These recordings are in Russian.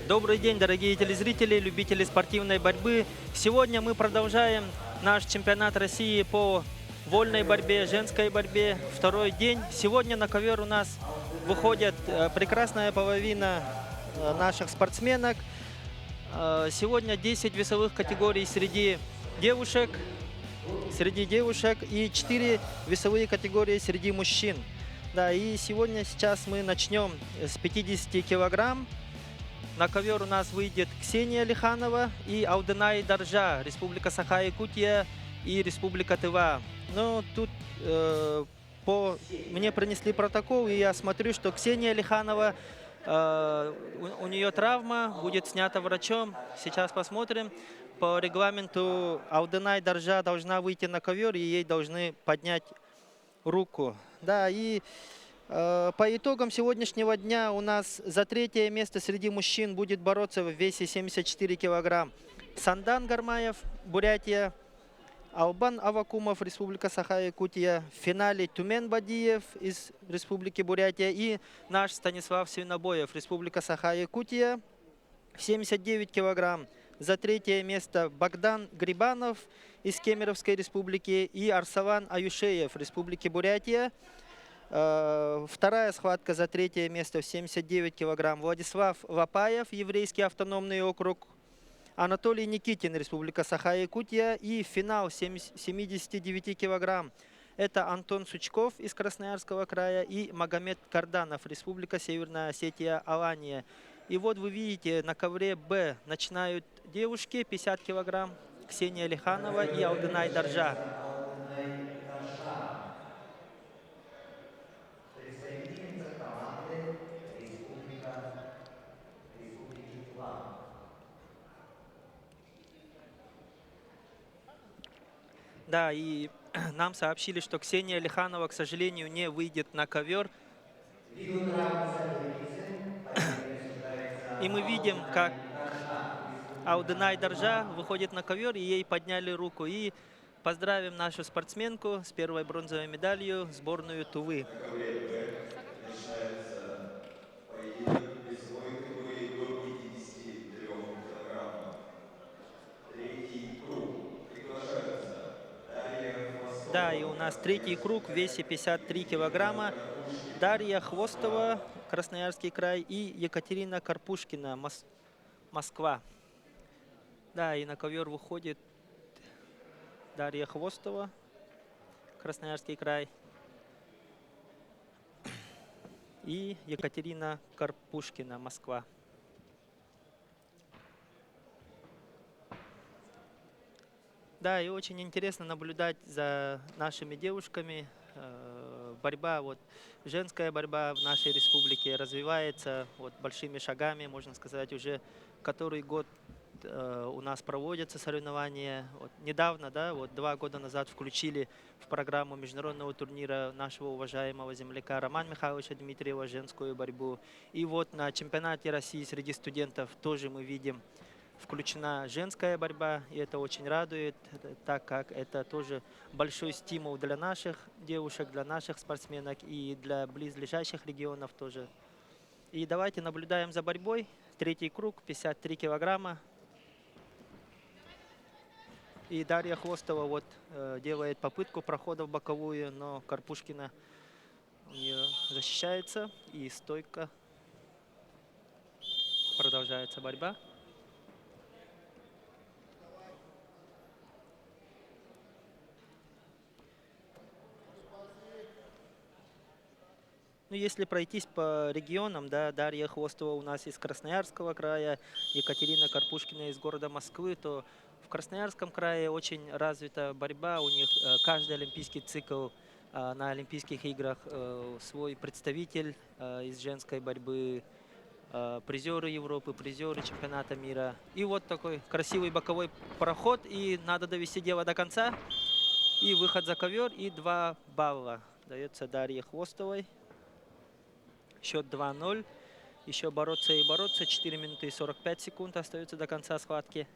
Добрый день, дорогие телезрители, любители спортивной борьбы. Сегодня мы продолжаем наш чемпионат России по вольной борьбе, женской борьбе. Второй день. Сегодня на ковер у нас выходит прекрасная половина наших спортсменок. Сегодня 10 весовых категорий среди девушек и 4 весовые категории среди мужчин. Да, и сейчас мы начнем с 50 килограмм. На ковер у нас выйдет Ксения Лиханова и Алдынай Даржа, Республика Саха-Якутия и Республика Тыва. Но тут мне принесли протокол, и я смотрю, что Ксения Лиханова, у нее травма, будет снята врачом. Сейчас посмотрим. По регламенту Алдынай Даржа должна выйти на ковер, и ей должны поднять руку. Да, и по итогам сегодняшнего дня у нас за третье место среди мужчин будет бороться в весе 74 килограмм Сандан Гармаев, Бурятия, Албан Авакумов, Республика Саха-Якутия, в финале Тумен Бадиев из Республики Бурятия и наш Станислав Свинобоев, Республика Саха-Якутия, 79 килограмм. За третье место Богдан Грибанов из Кемеровской республики и Арсалан Аюшеев, Республики Бурятия. Вторая схватка за третье место в 79 килограмм. Владислав Лапаев, Еврейский автономный округ. Анатолий Никитин, Республика Саха-Якутия. И финал 79 килограмм. Это Антон Сучков из Красноярского края и Магомед Карданов, Республика Северная Осетия, Алания. И вот вы видите, на ковре Б начинают девушки, 50 килограмм. Ксения Лиханова и Алдынай Даржа. Да, и нам сообщили, что Ксения Лиханова, к сожалению, не выйдет на ковер. И мы видим, как Алдынай Даржа выходит на ковер, и ей подняли руку. И поздравим нашу спортсменку с первой бронзовой медалью, сборную Тувы. На ковре Б начинается поединок весовой категории до 53 килограммов. Третий круг. Приглашаются Дарья Хвостова. Да, и у нас третий круг в весе 53 килограмма. Дарья Хвостова, Красноярский край, и Екатерина Карпушкина, Москва. Да, и на ковер выходит Дарья Хвостова, Красноярский край, и Екатерина Карпушкина, Москва. Да, и очень интересно наблюдать за нашими девушками. Борьба, женская борьба в нашей республике развивается большими шагами, можно сказать, уже который год у нас проводятся соревнования. Недавно, 2 года назад включили в программу международного турнира нашего уважаемого земляка Романа Михайловича Дмитриева женскую борьбу. И на чемпионате России среди студентов тоже мы видим включена женская борьба, и это очень радует, так как это тоже большой стимул для наших девушек, для наших спортсменок и для близлежащих регионов тоже. И давайте наблюдаем за борьбой. Третий круг, 53 килограмма. И Дарья Хвостова делает попытку прохода в боковую, но Карпушкина у нее защищается, и стойко продолжается борьба. Ну, если пройтись по регионам, да, Дарья Хвостова у нас из Красноярского края, Екатерина Карпушкина из города Москвы, то в Красноярском крае очень развита борьба. У них каждый олимпийский цикл на Олимпийских играх свой представитель из женской борьбы, призеры Европы, призеры чемпионата мира. И вот такой красивый боковой проход, и надо довести дело до конца. И выход за ковер, и 2 балла дается Дарье Хвостовой. Счет 2-0. Еще бороться и бороться. 4 минуты и 45 секунд остается до конца схватки.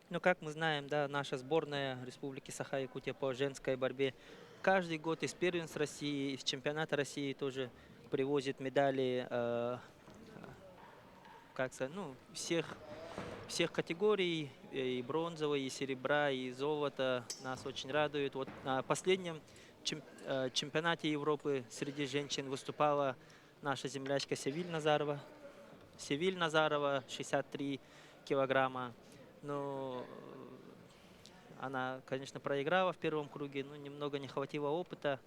Ну, как мы знаем, да, наша сборная Республики Саха-Якутия по женской борьбе каждый год из первенств России, из чемпионата России тоже привозит медали, как сказать, ну, всех категорий, и бронзовой, и серебра, и золота. Нас очень радует. Вот на последнем чемпионате Европы среди женщин выступала наша землячка Севиль Назарова. Севиль Назарова, 63 килограмма. Но она, конечно, проиграла в первом круге, но немного не хватило опыта.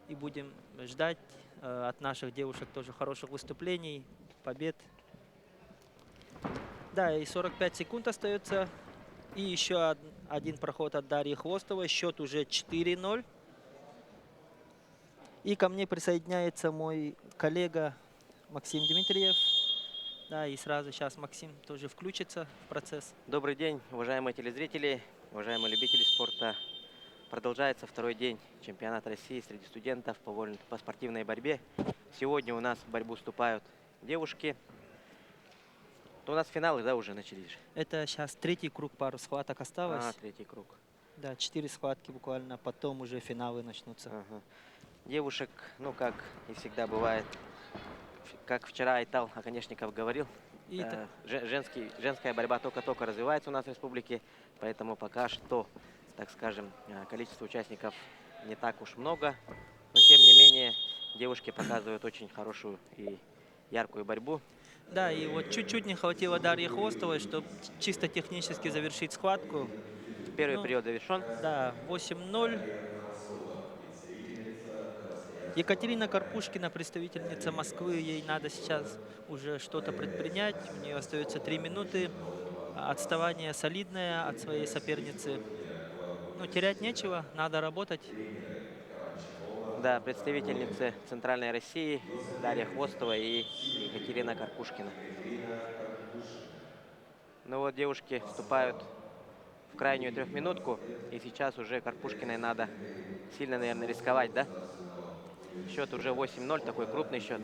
И будем ждать от наших девушек тоже хороших выступлений, побед. Да, и 45 секунд остается. И еще один проход от Дарьи Хвостовой. Счет уже 4-0. И ко мне присоединяется мой коллега Максим Дмитриев. Да, и сразу сейчас Максим тоже включится в процесс. Добрый день, уважаемые телезрители, уважаемые любители спорта. Продолжается второй день чемпионата России среди студентов по спортивной борьбе. Сегодня у нас в борьбу вступают девушки. То у нас финалы, да, уже начались? Это сейчас третий круг, пару схваток осталось. Третий круг. Да, 4 схватки буквально, потом уже финалы начнутся. Ага. Девушек, ну как и всегда бывает, как вчера Айтал Оконечников говорил, И женская борьба только-только развивается у нас в республике, поэтому пока что, так скажем, количество участников не так уж много, но тем не менее девушки показывают очень хорошую и яркую борьбу. Да, и вот чуть-чуть не хватило Дарьи Хвостовой, чтобы чисто технически завершить схватку. Первый период завершен. Да, 8-0. Екатерина Карпушкина, представительница Москвы, ей надо сейчас уже что-то предпринять. У нее остается 3 минуты. Отставание солидное от своей соперницы. Ну, терять нечего, надо работать. Да, представительницы Центральной России Дарья Хвостова и Екатерина Карпушкина. Ну вот девушки вступают в крайнюю трехминутку, и сейчас уже Карпушкиной надо сильно, наверное, рисковать, да? Счет уже 8-0, такой крупный счет.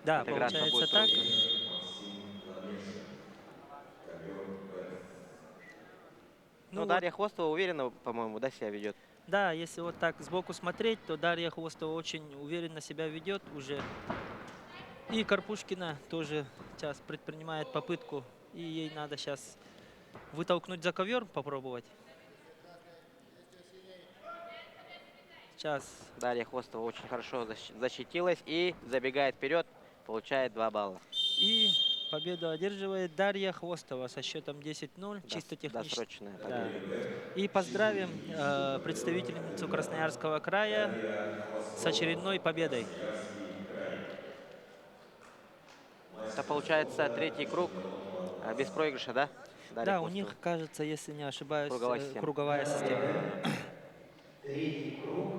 Да, Отыграться получается будет так. трудно. Ну, Ну, Дарья Хвостова уверенно, по-моему, да, себя ведет. да, если вот так сбоку смотреть, то Дарья Хвостова очень уверенно себя ведет уже. И Карпушкина тоже сейчас предпринимает попытку. И ей надо сейчас вытолкнуть за ковер, попробовать. Сейчас. Дарья Хвостова очень хорошо защитилась и забегает вперед, получает 2 балла. И победу одерживает Дарья Хвостова со счетом 10-0, чисто технически. Досрочная Да. победа. И поздравим представительницу Красноярского края с очередной победой. Это получается третий круг без проигрыша, да? Дарья Да, у Хвостова. них, кажется, если не ошибаюсь, Круговая система. Третий круг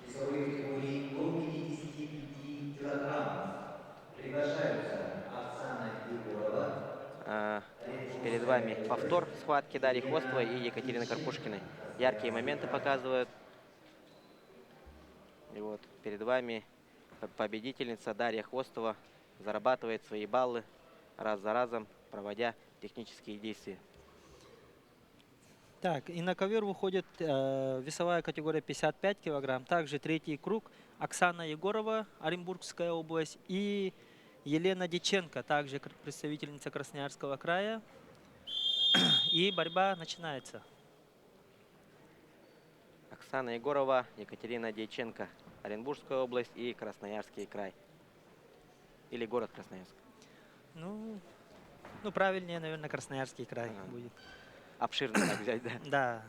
весовой категории до 55 килограммов. Приглашаются Оксана Егорова. Перед вами повтор схватки Дарьи Хвостовой и Екатерины Карпушкиной. Яркие моменты показывают. И вот перед вами победительница Дарья Хвостова зарабатывает свои баллы раз за разом, проводя технические действия. Так, и на ковер выходит весовая категория 55 килограмм. Также третий круг. Оксана Егорова, Оренбургская область. И Елена Диченко, также представительница Красноярского края. И борьба начинается. Оксана Егорова, Екатерина Дьяченко, Оренбургская область и Красноярский край. или город Красноярск? Ну, ну правильнее, наверное, Красноярский край Ага. будет. Обширно так взять, да? Да.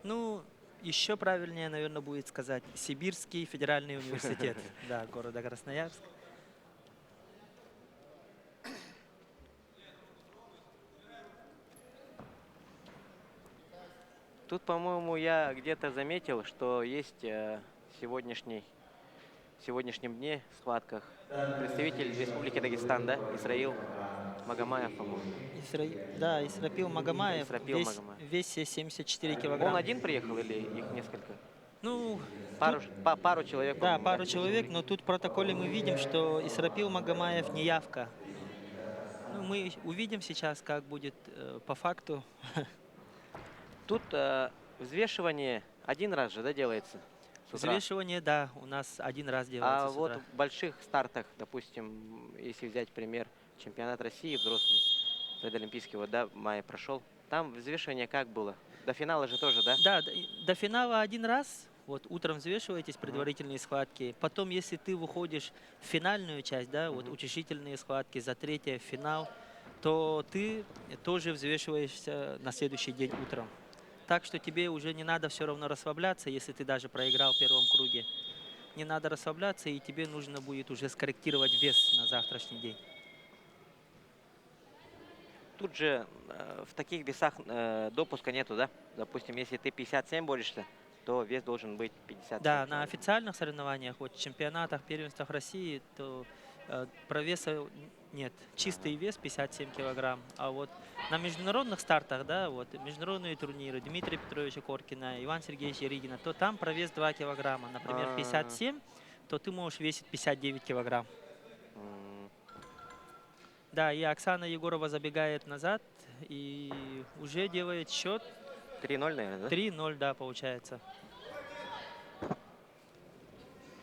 Ну, еще правильнее, наверное, будет сказать Сибирский федеральный университет, да, города Красноярск. Тут, по-моему, я где-то заметил, что есть в сегодняшнем дне в схватках представитель Республики Дагестан, да? Исраил Магомаев, по-моему. Да, Исрапил Магомаев, Исрапил Магомаев. весе 74 Он килограмма. один приехал или их несколько? Ну, Пару, пару человек, да, по-моему, да? пару человек, но тут в протоколе мы видим, что Исрапил Магомаев не явка. Ну, мы увидим сейчас, как будет по факту. Тут взвешивание один раз же, да, делается с утра? Взвешивание, да, у нас один раз А делается с вот утра. в больших стартах, допустим, если взять пример, чемпионат России взрослый, предолимпийский, вот, да, в мае прошел, там взвешивание как было? До финала же тоже, да? Да, до финала один раз. Вот утром взвешиваетесь, Мгм. предварительные схватки. Потом, если ты выходишь в финальную часть, да, вот Мгм. учащительные схватки за третье, финал, то ты тоже взвешиваешься на следующий день утром. Так что тебе уже не надо все равно расслабляться, если ты даже проиграл в первом круге. Не надо расслабляться, и тебе нужно будет уже скорректировать вес на завтрашний день. Тут же в таких весах допуска нету, да? Допустим, если ты 57 борешься, то вес должен быть 57 Да, на килограмм. официальных соревнованиях, вот чемпионатах, первенствах России, то провеса нет. Чистый Ага. вес 57 килограмм. А вот на международных стартах, да, вот международные турниры Дмитрия Петровича Коркина, Ивана Сергеевича Ригина, то там провес 2 килограмма. Например, А, 57, то ты можешь весить 59 килограмм. м, Да, и Оксана Егорова забегает назад и уже делает счет 3:0, наверное, 3-0, да, получается.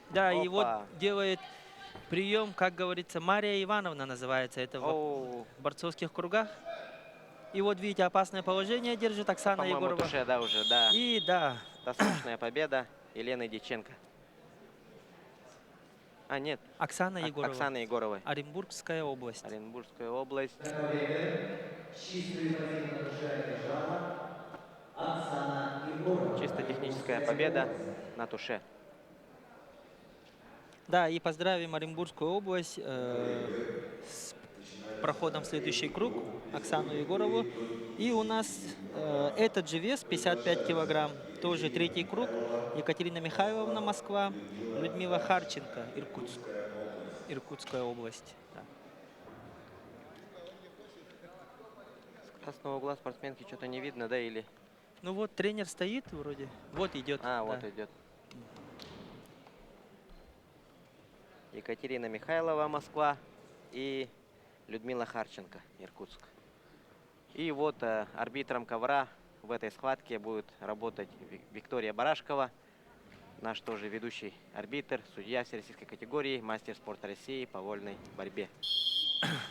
Да, да? и вот Опа! делает прием, как говорится, Мария Ивановна называется это Оу, в борцовских кругах. И вот видите, опасное положение держит это, Оксана по-моему, Егорова. туше, да, уже, да. И да, Досрочная победа Елены Дьяченко. А, нет, Оксана Егорова, Оксаны Егоровой. Оренбургская область. Оренбургская область. Чистую победу на душе одержала Оксана Егорова. Чисто техническая победа на туше. Да, и поздравим Оренбургскую область с проходом в следующий круг, Оксану Егорову. И у нас этот же вес, 55 килограмм, тоже третий круг. Екатерина Михайловна, Москва, Людмила Харченко, Иркутск, Иркутская область. Да. С красного угла спортсменки что-то не видно, да, или... Ну вот тренер стоит вроде, вот идет. А, да. вот идет. Екатерина Михайлова, Москва, и Людмила Харченко, Иркутск. И вот арбитром ковра в этой схватке будет работать Виктория Барашкова, наш тоже ведущий арбитр, судья всероссийской категории, мастер спорта России по вольной борьбе.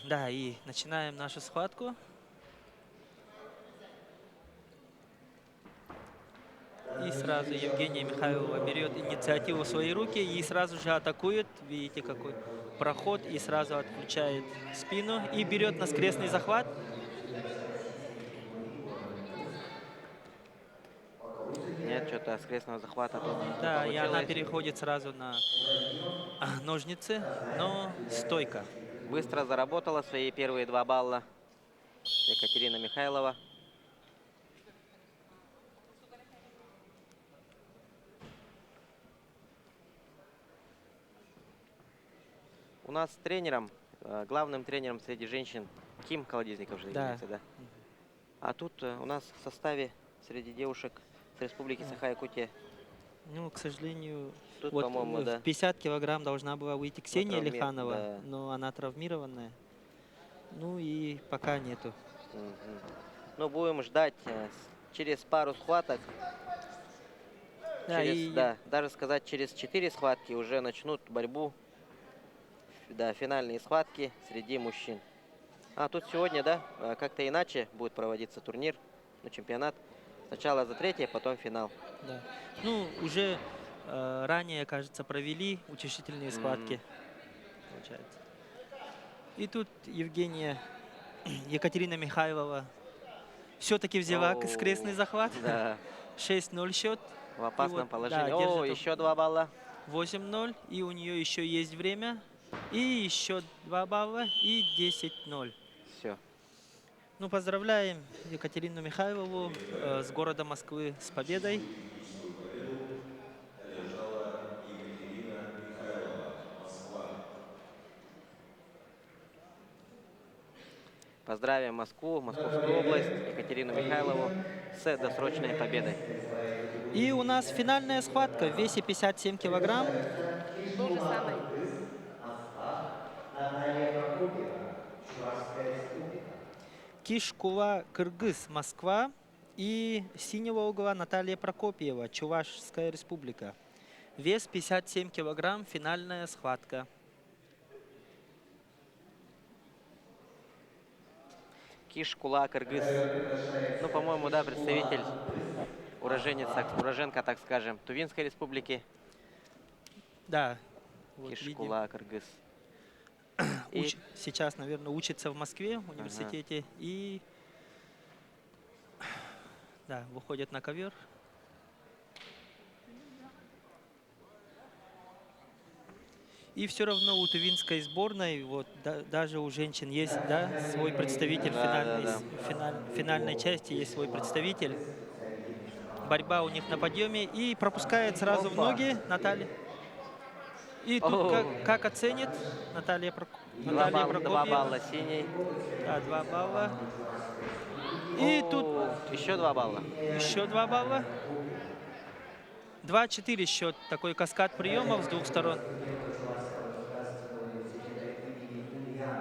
Да, и начинаем нашу схватку. И сразу Евгения Михайлова берет инициативу в свои руки и сразу же атакует. Видите, какой проход. И сразу отключает спину. И берет на скрестный захват. Нет, что-то с крестного захвата тут не Да, и она получилось. переходит сразу на ножницы, но стойка. Быстро заработала свои первые 2 балла Екатерина Михайлова. У нас тренером, главным тренером среди женщин Ким Колодезников же Да. является, да? А тут у нас в составе среди девушек с Республики Саха-Якутия, Ну, к сожалению, тут, вот по-моему, да. в 50 килограмм должна была выйти Ксения Лиханова, да. но она травмированная. Ну и пока нету. Мгм. Ну, будем ждать через пару схваток, Да, и да, даже сказать, через 4 схватки уже начнут борьбу, да, финальные схватки среди мужчин. А тут сегодня, да, как-то иначе будет проводиться турнир, ну, чемпионат. Сначала за третье, потом финал. да. Ну, уже ранее, кажется, провели утешительные схватки. Получается. И тут Евгения Екатерина Михайлова все-таки взяла скрестный захват. Да, 6-0 счет. в опасном да, положении. держит О, еще 2 балла. 8-0. И у нее еще есть время. И еще 2 балла. И 10-0. Все. Ну, поздравляем Екатерину Михайлову с города Москвы с победой. Поздравим Москву, Московскую область, Екатерину Михайлову с досрочной победой. И у нас финальная схватка в весе 57 килограмм. То же самое. Наталья Прокопьева, Чувашская республика. Кишкула Кыргыз, Москва. И синего угла Наталья Прокопьева, Чувашская республика. Вес 57 килограмм, финальная схватка. Кишкула, Кыргыз. Ну, по-моему, да, представитель, уроженка, так скажем, Тувинской республики. Да. Вот видим. Кишкула, Кыргыз. И Сейчас, наверное, учится в Москве в университете. И да, выходит на ковер. И все равно у тувинской сборной, вот, даже у женщин есть, да, свой представитель финальной части, есть свой представитель. Борьба у них на подъеме. И пропускает сразу в ноги Наталья. И тут как оценит Наталья Прокопьева? 2 балла синий. Да, 2 балла. И тут еще 2 балла. еще 2 балла. 2-4 счет. Такой каскад приемов с двух сторон.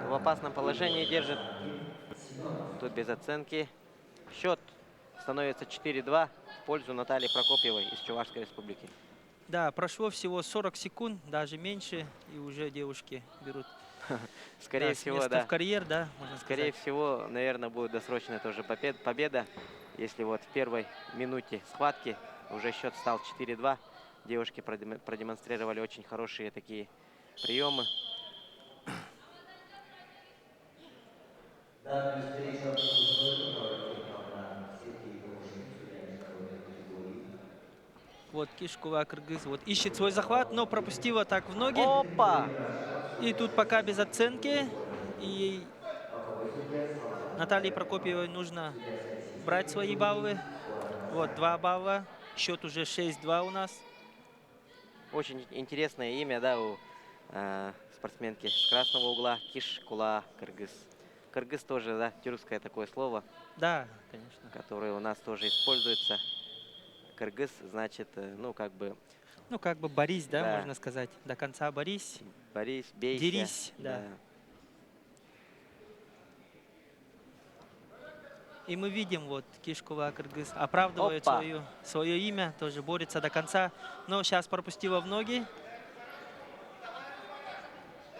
В опасном положении держит. Тут без оценки. Счет становится 4-2 в пользу Натальи Прокопьевой из Чувашской республики. Да, прошло всего 40 секунд, даже меньше, и уже девушки берут Скорее всего, место да. в карьер, да, можно Скорее сказать. всего, наверное, будет досрочная тоже победа. Если вот в первой минуте схватки уже счет стал 4-2. Девушки продемонстрировали очень хорошие такие приемы. Данную встречу обсуждают программа сети категории. Вот Кишкула Кыргыз вот ищет свой захват, но пропустила так в ноги. Опа! И тут пока без оценки. И Наталье Прокопьевой нужно брать свои баллы. Вот 2 балла. Счет уже 6-2 у нас. Очень интересное имя, да, у спортсменки с красного угла. Кишкула Кыргыз. Кыргыз тоже, да, тюркское такое слово, Да, конечно. которое у нас тоже используется. Кыргыз значит, ну, как бы... Ну, как бы борись, да, Да. можно сказать. До конца борись. Борись, бейся. Дерись, да. И мы видим, вот, Кишкула Кыргыз оправдывает Опа. свое имя, тоже борется до конца. Но сейчас пропустила в ноги.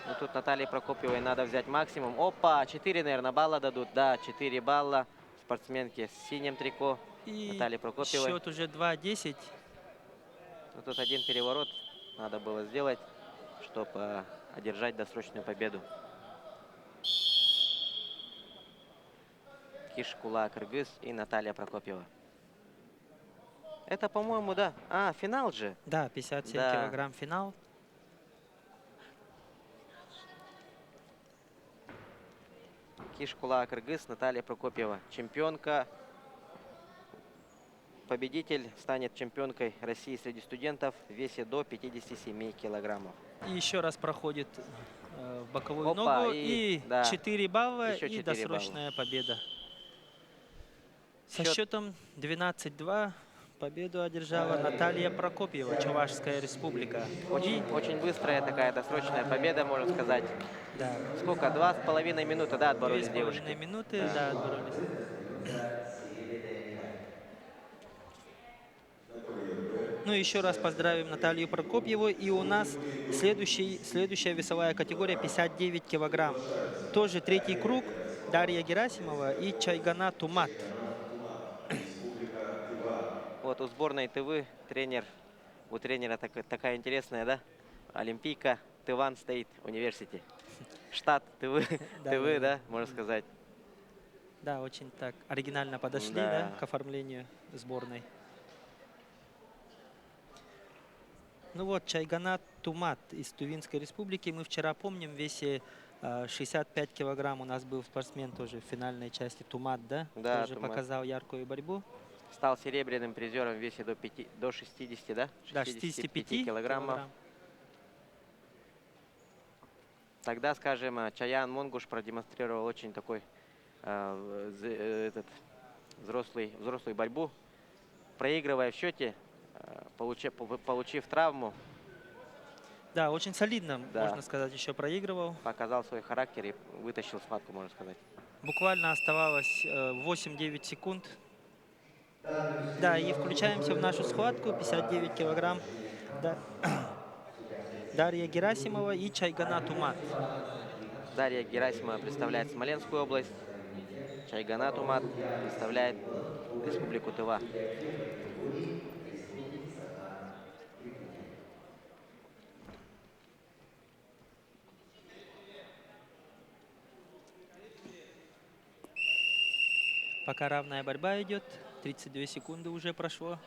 Ну, тут Наталье Прокопьевой надо взять максимум. Опа, 4, наверное, балла дадут. Да, 4 балла спортсменке с синим трико. И Наталье Прокопьевой. счет уже 2-10. Ну, тут один переворот надо было сделать, чтобы одержать досрочную победу. Кишкула Кыргыз и Наталья Прокопьева. Это, по-моему, да. А, финал же. Да, 57 Да. килограмм финал. Кишкула Кыргыз, Наталья Прокопьева. Чемпионка. Победитель станет чемпионкой России среди студентов в весе до 57 килограммов. И еще раз проходит в боковую Опа, ногу. и, И да, 4 балла, еще и 4 досрочная победа. Со Счет- счетом 12-2 победу одержала Наталья Прокопьева, Чувашская республика. Очень, очень быстрая такая досрочная победа, можно сказать. Да, Сколько? 2,5 минуты, да, отборолись 2,5 девушки. минуты, да, отборолись. Ну, еще раз поздравим Наталью Прокопьеву. И у нас следующая весовая категория 59 килограмм. Тоже третий круг. Дарья Герасимова и Чайгана Тумат. Вот у сборной ТВ тренер у тренера такая интересная, да? Олимпийка, Тыван Стейт Университи. Штат ТВ, ТВ, да, можно сказать. Да, очень так оригинально подошли, Да. да, к оформлению сборной. Ну вот, Чайганат Тумат из Тувинской республики. Мы вчера помним, в весе 65 килограмм у нас был спортсмен тоже в финальной части Тумат, да? Да, Тоже Тумат. показал яркую борьбу. Стал серебряным призером в весе до 60, да? Да, 65 65 килограммов. килограмм. Тогда, скажем, Чаян Монгуш продемонстрировал очень такой взрослую борьбу, проигрывая в счете, получив травму, Да, очень солидно, Да. можно сказать, еще проигрывал. показал свой характер и вытащил схватку, можно сказать. Буквально оставалось 8-9 секунд. Да, и включаемся в нашу схватку. 59 килограмм. Да. Дарья Герасимова и Чайганат Умат. Дарья Герасимова представляет Смоленскую область, Чайганат Умат представляет Республику Тыва. Пока равная борьба идет. 32 секунды уже прошло.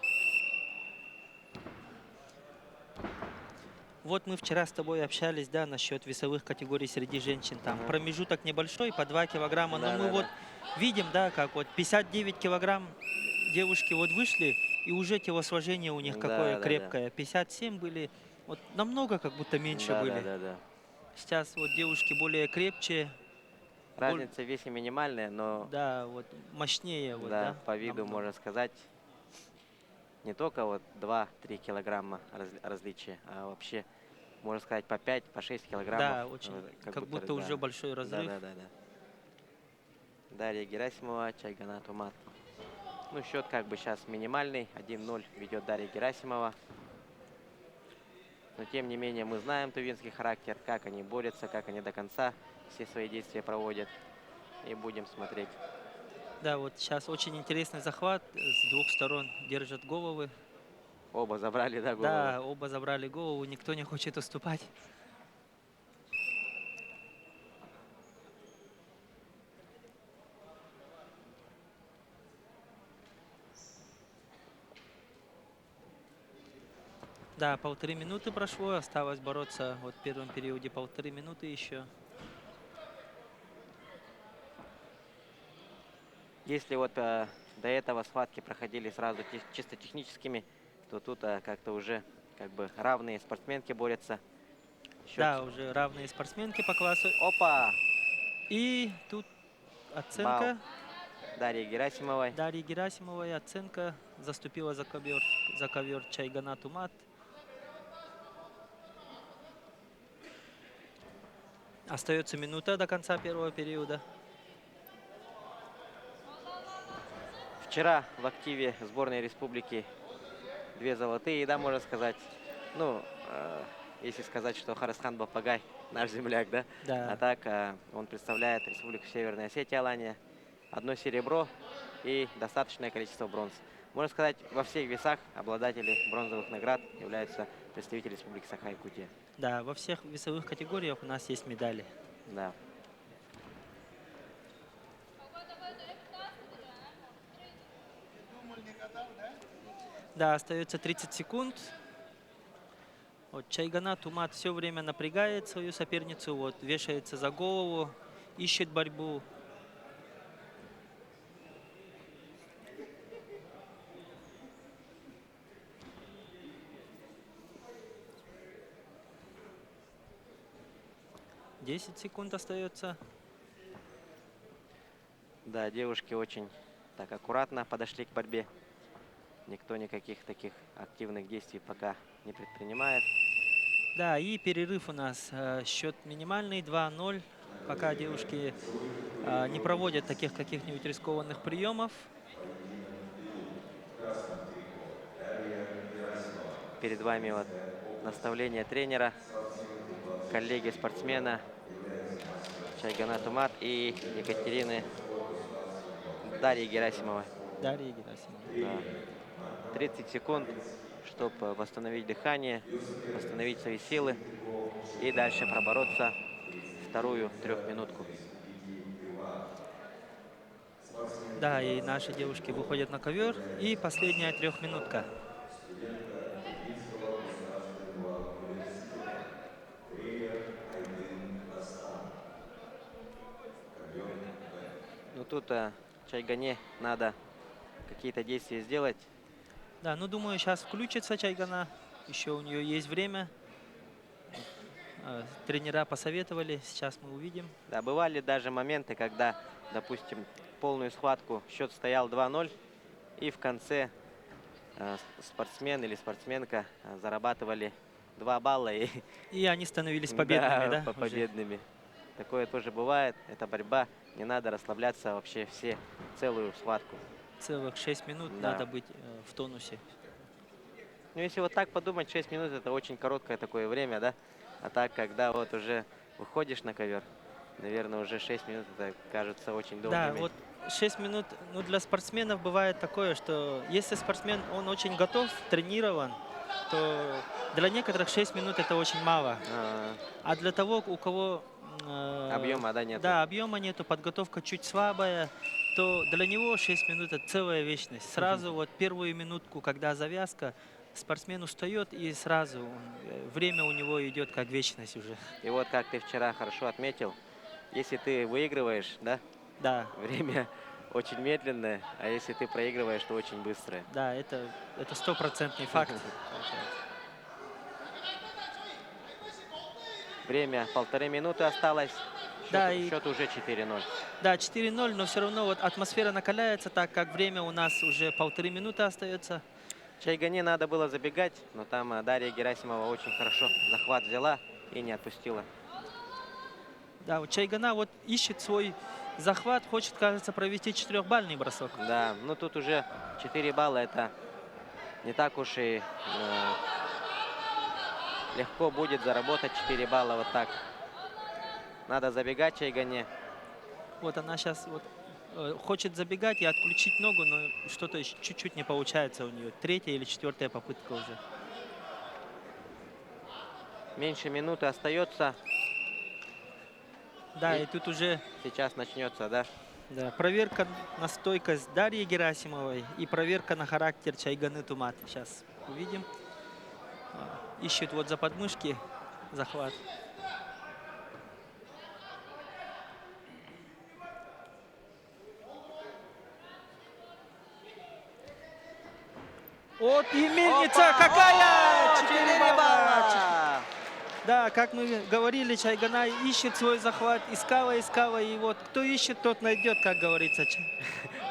Вот мы вчера с тобой общались, да, насчет весовых категорий среди женщин. Там промежуток небольшой, по 2 килограмма. Но мы вот видим, да, как вот 59 килограмм девушки вот вышли, и уже телосложение у них Да, какое да, да. крепкое. 57 были, вот намного как будто меньше Да, были. да. Сейчас вот девушки более крепче, Разница в весе минимальная, но да, вот мощнее, вот, да, да. по виду намного. можно сказать, не только вот 2-3 килограмма различия, а вообще, можно сказать, по 5, по 6 килограммов. Да, очень, как будто уже большой разрыв. Да. Дарья Герасимова, Чайганат Умат. Ну, счет как бы сейчас минимальный. 1-0 ведет Дарья Герасимова. Но, тем не менее, мы знаем тувинский характер, как они борются, как они до конца все свои действия проводят. И будем смотреть. Да, вот сейчас очень интересный захват. С двух сторон держат головы. Оба забрали, да, голову? Да, оба забрали голову, никто не хочет уступать. Да, 1,5 минуты прошло, осталось бороться вот в первом периоде 1,5 минуты еще. Если вот до этого схватки проходили сразу чисто техническими, то тут как-то уже как бы равные спортсменки борются. Счет... Да, уже равные спортсменки по классу. Опа! И тут оценка Дарьи Герасимовой. Дарьи Герасимовой. Оценка заступила за ковер Чайганат Умат. Остается минута до конца первого периода. Вчера в активе сборной республики 2 золотые, да, можно сказать. Ну, если сказать, что Харасхан Бапагай наш земляк, да? Да. А так он представляет Республику Северная Осетия, Алания. 1 серебро и достаточное количество бронз. Можно сказать, во всех весах обладатели бронзовых наград являются представители Республики Саха-Якутия. Да, во всех весовых категориях у нас есть медали. Да. Да, остается 30 секунд. Вот Чайганат Умат все время напрягает свою соперницу, вот вешается за голову, ищет борьбу. Десять секунд остается. Да, девушки очень так аккуратно подошли к борьбе. Никто никаких таких активных действий пока не предпринимает. Да, и перерыв у нас. Счет минимальный 2-0. Пока девушки не проводят таких каких-нибудь рискованных приемов. Перед вами вот наставление тренера, коллеги спортсмена Чайганат Умат и Екатерины Дарьи Герасимовой. Дарья Герасимова. Да. 30 секунд. чтобы восстановить дыхание, восстановить свои силы и дальше пробороться вторую трехминутку. Да, и наши девушки выходят на ковер. И последняя трехминутка. Ну тут Чайгане надо какие-то действия сделать. Да, ну думаю, сейчас включится Чайгана. Еще у нее есть время. Тренера посоветовали, сейчас мы увидим. Да, бывали даже моменты, когда, допустим, полную схватку счет стоял 2-0, и в конце спортсмен или спортсменка зарабатывали 2 балла и И они становились победными, да? Уже? победными. Такое тоже бывает. Это борьба. Не надо расслабляться вообще целую схватку. Целых 6 минут Да. надо быть в тонусе. Ну, если вот так подумать, 6 минут это очень короткое такое время, да? А так, когда вот уже выходишь на ковер, наверное, уже 6 минут это кажется очень долгими. Да, вот 6 минут, ну для спортсменов бывает такое, что если спортсмен, он очень готов, тренирован, то для некоторых 6 минут это очень мало. А для того, у кого... Объема, да, нет? Да, объема нету, подготовка чуть слабая, то для него 6 минут это целая вечность. Сразу вот первую минутку, когда завязка, спортсмен устает и сразу время у него идет как вечность уже. И вот как ты вчера хорошо отметил, если ты выигрываешь, да, Да, время очень медленное, а если ты проигрываешь, то очень быстрое. да, это стопроцентный факт. Время 1,5 минуты осталось. Да, Счет уже 4-0. Да, 4-0, но все равно вот атмосфера накаляется, так как время у нас уже 1,5 минуты остается. Чайгане надо было забегать, но там Дарья Герасимова очень хорошо захват взяла и не отпустила. Да, вот Чайгана вот ищет свой захват, хочет, кажется, провести 4-бальный бросок. Да, ну тут уже 4 балла, это не так уж и легко будет заработать 4 балла вот так. Надо забегать Чайгане. Вот она сейчас вот, хочет забегать и отключить ногу, но что-то чуть-чуть не получается у нее. 3-я или 4-я попытка уже. Меньше минуты остается. Да, и тут уже Сейчас начнется, да? да, проверка на стойкость Дарьи Герасимовой и проверка на характер Чайганы Тумат. Сейчас увидим. Ищет вот за подмышки захват. Вот и мельница какая! 4 балла! Да, как мы говорили, Чайгана ищет свой захват, искала, и вот кто ищет, тот найдет, как говорится.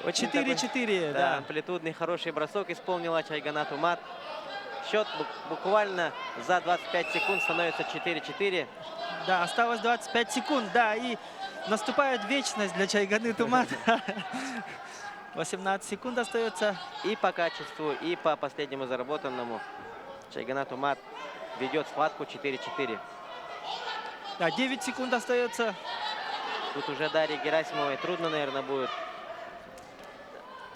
4-4, да. Амплитудный хороший бросок исполнила Чайгана Тумат. Счет буквально за 25 секунд становится 4-4. Да, осталось 25 секунд, да, и наступает вечность для Чайганы Тумат. 18 секунд остается. И по качеству, и по последнему заработанному Чайгана Тумат ведет схватку 4-4. Да, 9 секунд остается. Тут уже Дарье Герасимовой трудно, наверное, будет.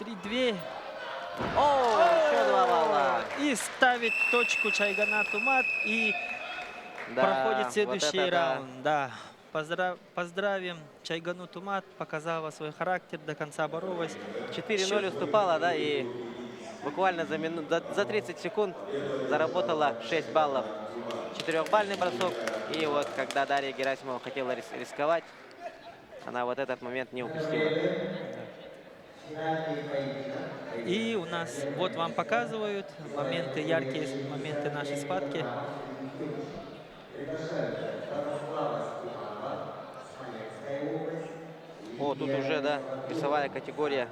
3-2. О, еще 2 балла. И ставит точку Чайгана Тумат. И Да, проходит следующий вот это да. раунд. Да. Поздравим Чайгану Тумат. Показала свой характер, до конца боролась. 4-0 уступала, да, и буквально за 30 секунд заработала 6 баллов. 4-бальный бросок. И вот когда Дарья Герасимова хотела рисковать, она вот этот момент не упустила. И у нас, вот вам показывают моменты, яркие моменты нашей схватки. О, тут уже, да, весовая категория.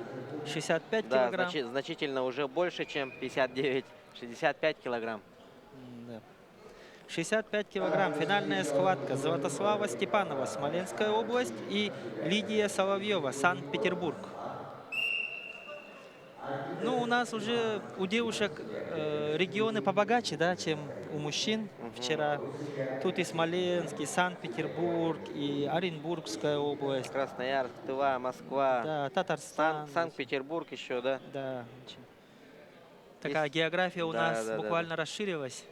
65 Да, килограмм. значительно уже больше, чем 59. 65 килограмм. Да. 65 килограмм. Финальная схватка. Златослава Степанова, Смоленская область, и Лидия Соловьева, Санкт-Петербург. Ну, у нас уже у девушек регионы побогаче, да, чем у мужчин вчера. Тут и Смоленск, и Санкт-Петербург, и Оренбургская область. Красноярск, Тыва, Москва, Да, Татарстан. Санкт-Петербург еще, да. Да. Такая география у Да, нас да, да, да. буквально расширилась.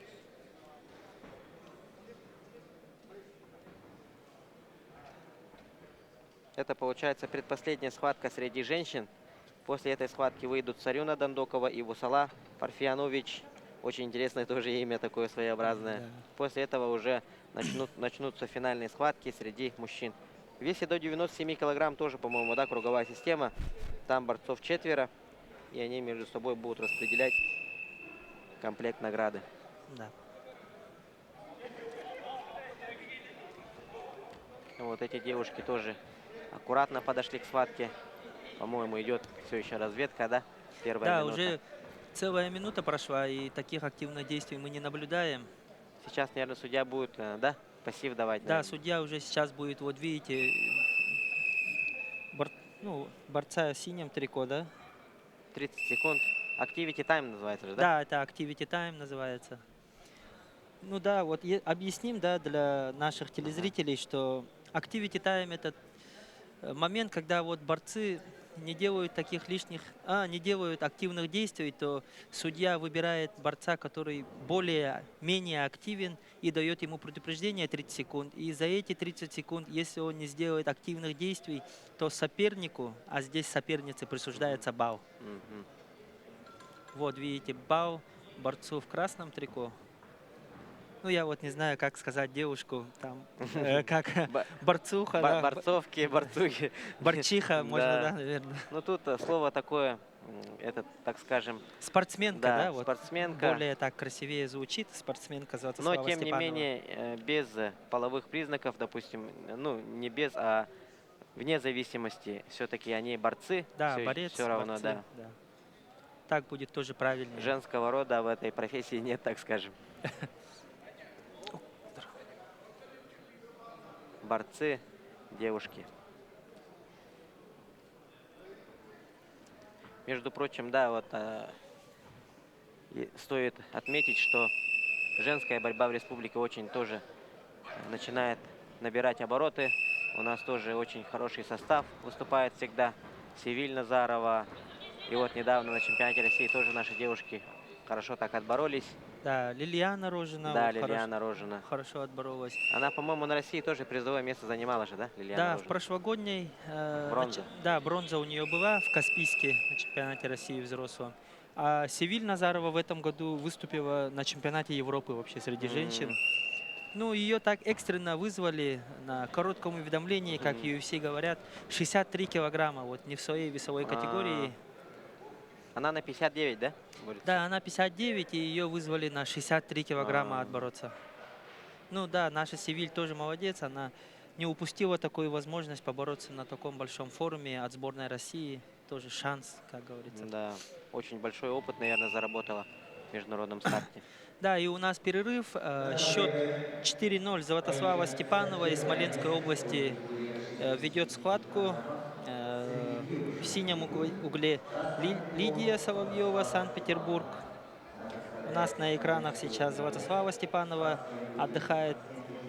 Это получается предпоследняя схватка среди женщин. После этой схватки выйдут Царюна Дандокова и Вусала Парфянович. Очень интересное тоже имя, такое своеобразное. Да. После этого уже начнутся финальные схватки среди мужчин. В весе до 97 килограмм тоже, по-моему, да, круговая система. Там борцов 4, и они между собой будут распределять комплект награды. Да. Вот эти девушки тоже аккуратно подошли к схватке. По-моему, идет все еще разведка, да? Первая Да, минута. уже целая минута прошла, и таких активных действий мы не наблюдаем. Сейчас, наверное, судья будет, да, пассив давать, Да, наверное. судья уже сейчас будет, вот видите, ну, борца в синем трико, да? 30 секунд. Activity time называется же, да? Да, это Activity Time называется. Ну да, вот объясним, да, для наших телезрителей, что Activity Time — это момент, когда вот борцы не делают таких лишних, не делают активных действий, то судья выбирает борца, который менее активен, и дает ему предупреждение 30 секунд. И за эти 30 секунд, если он не сделает активных действий, то сопернику, а здесь сопернице присуждается балл. Мгм. Вот видите, балл борцу в красном трико. Ну, я вот не знаю, как сказать девушку, там, как Бо- борцуха, да, Борцовки, борцухи. борчиха, можно, да, Да. наверное. Ну, тут слово такое, это, так скажем, Спортсменка, да, да, вот спортсменка. более так красивее звучит, спортсменка Но, Златослава тем не Степанова. менее, без половых признаков, допустим, ну, не без, а вне зависимости, все-таки они борцы. Да, борец, Все равно, борцы, да. да. Так будет тоже правильнее. Женского рода в этой профессии нет, так скажем. Борцы, девушки. Между прочим, да, вот и стоит отметить, что женская борьба в республике очень тоже начинает набирать обороты. У нас тоже очень хороший состав выступает всегда. Севиль Назарова. И вот недавно на чемпионате России тоже наши девушки хорошо так отборолись. Да, Лилиана Рожина Да, вот Лилиана Рожина. хорошо отборолась. Она, по-моему, на России тоже призовое место занимала же, да, Лилиана Да, в Рожина? прошлогодней Бронза. да, бронза у нее была в Каспийске на чемпионате России взрослом. А Севиль Назарова в этом году выступила на чемпионате Европы вообще среди женщин. Ну, ее так экстренно вызвали на коротком уведомлении, как UFC говорят, 63 килограмма, вот не в своей весовой категории. Она на 59, да? борется? Да, она 59, и ее вызвали на 63 килограмма отбороться. Ну да, наша Севиль тоже молодец, она не упустила такую возможность побороться на таком большом форуме от сборной России. Тоже шанс, как говорится. Да, очень большой опыт, наверное, заработала в международном старте. Да, и у нас перерыв. Счет 4-0. Златослава Степанова из Смоленской области ведет схватку. В синем угле Лидия Соловьева, Санкт-Петербург. У нас на экранах сейчас Златослава Степанова отдыхает.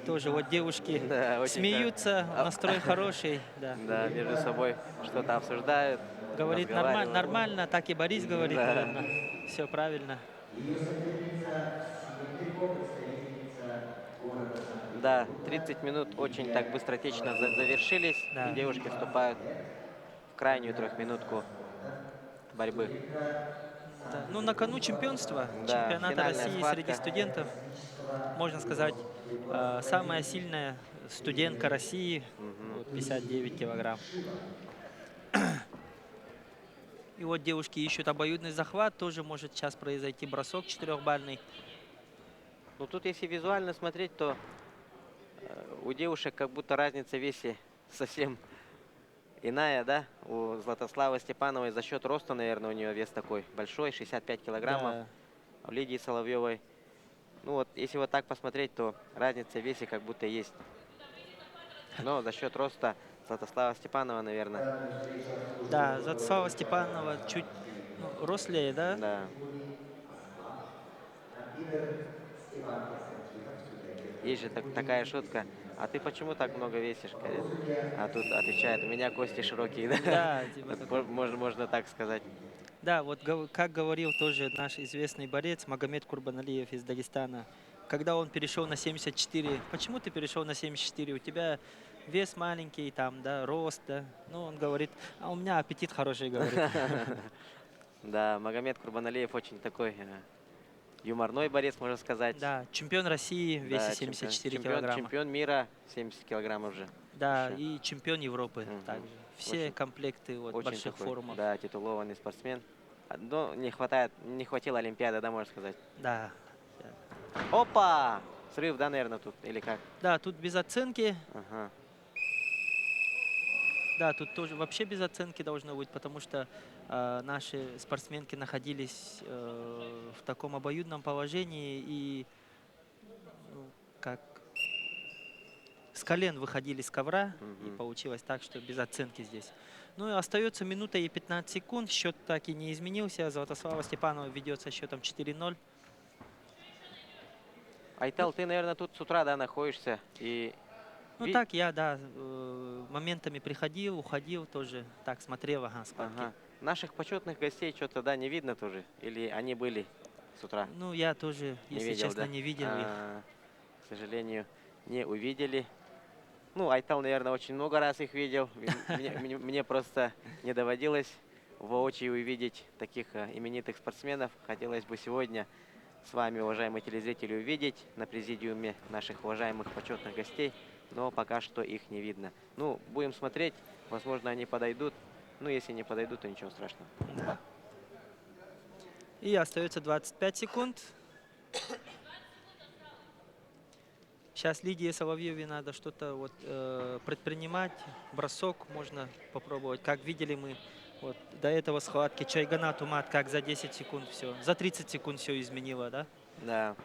Тоже вот девушки Да, очень смеются, настрой хороший. Да. Да, между собой что-то обсуждают. Говорит, разговаривают. нормально, так и Борис говорит, Да. наверное. Все правильно. Да, 30 минут очень так быстротечно завершились. Да. И девушки вступают в крайнюю трехминутку борьбы. Да. Ну, на кону чемпионства, Да, чемпионата финальная России схватка. среди студентов. Можно сказать, самая сильная студентка России, вот 59 килограмм. И вот девушки ищут обоюдный захват, тоже может сейчас произойти бросок 4-бальный. Ну тут, если визуально смотреть, то у девушек как будто разница в весе совсем иная, да? У Златославы Степановой за счет роста, наверное, у нее вес такой большой, 65 килограммов. Да. А у Лидии Соловьевой, ну вот, если вот так посмотреть, то разница в весе как будто есть. Но за счет роста Златослава Степанова, наверное. Да, Златослава Степанова чуть рослее, да? Да. Есть же такая шутка. А ты почему так много весишь, говорит? А тут отвечает, у меня кости широкие. Да? Да, типа Вот такого. можно так сказать. Да, вот как говорил тоже наш известный борец Магомед Курбаналиев из Дагестана, когда он перешел на 74, почему ты перешел на 74? У тебя вес маленький, там, да, рост, да. Ну, он говорит, а у меня аппетит хороший, говорит. Да, Магомед Курбаналиев очень такой юморной борец, можно сказать. Да, чемпион России в весе Да, 74 килограмма. чемпион мира 70 килограммов уже. Да, Еще. и чемпион Европы Мгм. также. Все Очень, комплекты вот, очень больших такой, форумов. да, титулованный спортсмен. Но не хватило Олимпиады, да, можно сказать. Да. Опа! Срыв, да, наверное, тут, или как? Да, тут без оценки. Ага. Да, тут тоже вообще без оценки должно быть, потому что наши спортсменки находились в таком обоюдном положении и ну, как с колен выходили с ковра, и Мгм. получилось так, что без оценки здесь. Ну и остается минута и 15 секунд, счет так и не изменился, Златослава Степанова ведет со счетом 4-0. Айтал, ты, наверное, тут с утра, да, находишься. И Ну ви- так, я, да, моментами приходил, уходил тоже, так, смотрел, ага, схватки. Ага. Наших почетных гостей что-то, да, не видно тоже? Или они были с утра? Ну, я тоже, Не если видел, честно, да? не видел их. К сожалению, не увидели. Ну, Айтал, наверное, очень много раз их видел. Мне просто не доводилось воочию увидеть таких именитых спортсменов. Хотелось бы сегодня с вами, уважаемые телезрители, увидеть на президиуме наших уважаемых почетных гостей, но пока что их не видно. Ну, будем смотреть, возможно, они подойдут. Ну, если не подойдут, то ничего страшного. Да. И остается 25 секунд. Сейчас Лидии Соловьевой надо что-то вот, предпринимать. Бросок можно попробовать. Как видели мы вот, до этого схватки Чайгана Тумат, как за 10 секунд все. За 30 секунд все изменило, да? Да.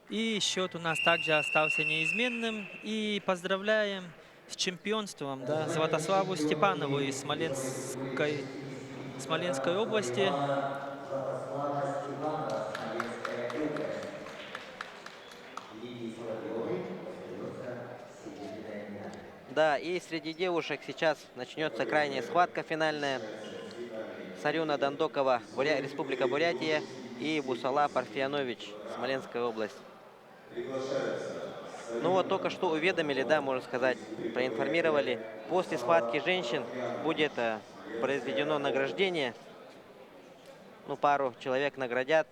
И счет у нас также остался неизменным. И поздравляем с чемпионством, да, Златославу Степанову из Смоленской области. Златослава Степанова, Смоленская область. Лидии Соловьевой остается серебряная медаль. Да, и среди девушек сейчас начнется крайняя схватка финальная. Сарюна Дандокова, Республика Бурятия, и Бусала Парфянович, Смоленская область. Ну вот только что уведомили, да, можно сказать, проинформировали. После схватки женщин будет произведено награждение. Ну, пару человек наградят.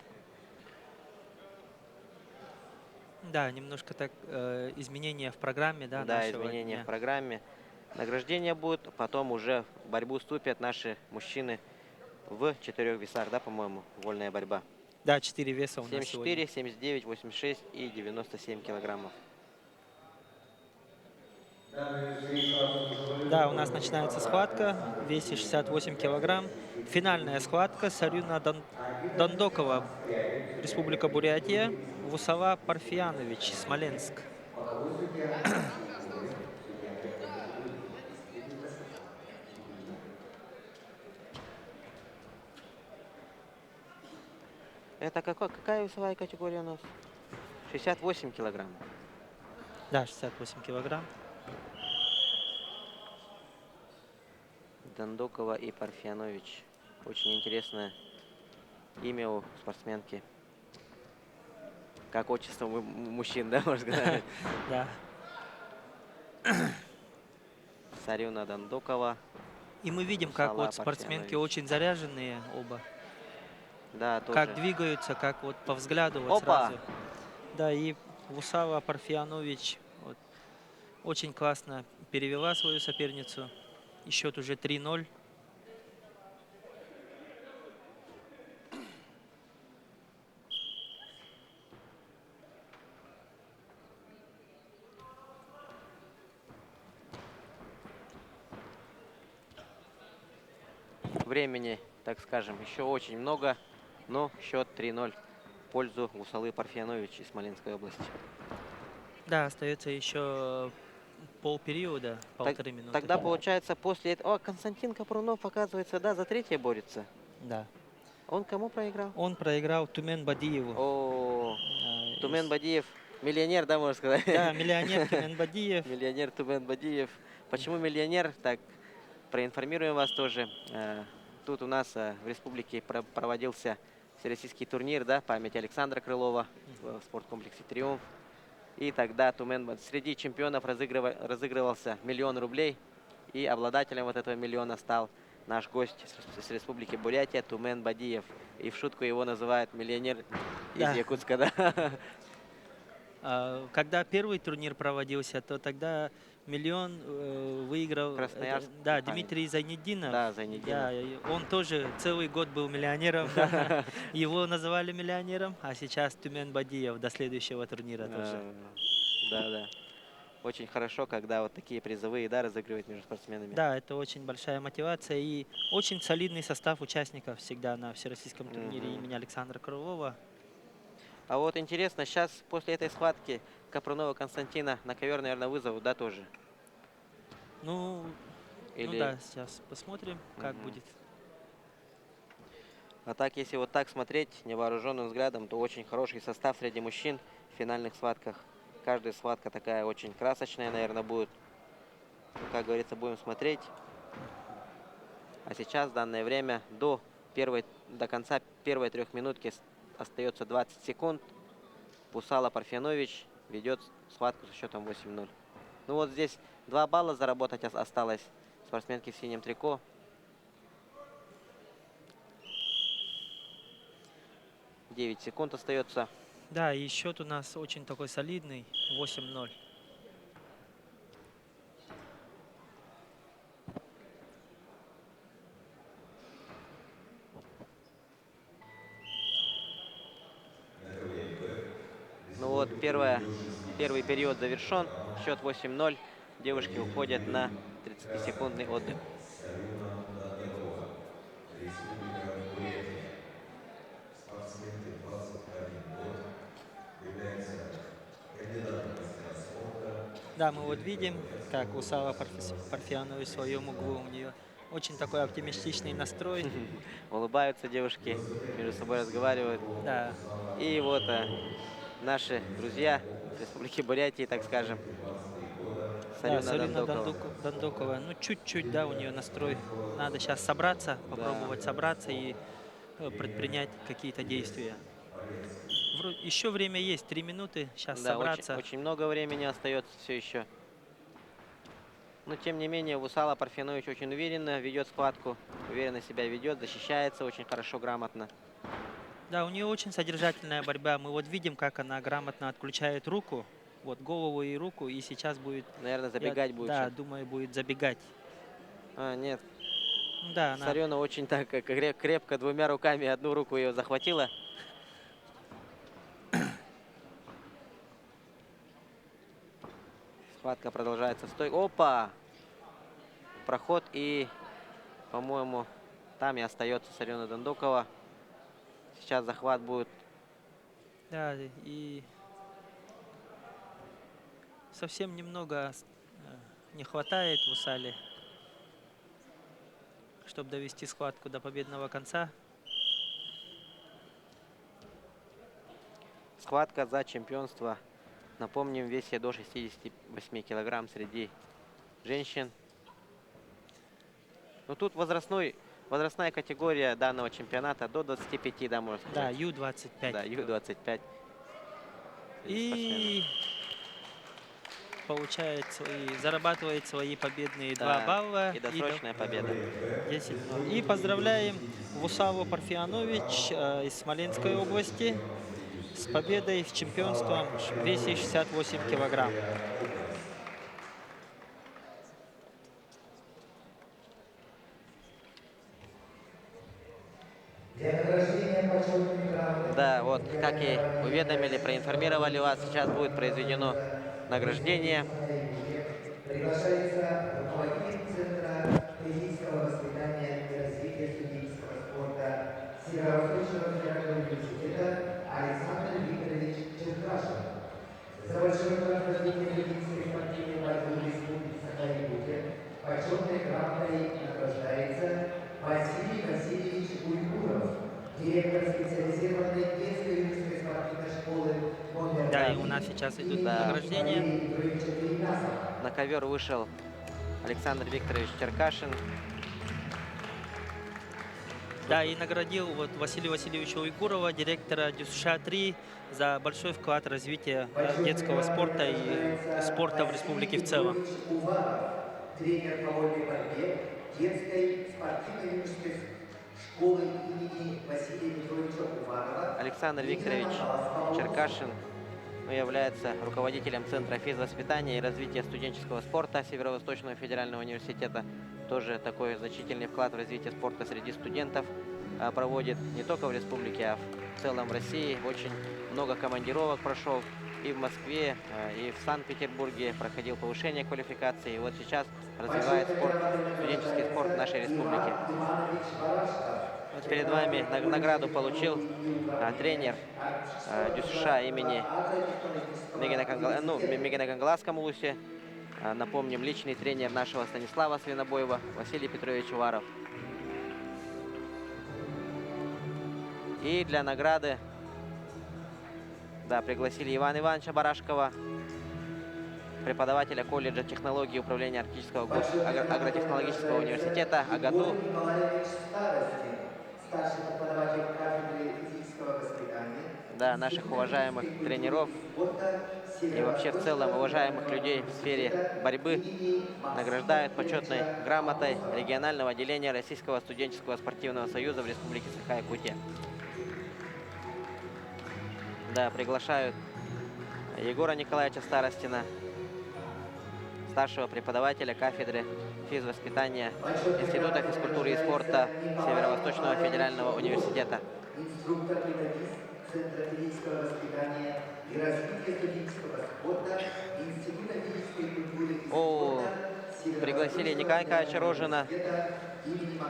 Да, немножко так изменения в программе, да, Да, нашего изменения дня. в программе. Награждение будет, потом уже в борьбу вступят наши мужчины в 4 весах, да, по-моему, вольная борьба. Да, 4 веса у нас 74, сегодня. 79, 86 и 97 килограммов. Да, у нас начинается схватка в весе 68 килограмм. Финальная схватка Сарюна Дандокова, Республика Бурятия, Вусала Парфянович, Смоленск. Это какая весовая категория у нас? 68 килограмм. Да, 68 килограмм. Дандокова и Парфянович. Очень интересное имя у спортсменки. Как отчество мужчин, да, можно сказать? Да. Сарюна Дандокова. И мы видим, как Вусала вот спортсменки Парфянович. очень заряженные оба. Да, тоже. Как двигаются, как вот по взгляду вот Опа! сразу. Да, и Вусала Парфянович вот, очень классно перевела свою соперницу. И счет уже 3-0. Времени, так скажем, еще очень много, но счет 3-0 в пользу Вусалы Парфянович из Смоленской области. Да, остается еще полпериода, полторы минуты. Тогда получается после этого... О, Константин Капрунов, оказывается, да, за третье борется. Да. Он кому проиграл? Он проиграл Тумен Бадиеву. О, Тумен из Бадиев Миллионер, да, можно сказать? Да, миллионер Тумен Бадиев. Миллионер Тумен Бадиев. Почему миллионер? Так, проинформируем вас тоже. Тут у нас в республике проводился всероссийский турнир, да, памяти Александра Крылова в спорткомплексе «Триумф». И тогда среди чемпионов разыгрывался 1 000 000 рублей. И обладателем вот этого миллиона стал наш гость с республики Бурятия Тумен Бадиев. И в шутку его называют миллионер Да. из Якутска, да. Когда первый турнир проводился, то тогда 1 000 000 выиграл Красноярск, да, Италия. Дмитрий Зайнетдинов. Да, Зайнетдинов. Да, и он тоже целый год был миллионером. Да. Его называли миллионером, а сейчас Тумен Бадиев до следующего турнира тоже. Да, да. Очень хорошо, когда вот такие призовые, да, разыгрывают между спортсменами. Да, это очень большая мотивация и очень солидный состав участников всегда на всероссийском турнире имени Александра Крылова. А вот интересно, сейчас после этой схватки Капрунова Константина на ковер, наверное, вызовут, да, тоже? Ну Или... да, сейчас посмотрим, как будет. А так, если вот так смотреть невооруженным взглядом, то очень хороший состав среди мужчин в финальных схватках. Каждая схватка такая очень красочная, наверное, будет. Ну, как говорится, будем смотреть. А сейчас, в данное время, до конца первой трехминутки остается 20 секунд. Бусала Парфянович ведет схватку со счетом 8-0. Ну вот здесь 2 балла заработать осталось спортсменке в синем трико. Девять секунд остается. Да, и счет у нас очень такой солидный, 8-0. Ну вот, первый период завершен. Счет 8-0. Девушки уходят на 30-секундный отдых. Да, мы вот видим, как Усала Парфянович в своем углу. У нее очень такой оптимистичный настрой. Улыбаются девушки, между собой разговаривают. Да. И вот наши друзья с Республики Бурятии, так скажем. Да, Сарина Дондукова. Ну, чуть-чуть, да, у нее настрой. Надо сейчас собраться, попробовать собраться и предпринять какие-то действия. Еще время есть, 3 минуты, сейчас Да, собраться. очень много времени остается все еще. Но, тем не менее, Усала Парфянович очень уверенно ведет схватку, уверенно себя ведет, защищается очень хорошо, грамотно. Да, у нее очень содержательная борьба. Мы вот видим, как она грамотно отключает руку, вот голову и руку, и сейчас будет... Наверное, забегать будет. Да, думаю, будет забегать. Нет. Да, она... Сарена очень так крепко 2 руками одну руку ее захватила. Схватка продолжается. Опа! Проход и, по-моему, там и остается Сарена Дондукова. Сейчас захват будет. Да, и совсем немного не хватает в Усале, чтобы довести схватку до победного конца. Схватка за чемпионство. Напомним, в весе до 68 килограмм среди женщин. Но тут возрастная категория данного чемпионата до 25, да, можно Да, сказать. Ю-25. Да, Ю-25. И зарабатывает свои победные 2 балла. И досрочная победа. 10-0. И поздравляем Вусалу Парфянович из Смоленской области с победой в чемпионстве в весе 68 килограмм. Да, вот, как и уведомили, проинформировали вас, сейчас будет произведено награждение. Приглашается руководитель Центра физического воспитания и развития студенческого спорта Северо-Восточного федерального университета Александр Викторович Черкашин. За большой вклад в развитие любительской спортивной борьбы в Республике Саха-Якутия почетной грамотой награждается Василий Васильевич Уйгуров, директор специализированной детской юношеской спортивной школы номер 1. Да, и у нас Сейчас идут Да. награждения. На ковер вышел Александр Викторович Черкашин. Да, и наградил вот Василия Васильевича Уйгурова, директора ДЮСШ-3, за большой вклад в развитие детского спорта и спорта в республике в целом. Тренер по вольной борьбе детской спортивно-юношеской школы имени Василия Петровича Уварова. Александр Викторович Черкашин является руководителем Центра физвоспитания и развития студенческого спорта Северо-Восточного федерального университета. Тоже такой значительный вклад в развитие спорта среди студентов проводит не только в республике, а в целом в России. Очень много командировок прошел и в Москве, и в Санкт-Петербурге, проходил повышение квалификации. И вот сейчас развивает спорт, студенческий спорт в нашей республике. Вот перед вами награду получил тренер ДЮСШ имени Мегена Кангалас-Камулусе. Напомним, личный тренер нашего Станислава Свинобоева Василий Петрович Уваров. И для награды пригласили Ивана Ивановича Барашкова, преподавателя колледжа технологии и управления Арктического агротехнологического университета АГАТУ. Старший преподаватель кафедры физического воспитания. Да, наших уважаемых тренеров и вообще в целом уважаемых людей в сфере борьбы награждают почетной грамотой регионального отделения Российского студенческого спортивного союза в Республике Саха-Якутия. Да, приглашают Егора Николаевича Старостина, старшего преподавателя кафедры физвоспитания Института физкультуры и спорта Северо-Восточного федерального университета. Инструктор-методист Центра физического воспитания и развития студенческого спорта Института физической культуры и спорта. Пригласили Николая Николаевича Рожина.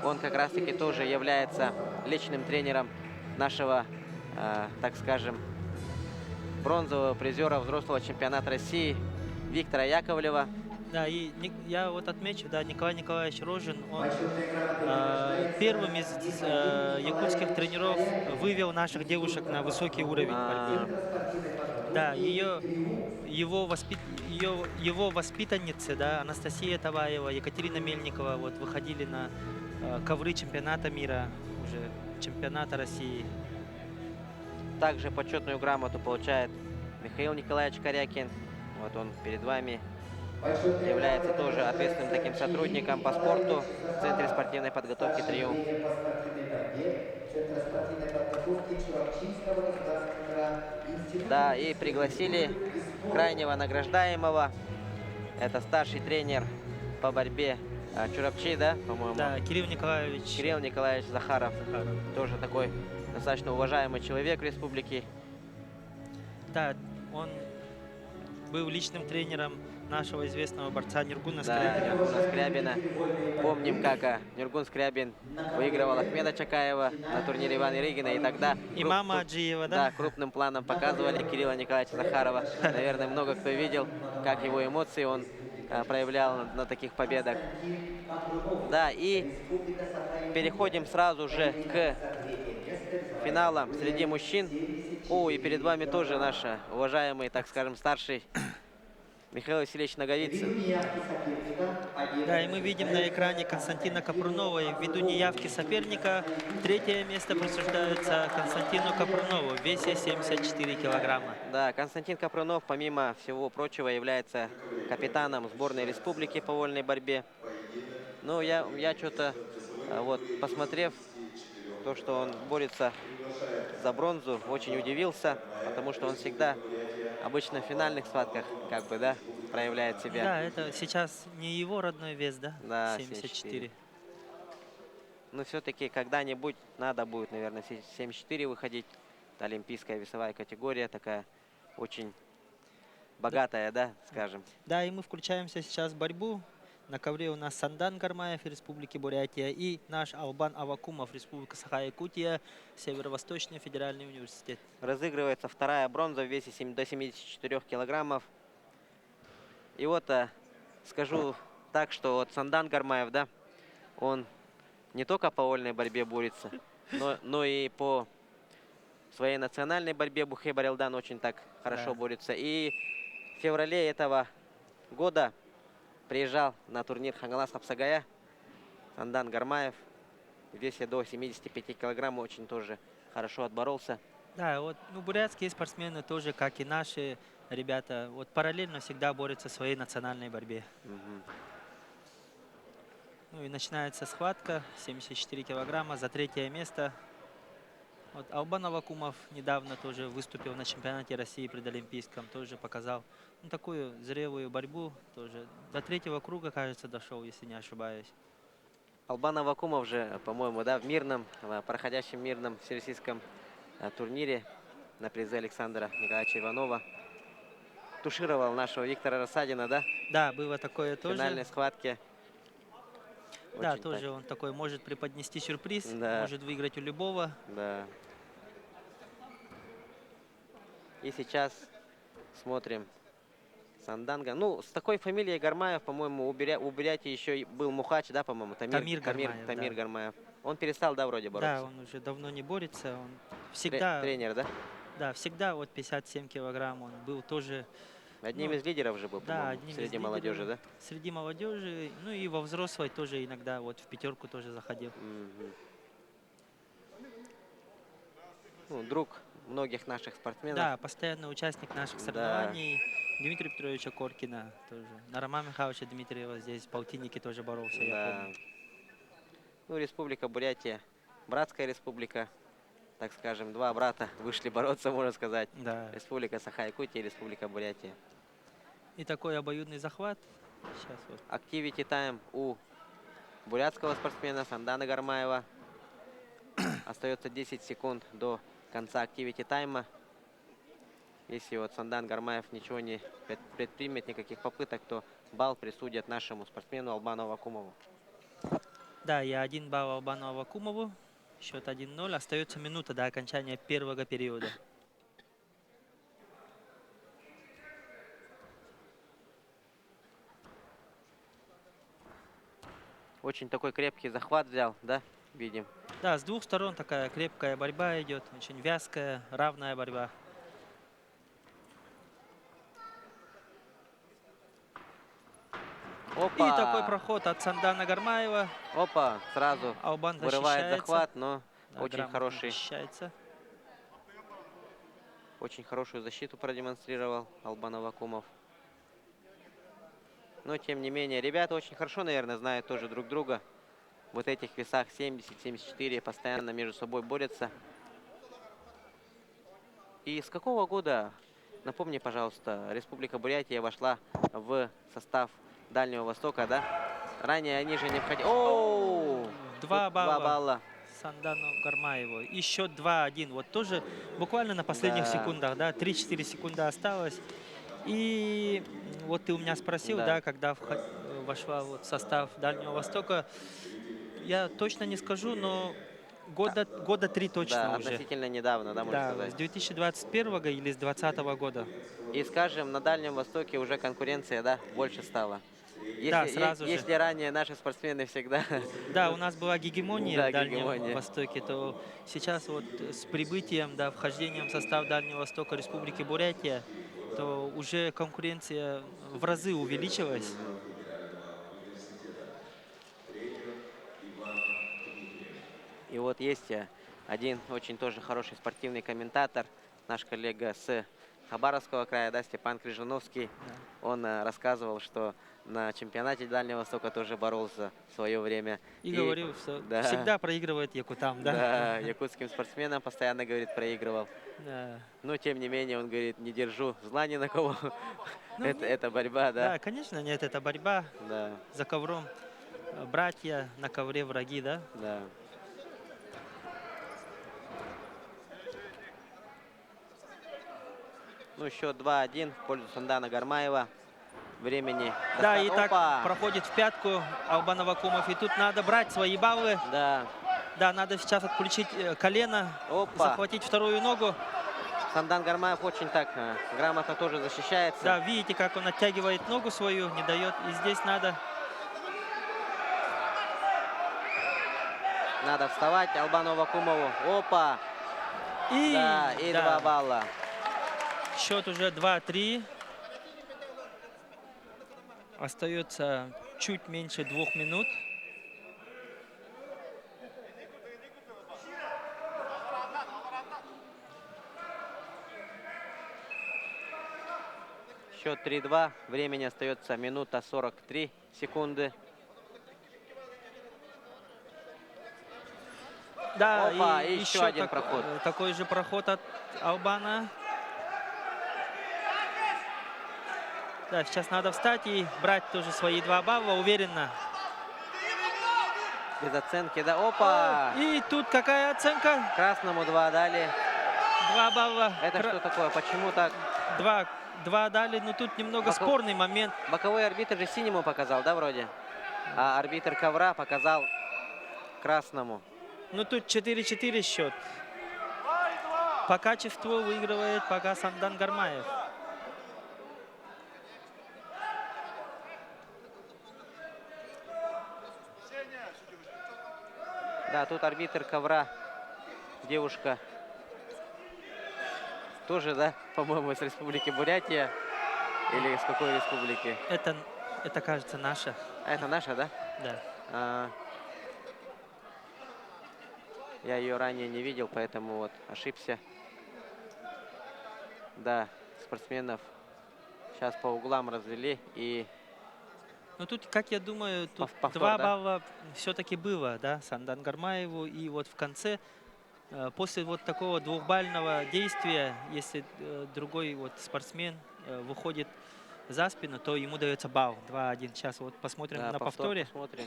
Он как раз-таки тоже является личным тренером нашего, так скажем, бронзового призера взрослого чемпионата России Виктора Яковлева. Да, и я вот отмечу, да, Николай Николаевич Рожин, он первым из якутских тренеров вывел наших девушек на высокий уровень борьбы. Да, его воспитанницы, да, Анастасия Таваева, Екатерина Мельникова, вот выходили на ковры чемпионата мира, уже чемпионата России. Также почетную грамоту получает Михаил Николаевич Корякин. Вот он перед вами. Является тоже ответственным таким сотрудником по спорту в Центре спортивной подготовки «Триумф». Да, и пригласили крайнего награждаемого. Это старший тренер по борьбе Чурапчи, да, по-моему? Да, Кирилл Николаевич Захаров. Тоже такой достаточно уважаемый человек в республике. Да, он был личным тренером нашего известного борца Нургуна Да, Скрябина. Нургуна Скрябина. Помним, как Нургун Скрябин выигрывал Ахмеда Чакаева на турнире Ивана Рыгина. И тогда Мама Аджиева, да? Да, крупным планом показывали Кирилла Николаевича Захарова. Наверное, много кто видел, как его эмоции он проявлял на таких победах. Да, и переходим сразу же к финалам среди мужчин. И перед вами тоже наш уважаемый, так скажем, старший Михаил Васильевич Наговицын. Да, и мы видим на экране Константина Капрунова. И ввиду неявки соперника, третье место присуждается Константину Капрунову в весе 74 килограмма. Да, Константин Капрунов, помимо всего прочего, является капитаном сборной республики по вольной борьбе. Ну, я что-то, вот, посмотрев то, что он борется за бронзу, очень удивился, потому что он всегда обычно в финальных схватках, как бы, да, проявляет себя. Да, это сейчас не его родной вес, да? Да, 74. Но все-таки когда-нибудь надо будет, наверное, 74 выходить. Это олимпийская весовая категория, такая очень богатая, да, скажем. Да, и мы включаемся сейчас в борьбу. На ковре у нас Сандан Гармаев, Республики Бурятия, и наш Албан Авакумов, Республика Саха-Якутия, Северо-Восточный федеральный университет. Разыгрывается вторая бронза в весе до 74 килограммов. И вот скажу так, что вот Сандан Гармаев, да, он не только по вольной борьбе борется, но и по в своей национальной борьбе Бухей Барелдан очень так хорошо Да. борется. И в феврале этого года приезжал на турнир Хангалас Хапсагая Сандан Гармаев. В весе до 75 килограмм очень тоже хорошо отборолся. Да, вот ну, бурятские спортсмены тоже, как и наши ребята, вот параллельно всегда борются в своей национальной борьбе. Мгм. Ну и начинается схватка, 74 килограмма за третье место. Вот Албан Авакумов недавно тоже выступил на чемпионате России предолимпийском, тоже показал ну, такую зрелую борьбу, тоже до третьего круга, кажется, дошел, если не ошибаюсь. Албан Авакумов же, по-моему, да, в проходящем мирном всероссийском турнире на призы Александра Николаевича Иванова тушировал нашего Виктора Рассадина, да, Да, было такое в финальной тоже. схватке. Да, Очень тоже так, он такой может преподнести сюрприз, да, может выиграть у любого. да. И сейчас смотрим Санданга. Ну, с такой фамилией Гармаев, по-моему, у Бурятии еще и был Мухач, да, по-моему, Тамир Гармаев, Тамир да. Гармаев. Он перестал, да, вроде Да, бороться. он уже давно не борется, он всегда, Тренер, да? да, всегда вот 57 килограмм он был тоже, Одним ну, из лидеров же был, да, по-моему, одним из среди молодежи, лидеров да? среди молодежи, ну и во взрослой тоже иногда вот в пятерку тоже заходил. Мгм. Ну, друг многих наших спортсменов. Да, постоянный участник наших Да. соревнований. Дмитрия Петровича Коркина тоже. На Романа Михайловича Дмитриева здесь в полтиннике тоже боролся, я Да. помню. Ну, Республика Бурятия, братская республика, так скажем, два брата вышли бороться, можно сказать. Да. Республика Саха-Якутия и Республика Бурятия. И такой обоюдный захват. Сейчас вот. Activity тайм у бурятского спортсмена Сандана Гармаева. Остается 10 секунд до конца activity тайма. Если вот Сандан Гармаев ничего не предпримет, никаких попыток, то балл присудят нашему спортсмену Албану Авакумову. Да, и 1 балл Албану Авакумову. Счет 1-0. Остается минута до окончания первого периода. Очень такой крепкий захват взял, да, видим. Да, с двух сторон такая крепкая борьба идет. Очень вязкая, равная борьба. Опа! И такой проход от Сандана Гармаева. Опа, сразу Албан вырывает защищается. захват, но Да, очень грамотно хороший, защищается. очень хорошую защиту продемонстрировал Албан Авакумов. Но тем не менее, ребята очень хорошо, наверное, знают тоже друг друга. В вот этих весах 70-74 постоянно между собой борются. И с какого года, напомни, пожалуйста, Республика Бурятия вошла в состав Дальнего Востока, да? Ранее они же не входили. Оу! 2 Тут 2 балла балла. Сандану Гармаеву. И счет 2-1. Вот тоже буквально на последних Да. секундах, да, 3-4 секунды осталось. И вот ты у меня спросил, Да. да, когда вошла вот в состав Дальнего Востока. Я точно не скажу, но года 3 точно Да, уже. относительно недавно, да, можно Да, сказать. с 2021 или с 2020 года. И, скажем, на Дальнем Востоке уже конкуренция, да, больше стала. Да, сразу же. Если ранее наши спортсмены всегда... Да, у нас была гегемония Да, в Дальнем гегемония. Востоке, то сейчас вот с прибытием, да, вхождением в состав Дальнего Востока Республики Бурятия, то уже конкуренция в разы увеличилась. И вот есть один очень тоже хороший спортивный комментатор, наш коллега с Хабаровского края, да, Степан Крижановский. Да. Он рассказывал, что на чемпионате Дальнего Востока тоже боролся в свое время. И говорил, что да, всегда проигрывает якутам, да? Да, якутским спортсменам постоянно, говорит, проигрывал. Да. Но, тем не менее, он говорит, не держу зла ни на кого. Ну, это борьба, Да, да? конечно, нет, это борьба Да, за ковром. Братья, на ковре враги, да? да. Ну, счет 2-1 в пользу Сандана Гармаева. Времени Да, и так Опа! проходит в пятку Албан Авакумов. И тут надо брать свои баллы. Да. Да, надо сейчас отключить колено, Опа! захватить вторую ногу. Сандан Гармаев очень так грамотно тоже защищается. Да, видите, как он оттягивает ногу свою, не дает. И здесь надо... Надо вставать Албану Авакумову. Опа! Да, и да, 2 балла. счет уже 2-3. Остается чуть меньше 2 минут. Счет 3-2. Времени остается минута 43 секунды. Да, Опа, и и еще еще один проход. такой же проход от Албана. Да, сейчас надо встать и брать тоже свои 2 балла уверенно. Без оценки, да. Опа! И тут какая оценка? Красному 2 дали. 2 балла. Это что такое? Почему так? 2 дали, но тут немного спорный момент. Боковой арбитр же синему показал, да, вроде? А арбитр ковра показал красному. Ну тут 4-4 счет. По качеству выигрывает пока Сандан Гармаев. Да, тут арбитр ковра, девушка, тоже, да, по-моему, из Республики Бурятия. Или из какой республики? Это кажется, наша. А, это наша, да? Да. Я ее ранее не видел, поэтому вот ошибся. Да, спортсменов сейчас по углам развели. И Ну тут, как я думаю, тут повтор, 2 да? балла все-таки было, да, Сандан Гармаеву. И вот в конце, после вот такого двухбального действия, если другой вот спортсмен выходит за спину, то ему дается балл 2-1. Сейчас вот посмотрим Да, на повтор повторе. посмотрим.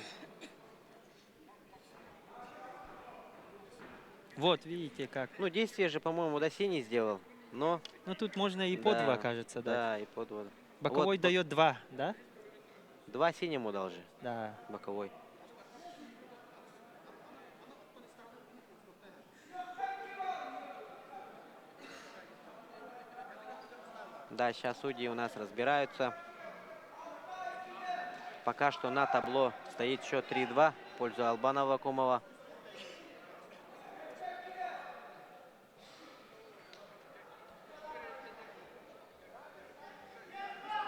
Вот, видите, как. Ну, действие же, по-моему, да, синий сделал. Но Ну тут можно и по 2, да, кажется, дать. да, и по 2. Боковой Вот, дает 2, да? 2 синему дал же, Да. боковой. Да, сейчас судьи у нас разбираются. Пока что на табло стоит счет 3-2 в пользу Албана Вакумова.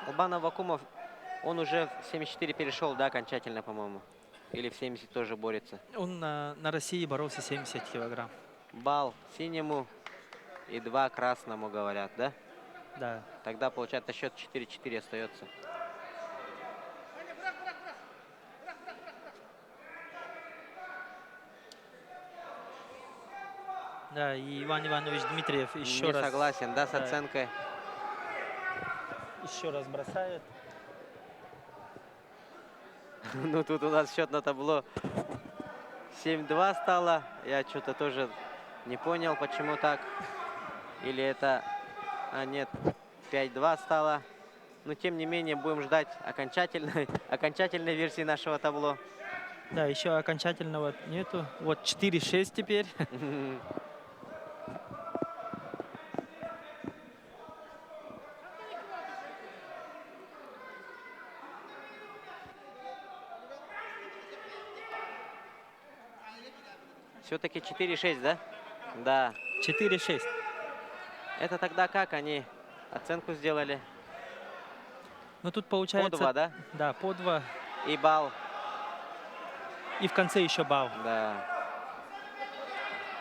Албан Вакумов, он уже в 74 перешел, да, окончательно, по-моему? Или в 70 тоже борется? Он на России боролся 70 килограмм. Балл синему и 2 красному, говорят, да? Да. Тогда, получается, счет 4-4 остается. Да, и Иван Иванович Дмитриев еще Не раз. согласен, да, с оценкой. Еще раз бросает. Ну, тут у нас счет на табло 7-2 стало. Я что-то тоже не понял, почему так. Или это... А, нет, 5-2 стало. Но, тем не менее, будем ждать окончательной версии нашего табло. Да, еще окончательного нету. Вот 4-6 теперь. Все-таки 4-6, да? Да. 4-6. Это тогда как они оценку сделали? Ну тут получается... По 2, да? Да, по 2. И балл. И в конце еще балл. Да.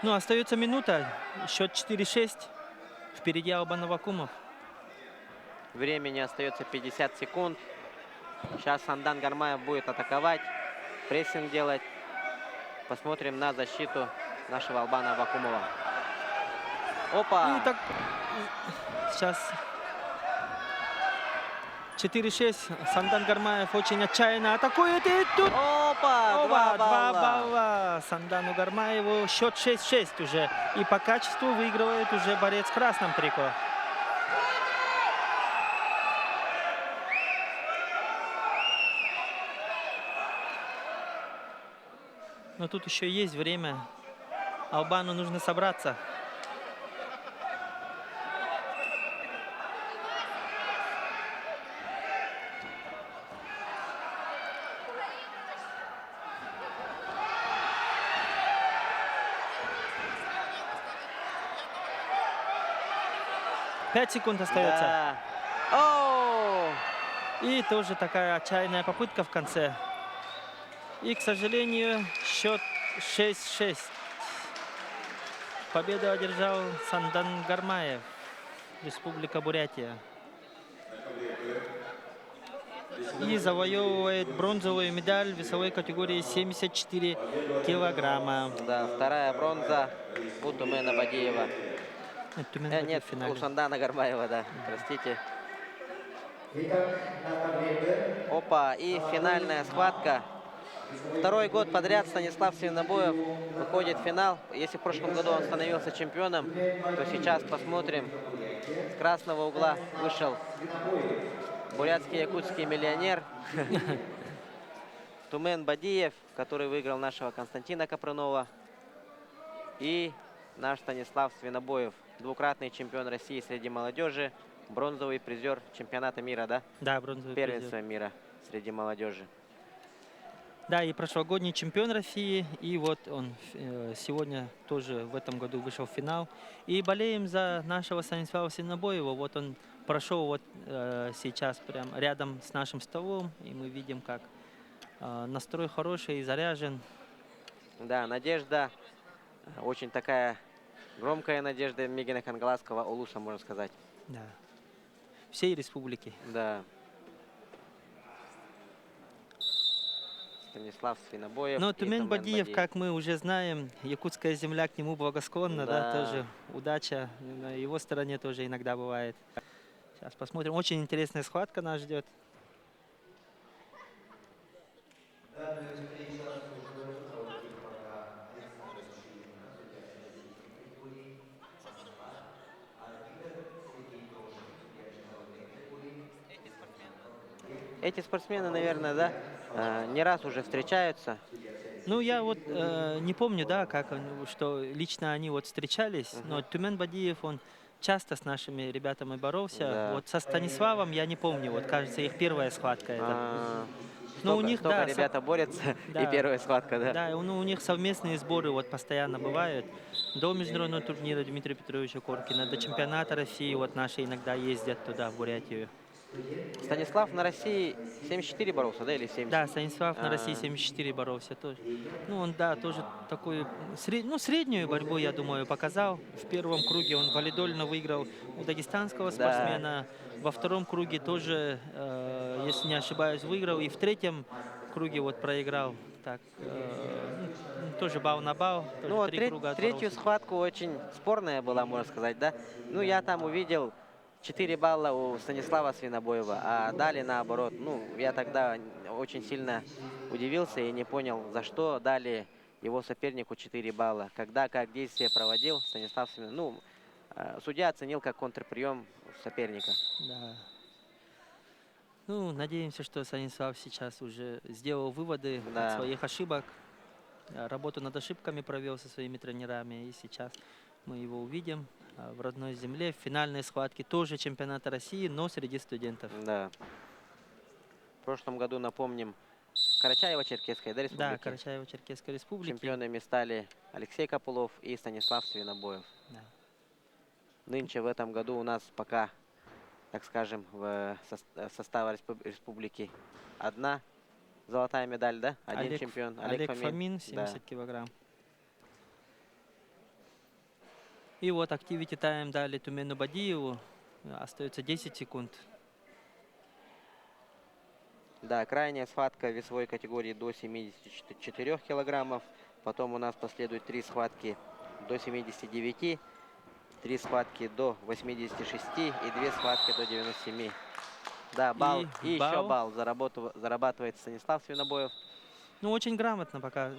Ну, остается минута. Счет 4-6. Впереди Албан Вакумов. Времени остается 50 секунд. Сейчас Сандан Гармаев будет атаковать, прессинг делать. Посмотрим на защиту нашего Албана Вакумова. Опа! И так... Сейчас... 4-6. Сандан Гармаев очень отчаянно атакует. И тут... Опа! 2 2 балла. балла Сандану Гармаеву. Счет 6-6 уже. И по качеству выигрывает уже борец в красном трико. Но тут еще есть время. Албану нужно собраться. 5 секунд остается. Да. Оу! И тоже такая отчаянная попытка в конце. И, к сожалению, счет 6-6. Победу одержал Сандан Гармаев, Республика Бурятия. И завоевывает бронзовую медаль в весовой категории 74 килограмма. Да, вторая бронза у Тумена Бадиева. Нет, Тумен Нет, в финале. у Сандана Гармаева, да, простите. Итак, на таблице Опа, и финальная схватка. Второй год подряд Станислав Свинобоев выходит в финал. Если в прошлом году он становился чемпионом, то сейчас посмотрим. С красного угла вышел бурятский якутский миллионер Тумен Бадиев, который выиграл нашего Константина Капранова. И наш Станислав Свинобоев, двукратный чемпион России среди молодежи, бронзовый призер чемпионата мира, да? Да, бронзовый Первенство призер. мира среди молодежи. Да, и прошлогодний чемпион России. И вот он сегодня тоже в этом году вышел в финал. И болеем за нашего Станислава Свинобоева. Вот он прошел вот сейчас прям рядом с нашим столом. И мы видим, как настрой хороший и заряжен. Да, надежда, очень такая громкая надежда Мигена Кангаласского, Улуса, можно сказать. Да. Всей республики. Да. Станислав Свинобоев. Но и Тумен Бадиев, Бадиев. как мы уже знаем, якутская земля к нему благосклонна, да, Да. тоже удача на его стороне тоже иногда бывает. Сейчас посмотрим. Очень интересная схватка нас ждет. Эти спортсмены, наверное, да, не раз уже встречаются. Ну, я вот не помню, да, как что лично они вот встречались, но Тумен Бадиев, он часто с нашими ребятами боролся. Да. Вот со Станиславом я не помню, вот кажется, их первая схватка это. Но у Столько- них, столько да, ребята борются, да. и первая схватка, да. Да, ну, у них совместные сборы вот постоянно бывают. До международного турнира Дмитрия Петровича Коркина, до чемпионата России вот наши иногда ездят туда, в Бурятию. Станислав на России 74 боролся, да, или 70? Да, Станислав на России А. 74 боролся тоже. Ну, он, да, тоже такую, среднюю борьбу, я думаю, показал. В первом круге он валидольно выиграл у дагестанского Да. спортсмена. Во втором круге тоже, если не ошибаюсь, выиграл. И в третьем круге вот проиграл. Так, тоже балл на балл. Тоже Ну, вот три круга третью отборолся. схватку очень спорная была, можно сказать, да. Ну, я там увидел 4 балла у Станислава Свинобоева, а дали наоборот. Ну, я тогда очень сильно удивился и не понял, за что дали его сопернику 4 балла. Когда, как действие проводил Станислав Свинобоев. Ну, судья оценил как контрприем соперника. Да. Ну, надеемся, что Станислав сейчас уже сделал выводы Да. от своих ошибок. Работу над ошибками провел со своими тренерами. И сейчас мы его увидим в родной земле. В финальной схватке тоже чемпионата России, но среди студентов. Да. В прошлом году, напомним, Карачаево-Черкесская, да, республики? Да, Карачаево-Черкесской республики. Чемпионами стали Алексей Копылов и Станислав Свинобоев. Да. Нынче в этом году у нас пока, так скажем, в состава республики одна золотая медаль, да? Один чемпион. Олег Фомин, 70 Да. килограмм. И вот Activity Time дали Тумену Бадиеву. Остается 10 секунд. Да, крайняя схватка в весовой категории до 74 килограммов. Потом у нас последуют 3 схватки до 79, 3 схватки до 86 и 2 схватки до 97. Да, балл. И еще балл зарабатывает Станислав Свинобоев. Ну, очень грамотно пока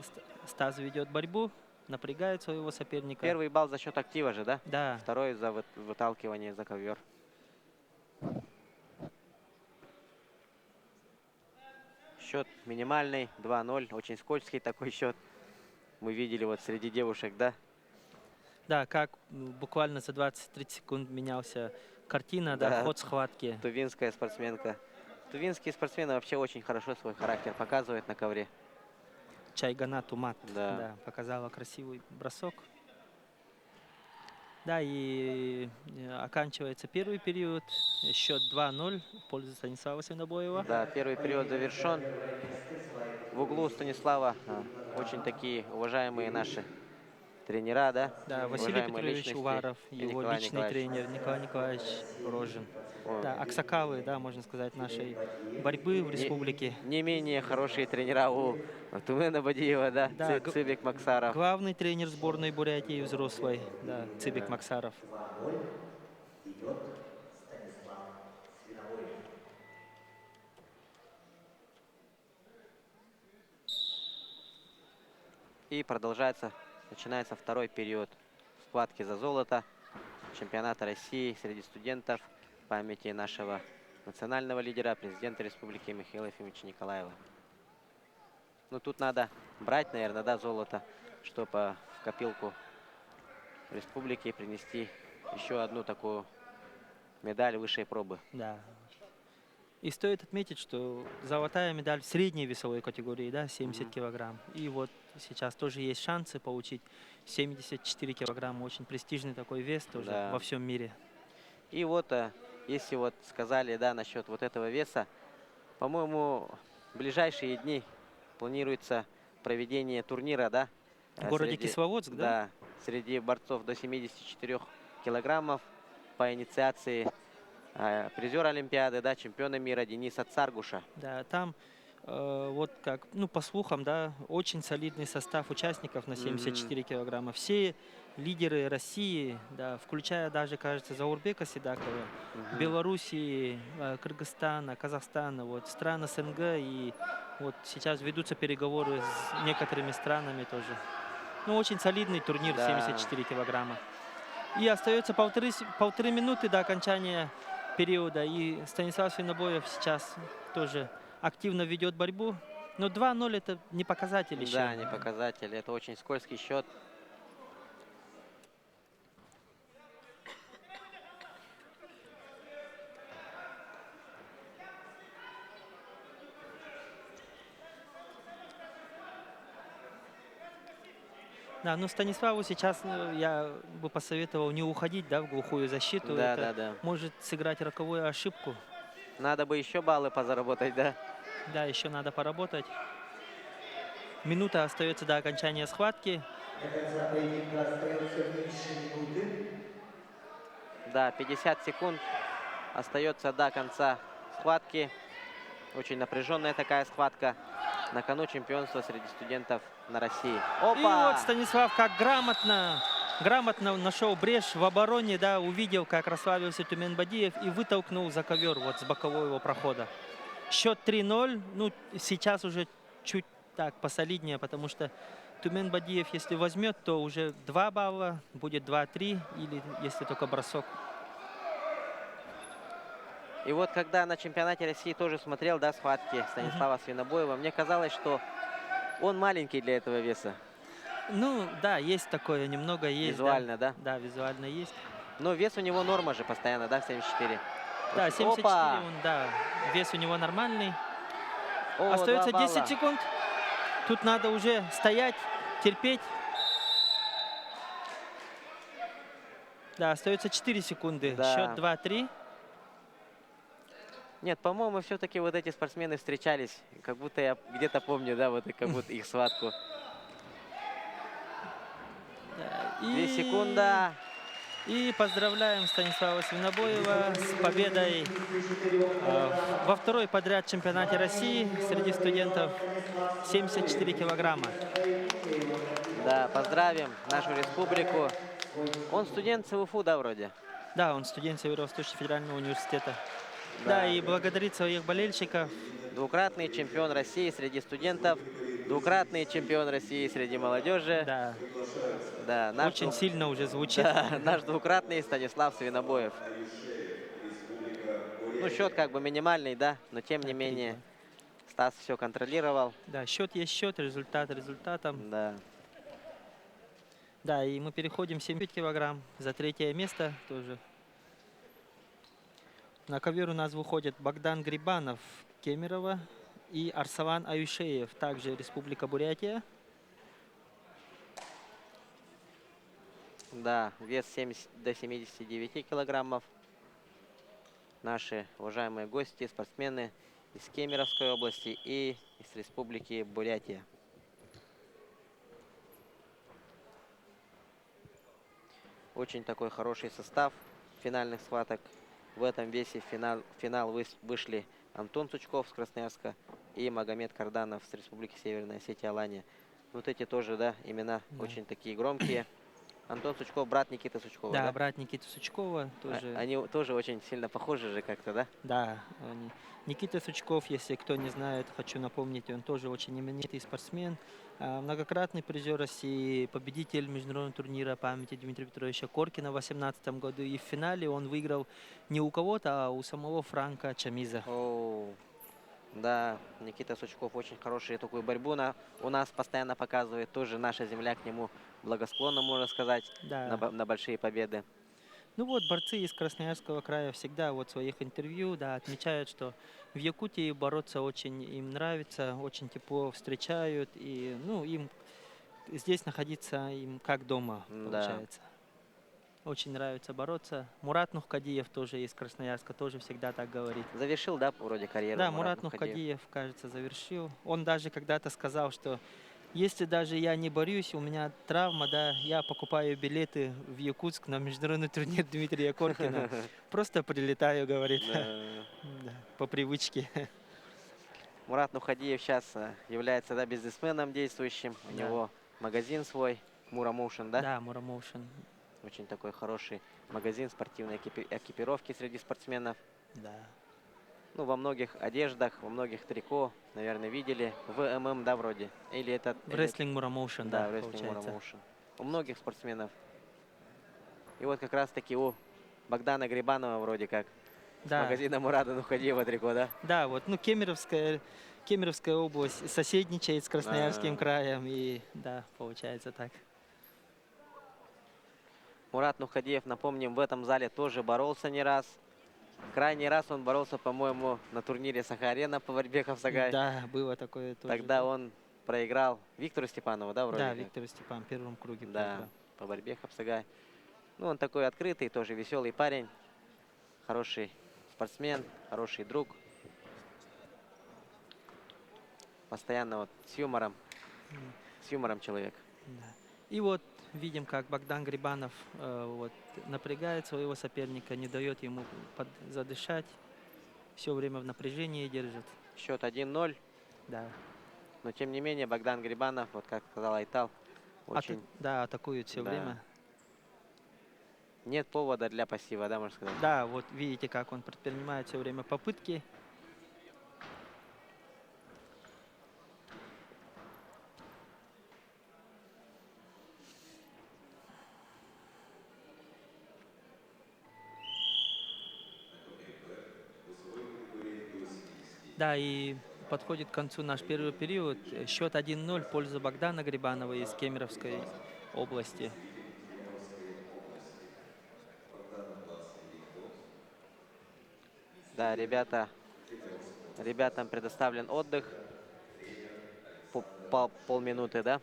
Стас ведет борьбу, напрягает своего соперника. Первый балл за счет актива же, да? Да. Второй за выталкивание за ковер. Счет минимальный, 2-0. Очень скользкий такой счет. Мы видели вот среди девушек, да? Да, как буквально за 20-30 секунд менялся картина, да, Да. ход схватки. Тувинская спортсменка. Тувинские спортсмены вообще очень хорошо свой характер показывают на ковре. Чайгана Тумат, Да. да, показала красивый бросок. Да, и оканчивается первый период. Счет 2-0 в пользу Станислава Свинобоева. Да, первый период завершен. В углу Станислава очень такие уважаемые наши тренера, да? Да, Василий Уважаемые Петрович личности. Уваров, И его Николай личный Николаевич. тренер Николай Николаевич Рожин. О, Да, аксакалы, да, можно сказать, нашей борьбы в республике. не менее хорошие тренера у Тумена Бадиева, да? Да, Цыбик Максаров. главный тренер сборной Бурятии взрослой, да, Цыбик Максаров. 2-0 ведет Станислав Свиновой. И начинается второй период схватки за золото чемпионата России среди студентов в памяти нашего национального лидера, президента республики Михаила Ефимовича Николаева. Ну, тут надо брать, наверное, да, золото, чтобы в копилку республики принести еще одну такую медаль высшей пробы. Да. И стоит отметить, что золотая медаль в средней весовой категории, да, 70 килограмм. И вот сейчас тоже есть шансы получить 74 килограмма. Очень престижный такой вес тоже Да. во всем мире. И вот, если вот сказали, да, насчет вот этого веса, по-моему, в ближайшие дни планируется проведение турнира, да? В городе Кисловодск, да? Да, среди борцов до 74 килограммов по инициации призера Олимпиады, да, чемпиона мира Дениса Царгуша. Да, там вот как, ну, по слухам, да, очень солидный состав участников на 74 килограмма. Все лидеры России, да, включая даже, кажется, Заурбека Седакова, Белоруссии, Кыргызстана, Казахстана, вот, стран СНГ. И вот сейчас ведутся переговоры с некоторыми странами тоже. Ну, очень солидный турнир, Да. 74 килограмма. И остается полторы минуты до окончания периода. И Станислав Свинобоев сейчас тоже активно ведет борьбу. Но 2-0 это не показатель еще. Да, не показатель. Это очень скользкий счет. Да, ну Станиславу сейчас я бы посоветовал не уходить, да, в глухую защиту. Да, Это да, да. может сыграть роковую ошибку. Надо бы еще баллы позаработать, да? Да, еще надо поработать. Минута остается до окончания схватки. До конца поединка остается меньше минуты. Да, 50 секунд остается до конца схватки. Очень напряженная такая схватка. На кону чемпионства среди студентов на России. Опа! И вот Станислав как грамотно нашел брешь в обороне, да, увидел, как расслабился Тумен Бадиев и вытолкнул за ковер вот с бокового его прохода. Счет 3-0. Ну, сейчас уже чуть так посолиднее, потому что Тумен Бадиев, если возьмет, то уже 2 балла, будет 2-3, или если только бросок. И вот когда на чемпионате России тоже смотрел, да, схватки Станислава Свинобоева, мне казалось, что он маленький для этого веса. Ну, да, есть такое, немного есть. Визуально, да? Да, визуально есть. Но вес у него норма же постоянно, да, 74. Да, 74, Опа! он, да, вес у него нормальный. О, Остается 2 балла. 10 секунд. Тут надо уже стоять, терпеть. Да, остается 4 секунды. Да. Счет 2-3. Нет, по-моему, все-таки вот эти спортсмены встречались. Как будто я где-то помню, да, вот и как будто их схватку. 2 секунды. И поздравляем Станислава Свинобоева с победой во второй подряд чемпионате России среди студентов 74 килограмма. Да, поздравим нашу республику. Он студент ЦУФУ, да, вроде? Да, он студент Северо-Восточного федерального университета. Да, и благодарит своих болельщиков. Двукратный чемпион России среди студентов, двукратный чемпион России среди молодежи. Да, Да, наш очень сильно уже звучит. Да, наш двукратный Станислав Свинобоев. Ну, счет как бы минимальный, да, но тем не менее Стас все контролировал. Да, счет есть счет, результат результатом. Да. Да, и мы переходим 75 килограмм за третье место тоже. На ковер у нас выходят Богдан Грибанов, Кемерово, и Арсалан Аюшеев, также Республика Бурятия. Да, вес 70 до 79 килограммов. Наши уважаемые гости, спортсмены из Кемеровской области и из Республики Бурятия. Очень такой хороший состав финальных схваток. В этом весе в финал вышли Антон Сучков с Красноярска и Магомед Карданов с Республики Северная Осетия Алания. Вот эти тоже, да, имена Да. очень такие громкие. Антон Сучков, брат Никиты Сучкова, Да, да? брат Никиты Сучкова тоже. Они тоже очень сильно похожи же как-то, да? Да, Никита Сучков, если кто не знает, хочу напомнить, он тоже очень именитый спортсмен, многократный призер России, победитель международного турнира памяти Дмитрия Петровича Коркина в 2018 году. И в финале он выиграл не у кого-то, а у самого Франка Чамиза. О, да, Никита Сучков очень хорошую такую борьбу у нас постоянно показывает. Тоже наша земля к нему благосклонна, можно сказать, Да. на большие победы. Ну вот, борцы из Красноярского края всегда вот в своих интервью, да, отмечают, что в Якутии бороться очень им нравится, очень тепло встречают, и, ну, им здесь находиться им как дома, Да. получается. Очень нравится бороться. Мурат Нухкадиев тоже из Красноярска, тоже всегда так говорит. Завершил, да, вроде карьеру? Да, Мурат Нухкадиев, кажется, завершил. Он даже когда-то сказал, что если даже я не борюсь, у меня травма, да, я покупаю билеты в Якутск на международный турнир Дмитрия Коркина. Просто прилетаю, говорит, Да. да, по привычке. Мурат Нухадиев сейчас является, да, бизнесменом действующим. У Да. него магазин свой, Мура Моушен, да? Да, Мурамоушен. Очень такой хороший магазин спортивной экипировки среди спортсменов. Да. Ну, во многих одеждах, во многих трико, наверное, видели. В ММ, да, вроде? Или это... В рестлинг Мурамоушен, Да, да, в рестлинг Мура получается. Моушен. У многих спортсменов. И вот как раз-таки у Богдана Грибанова вроде как. С Да. магазина Мурада Нухадиева трико, да? Да, вот, ну, Кемеровская область соседничает с Красноярским А. краем, и да, получается так. Мурат Нухадиев, напомним, в этом зале тоже боролся не раз. Крайний раз он боролся, по-моему, на турнире Саха-Арена по борьбе Хавсагай. Да, было такое тоже. Тогда он проиграл Виктору Степанову, да, вроде Да, как? Виктор Степан в первом круге Да, проиграл. по борьбе Хавсагай. Ну, он такой открытый, тоже веселый парень. Хороший спортсмен, хороший друг. Постоянно вот с юмором человек. Да. И вот видим, как Богдан Грибанов вот, напрягает своего соперника, не дает ему задышать. Все время в напряжении держит. Счет 1-0. Да. Но тем не менее, Богдан Грибанов, вот как сказал Айтал, очень Да, атакует все Да. время. нет повода для пассива, да, можно сказать? Да, вот видите, как он предпринимает все время попытки. Да, и подходит к концу наш первый период. Счет 1-0 в пользу Богдана Грибанова из Кемеровской области. Да, ребятам предоставлен отдых. Полминуты, да?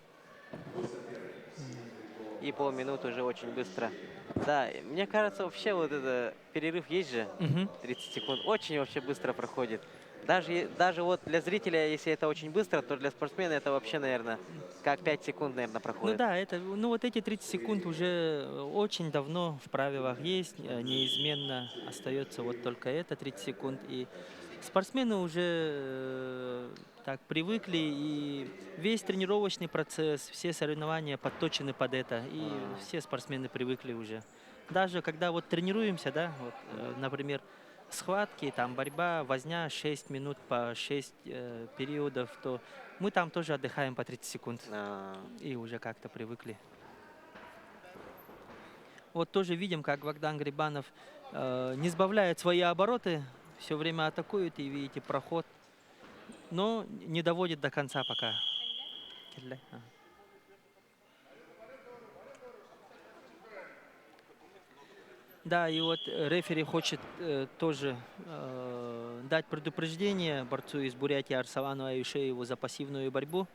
И полминуты уже очень быстро. Да, мне кажется, вообще вот это перерыв есть же, 30 секунд, очень вообще быстро проходит. Даже вот для зрителя, если это очень быстро, то для спортсмена это вообще, наверное, как 5 секунд, наверное, Ну проходит. да, ну вот эти 30 секунд уже очень давно в правилах есть, неизменно остается вот только это 30 секунд. И спортсмены уже так привыкли, и весь тренировочный процесс, все соревнования подточены под это, и все спортсмены привыкли уже. Даже когда вот тренируемся, да, вот, например, схватки, там борьба, возня 6 минут по 6 периодов, то мы там тоже отдыхаем по 30 секунд. И уже как-то привыкли. Вот тоже видим, как Богдан Грибанов не сбавляет свои обороты, все время атакует, и видите, проход, но не доводит до конца пока. Да, и вот рефери хочет тоже дать предупреждение борцу из Бурятии Арсалану Аюшееву за пассивную борьбу.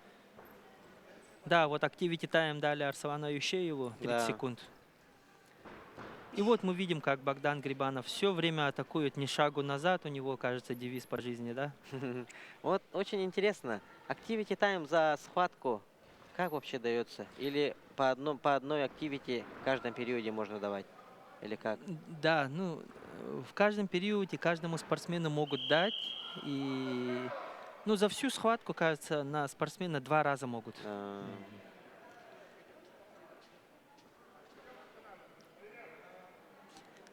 Да, вот activity time дали Арсалану Аюшееву 30 Да. секунд. И вот мы видим, как Богдан Грибанов все время атакует, ни шагу назад. У него, кажется, девиз по жизни, да? Вот очень интересно. Activity time за схватку как вообще дается? Или по одной activity в каждом периоде можно давать? Или как? Да, ну, в каждом периоде каждому спортсмену могут дать. И, ну, за всю схватку, кажется, на спортсмена 2 раза могут. А,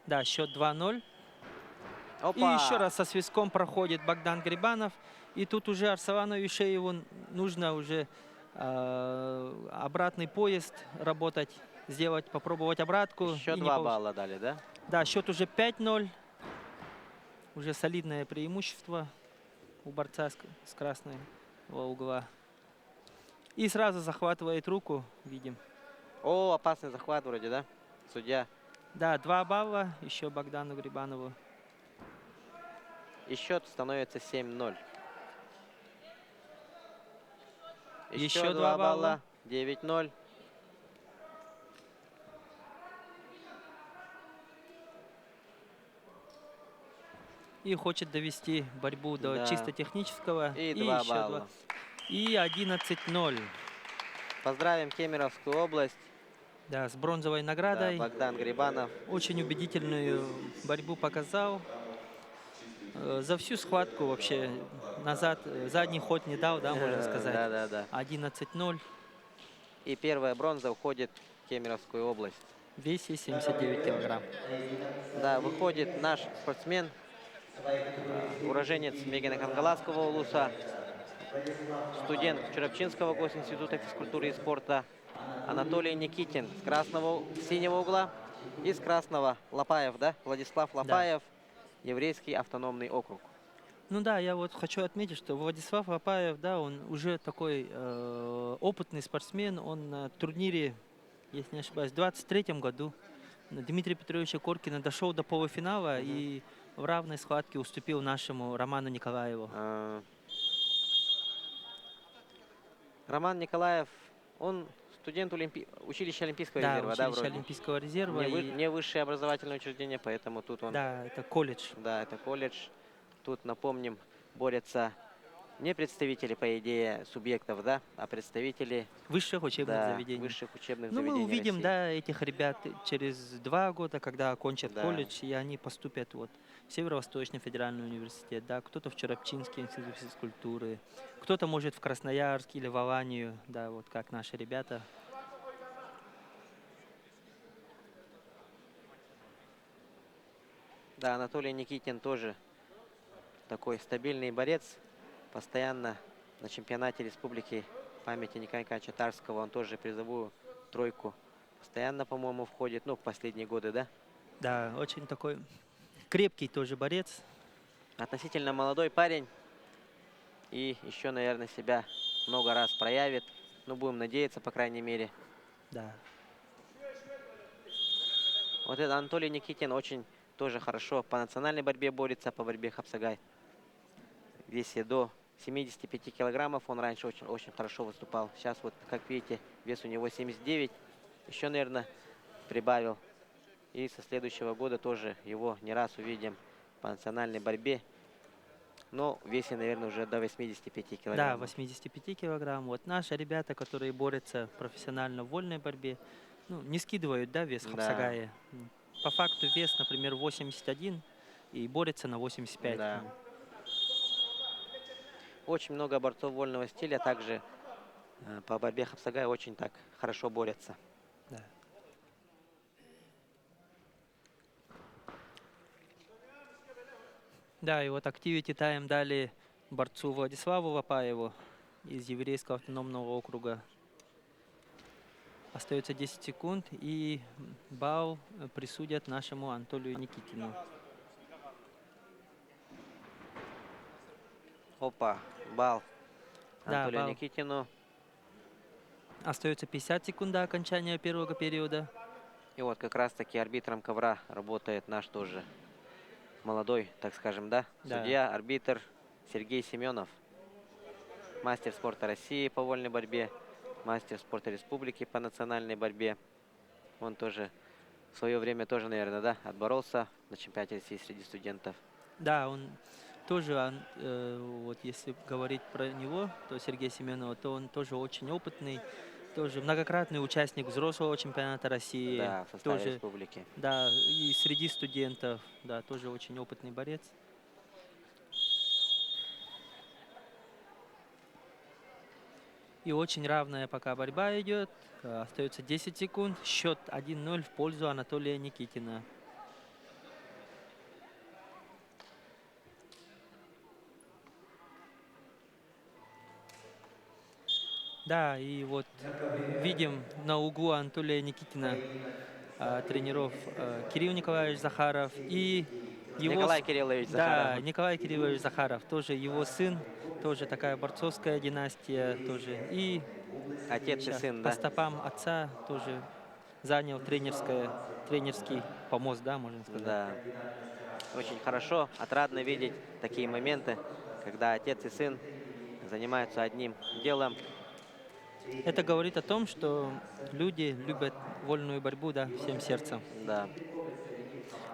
Да, счет 2-0. И еще Опа! раз со свистком проходит Богдан Грибанов. И тут уже Арсалану Юшееву нужно уже обратный поезд работать, сделать, попробовать обратку. Еще И не 2 получ- балла дали, да? Да, счет уже 5-0. Уже солидное преимущество у борца с красного угла. И сразу захватывает руку, видим. О, опасный захват вроде, да? Судья. Да, 2 балла еще Богдану Грибанову. И счет становится 7-0. Еще 2 2 балла. балла. 9-0. И хочет довести борьбу до Да. чисто технического. И И 2 еще 2. балла. И 11-0. Поздравим Кемеровскую область. Да, с бронзовой Да, наградой. Богдан Грибанов. Очень убедительную борьбу показал. За всю схватку вообще назад, задний ход не дал, да, можно сказать. Да. 11-0. И первая бронза уходит в Кемеровскую область. В весе 79 килограмм. Да, выходит наш спортсмен, уроженец Мегино-Кангаласского улуса, студент Чурапчинского госинститута физкультуры и спорта Анатолий Никитин с красного, синего угла и с красного Лопаев, да? Владислав Лопаев, еврейский автономный округ. Ну да, я вот хочу отметить, что Владислав Лопаев, да, он уже такой опытный спортсмен. Он на турнире, если не ошибаюсь, в 23-м году Дмитрия Петровича Коркина дошел до полуфинала и в равной схватке уступил нашему Роману Николаеву. Роман Николаев, он студент училища Олимпийского Да, резерва, да, училище вроде? Олимпийского резерва. Не высшее образовательное учреждение, поэтому тут он... Да, это колледж. Да, это колледж. Тут, напомним, борются не представители, по идее, субъектов, да, а представители Высших учебных да, заведений. высших учебных Ну, мы заведений увидим, России. да, этих ребят через 2 года, когда окончат Да. колледж, и они поступят вот в Северо-Восточный федеральный университет, да, кто-то в Чурапчинский институт физкультуры, кто-то может в Красноярск или в Аланию, да, вот как наши ребята. Да, Анатолий Никитин тоже такой стабильный борец. Постоянно на чемпионате республики памяти Николая Николаевича Тарского он тоже призовую тройку постоянно, по-моему, входит. Ну, в последние годы, да? Да, очень такой крепкий тоже борец. Относительно молодой парень. И еще, наверное, себя много раз проявит. Ну, будем надеяться, по крайней мере. Да. Вот это Анатолий Никитин очень тоже хорошо по национальной борьбе борется, по борьбе Хапсагай. Весе до 75 килограммов он раньше очень хорошо выступал. Сейчас вот, как видите, вес у него 79. Еще, наверное, прибавил. И со следующего года тоже его не раз увидим по национальной борьбе. Но в весе, наверное, уже до 85 Да, килограмм. 85 килограмм. Вот наши ребята, которые борются профессионально в вольной борьбе, ну, не скидывают, да, вес Да. Хапсагая. По факту вес, например, 81 и борется на 85. Да. Очень много борцов вольного стиля. Также по борьбе Хапсагая очень так хорошо борются. Да. Да, и вот Activity Time дали борцу Владиславу Лопаеву из еврейского автономного округа. Остается 10 секунд, и балл присудят нашему Анатолию Никитину. Опа, балл Да, Анатолию балл. Никитину. Остается 50 секунд до окончания первого периода. И вот как раз таки арбитром ковра работает наш тоже молодой, так скажем, да? Да. Судья, арбитр Сергей Семенов. Мастер спорта России по вольной борьбе. Мастер спорта республики по национальной борьбе. Он тоже в свое время тоже, наверное, да, отборолся на чемпионате России среди студентов. Да, он тоже, вот если говорить про него, то Сергей Семенова, то он тоже очень опытный, тоже многократный участник взрослого чемпионата России, Да, в составе тоже, республики. да, и среди студентов, да, тоже очень опытный борец. И очень равная пока борьба идет. Остается 10 секунд. Счет 1-0 в пользу Анатолия Никитина. Да, и вот видим на углу Анатолия Никитина тренеров Кирилл Николаевич Захаров и его... Николай Кириллович Да, Захаров. Николай Кириллович Захаров, тоже его сын, тоже такая борцовская династия, тоже. И Отец и сейчас сын, по да? стопам отца тоже занял тренерский помост, да, можно сказать. Да. Очень хорошо, отрадно видеть такие моменты, когда отец и сын занимаются одним делом. Это говорит о том, что люди любят вольную борьбу, да, всем сердцем. Да.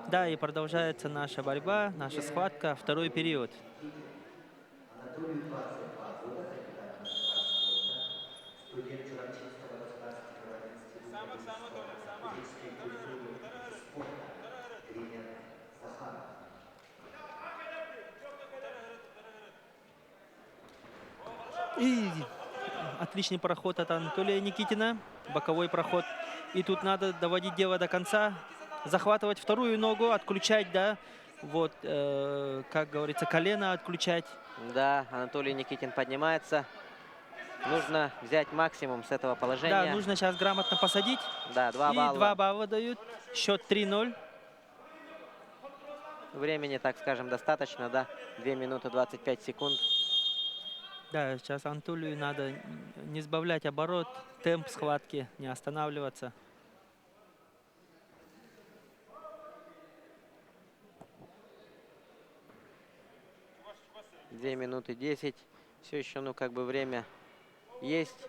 Да, и продолжается наша борьба, наша схватка, второй период. Анатолию 22 года, капитан нашего спорта, студент Чурапчинского государственного института физической культуры и спорта, тренер Захаров. И отличный проход от Анатолия Никитина, боковой проход. И тут надо доводить дело до конца, захватывать вторую ногу, отключать, да, вот, как говорится, колено отключать. Да, Анатолий Никитин поднимается. Нужно взять максимум с этого положения. Да, нужно сейчас грамотно посадить. Да, 2 И балла. 2 балла дают. Счет 3-0. Времени, так скажем, достаточно, да? 2 минуты 25 секунд. Да, сейчас Анатолию надо не сбавлять оборот, темп схватки, не останавливаться. Две минуты 10. Все еще, ну, как бы время есть.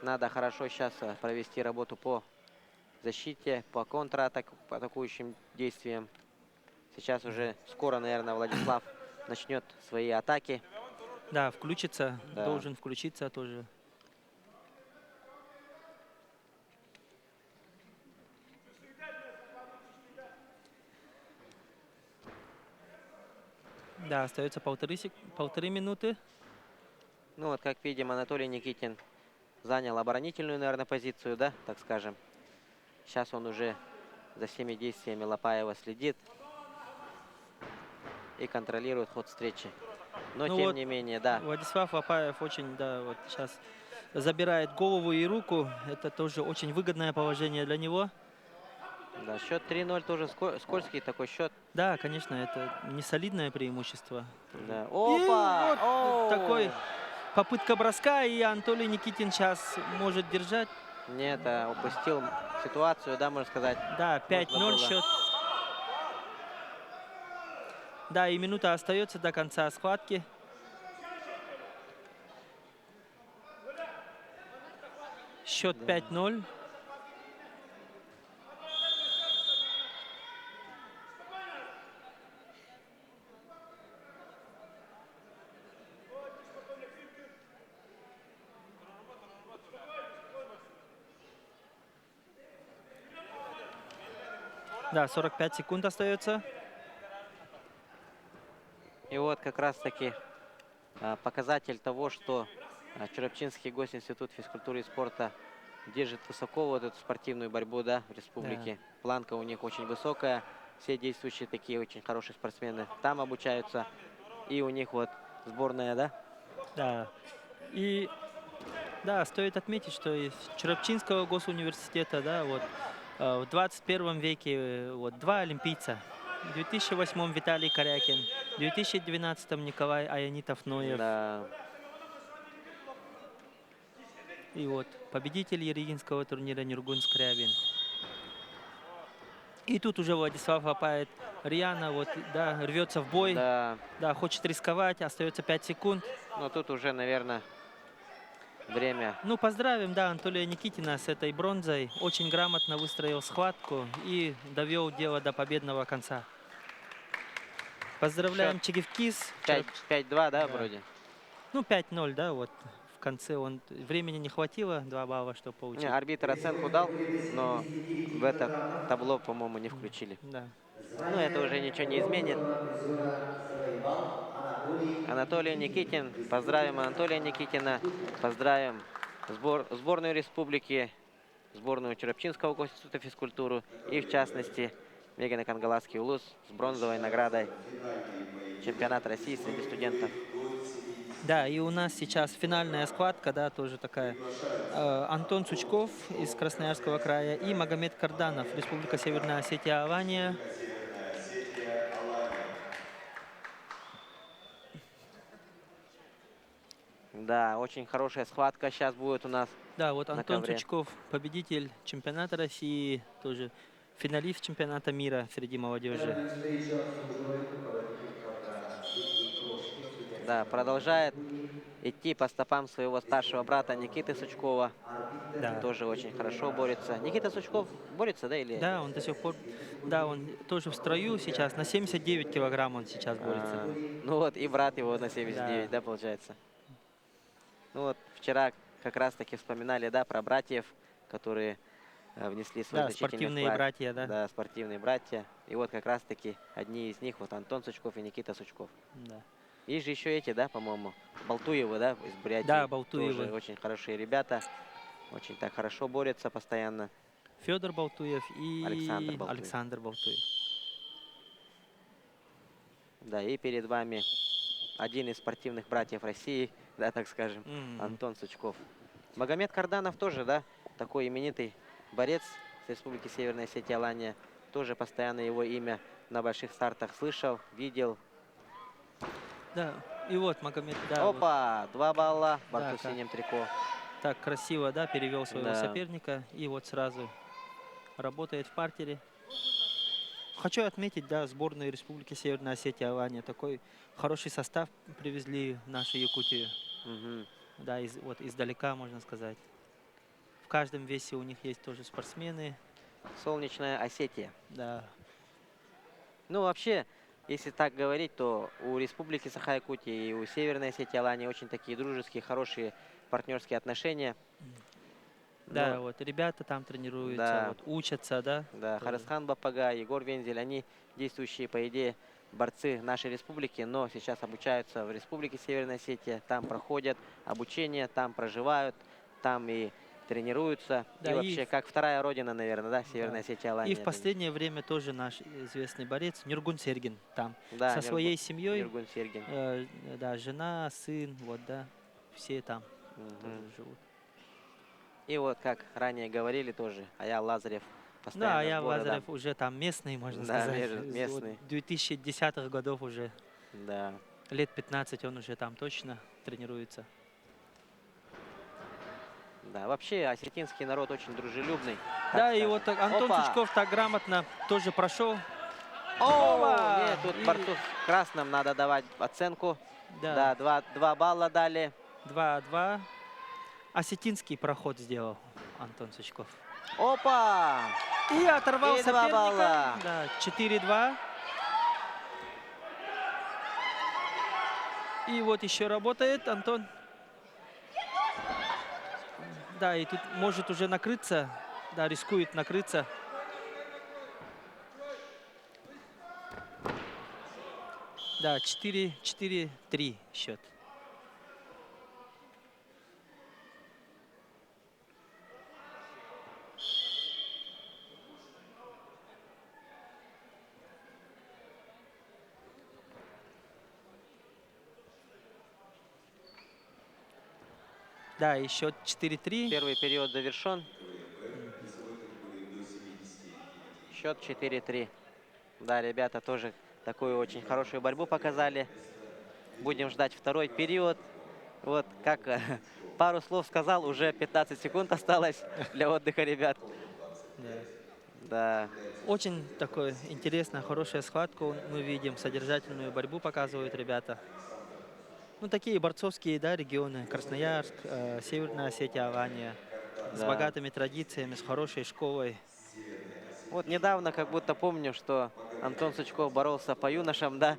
Надо хорошо сейчас провести работу по защите, по контратакующим действиям. Сейчас уже скоро, наверное, Владислав начнет свои атаки. Да, включится, Да. должен включиться тоже. Да, остается полторы минуты. Ну вот, как видим, Анатолий Никитин занял оборонительную, наверное, позицию, да, так скажем. Сейчас он уже за всеми действиями Лопаева следит и контролирует ход встречи. Но, Ну тем вот, не менее, да, Владислав Лопаев очень, да, вот сейчас забирает голову и руку. Это тоже очень выгодное положение для него. да, счет 3-0 тоже скользкий такой счет. Да, конечно, это не солидное преимущество. Да. И Опа! вот Оу! такой попытка броска, и Анатолий Никитин сейчас может держать. Нет, упустил ситуацию, да, можно сказать. Да, 5-0 было. счет. Да, и минута остается до конца схватки. Счет 5-0. Да, 45 секунд остается. И вот как раз-таки показатель того, что Чурапчинский госинститут физкультуры и спорта держит высоко вот эту спортивную борьбу, да, в республике. Планка у них очень высокая. Все действующие такие очень хорошие спортсмены там обучаются. И у них вот сборная, да? Да. И да, стоит отметить, что из Чурапчинского госуниверситета, да, вот в 21 веке вот два олимпийца. В 2008 Виталий Корякин, в 2012 Николай Аянитов-Ноев. Да. И вот победитель Ерегинского турнира Нургун Скрябин. И тут уже Владислав Лопаев рьяно, вот, да, рвется в бой. Да. Да, хочет рисковать, остается 5 секунд. Но тут уже, наверное, время. Ну, поздравим, да, Анатолия Никитина с этой бронзой. Очень грамотно выстроил схватку и довел дело до победного конца. Поздравляем Счет Чигевкис. 5-2, да, Да. вроде? Ну, 5-0, да, вот в конце времени не хватило, 2 балла, чтобы Не, получить. арбитр оценку дал, но в это табло, по-моему, не включили. Да. Ну, это уже ничего не изменит. Анатолий Никитин. Поздравим Анатолия Никитина. Поздравим сборную республики, сборную Черепчинского госинститута физкультуры и, в частности, Мегана Кангаласский улус с бронзовой наградой чемпионата России среди студентов. Да, и у нас сейчас финальная схватка, да, тоже такая. Антон Сучков из Красноярского края и Магомед Карданов, Республика Северная Осетия, Алания. Да, очень хорошая схватка сейчас будет у нас Да, вот на Антон ковре. Сучков, победитель чемпионата России, тоже финалист чемпионата мира среди молодежи. Да, продолжает идти по стопам своего старшего брата Никиты Сучкова. Да. Тоже очень хорошо борется. Никита Сучков борется, да, или... Да, он до сих пор, да, он тоже в строю сейчас, на 79 килограмм он сейчас борется. Ну вот, и брат его на 79, Да. да, получается? Ну вот, вчера как раз-таки вспоминали, да, про братьев, которые внесли свой Да, значительный спортивные вклад. братья, да. Да, спортивные братья. И вот как раз-таки одни из них, вот Антон Сучков и Никита Сучков. Да. Есть же еще эти, да, по-моему, Болтуевы, да, из Бурятии. Да, Болтуевы. Тоже очень хорошие ребята. Очень так хорошо борются постоянно. Федор Болтуев и Александр Болтуев. Александр Болтуев. Да, и перед вами один из спортивных братьев России, да, так скажем, Мгм. Антон Сучков. Магомед Карданов тоже, да, такой именитый борец с Республики Северная Осетия, Алания. Тоже постоянно его имя на больших стартах слышал, видел. Да, и вот Магомед, да, вот Опа, 2 балла в Да, борту в как. синем трико. так красиво, да, перевел своего Да. соперника и вот сразу работает в партере. Хочу отметить, да, сборную Республики Северная Осетия, Алания. Такой хороший состав привезли в нашу Якутию. Мгм. Да, вот издалека, можно сказать. В каждом весе у них есть тоже спортсмены. Солнечная Осетия. Да, Ну, вообще, если так говорить, то у Республики Саха-Якутия и у Северной Осетии, Алании очень такие дружеские, хорошие партнерские отношения. да, Но, вот ребята там тренируются, да, вот учатся, да. да, тоже. Харасхан Бапага, Егор Вензель, они действующие, по идее, борцы нашей республики, но сейчас обучаются в Республике Северная Осетия, там проходят обучение, там проживают, там и тренируются. Да, и и вообще, как вторая родина, наверное, да, Северная Да. Осетия, И Алания. в для них. последнее время тоже наш известный борец Нюргун Сергин там Да, со своей семьей, Нюргун Сергин. да, жена, сын, вот, да, все там тоже Мгм. живут. И вот, как ранее говорили тоже, Аял Лазарев Да, постоянно я сборы, да. Лазарев уже там местный, можно Да, сказать, вот местный, 2010-х годов уже, да. лет 15 он уже там точно тренируется. Да, вообще осетинский народ очень дружелюбный. так Да, и скажем. вот Антон Опа! Сучков так грамотно тоже прошел. О, Опа! нет, тут И- борцу в красном надо давать оценку. Да, Да, 2 балла дали. 2-2. Осетинский проход сделал Антон Сучков. Опа! И оторвал И 2 соперника. балла. Да, 4-2. И вот еще работает Антон. Да, и тут может уже накрыться. Да, рискует накрыться. Да, 4-3 счет. Да, и счет 4-3. Первый период завершен. Счет 4-3. Да, ребята тоже такую очень хорошую борьбу показали. Будем ждать второй период. Вот как пару слов сказал, уже 15 секунд осталось для отдыха ребят. Да. Да, Очень такой интересная, хорошая схватку мы видим. Содержательную борьбу показывают ребята. Ну, такие борцовские, да, регионы. Красноярск, Северная Осетия, Алания. С Да. богатыми традициями, с хорошей школой. Вот недавно как будто помню, что Антон Сучков боролся по юношам, да.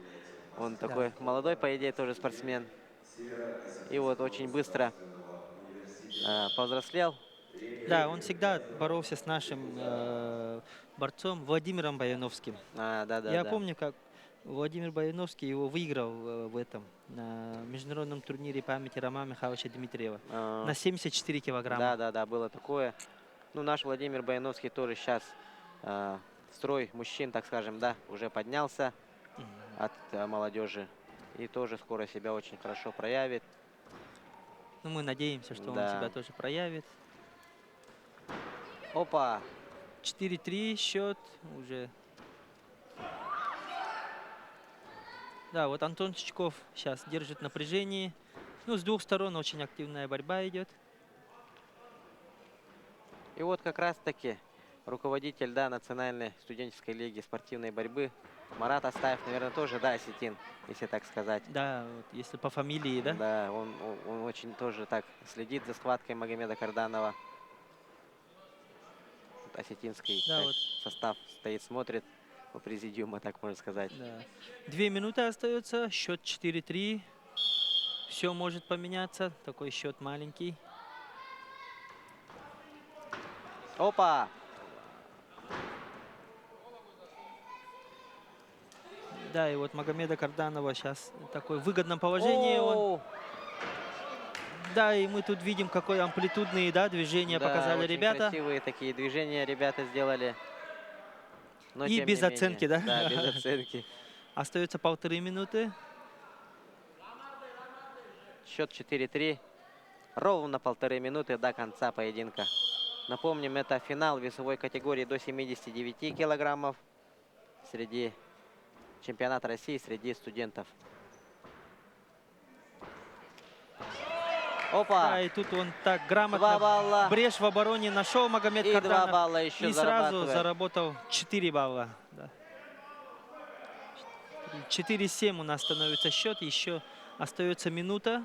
Он Да. такой молодой, по идее, тоже спортсмен. И вот очень быстро повзрослел. Да, он всегда боролся с нашим борцом Владимиром Баяновским. Я Да-да-да. помню, как Владимир Баяновский его выиграл в этом на международном турнире памяти Романа Михайловича Дмитриева на 74 килограмма. Да-да-да, было такое. Ну, наш Владимир Баяновский тоже сейчас строй мужчин, так скажем, да, уже поднялся от молодежи. И тоже скоро себя очень хорошо проявит. Ну, мы надеемся, что он Да. себя тоже проявит. Опа! 4-3 счет уже. Да, вот Антон Сучков сейчас держит напряжение. Ну, с двух сторон очень активная борьба идет. И вот как раз-таки руководитель, да, Национальной студенческой лиги спортивной борьбы Марат Астаев, наверное, тоже, да, осетин, если так сказать. Да, вот если по фамилии, да? Да, он очень тоже так следит за схваткой Магомеда Карданова. Вот осетинский Да, вот. состав стоит, смотрит по президиума, так можно сказать. Да. 2 минуты остается, счет 4-3. Все может поменяться, такой счет маленький. Опа! Да, и вот Магомеда Карданова сейчас в такой выгодном положении. Он. Да, и мы тут видим, какой амплитудные, да, движения Да, показали очень ребята. красивые такие движения ребята сделали. Но И тем без не менее, оценки, да? Да, без оценки. Остается 1,5 минуты. Счет 4-3. Ровно 1,5 минуты до конца поединка. Напомним, это финал весовой категории до 79 килограммов среди чемпионата России среди студентов. Опа! Да, и тут он так 2 грамотно балла. брешь в обороне нашел Магомед И 2 Карданов. балла еще И сразу зарабатывает. заработал 4 балла. Да. 4-7 у нас становится счет. Еще остается минута.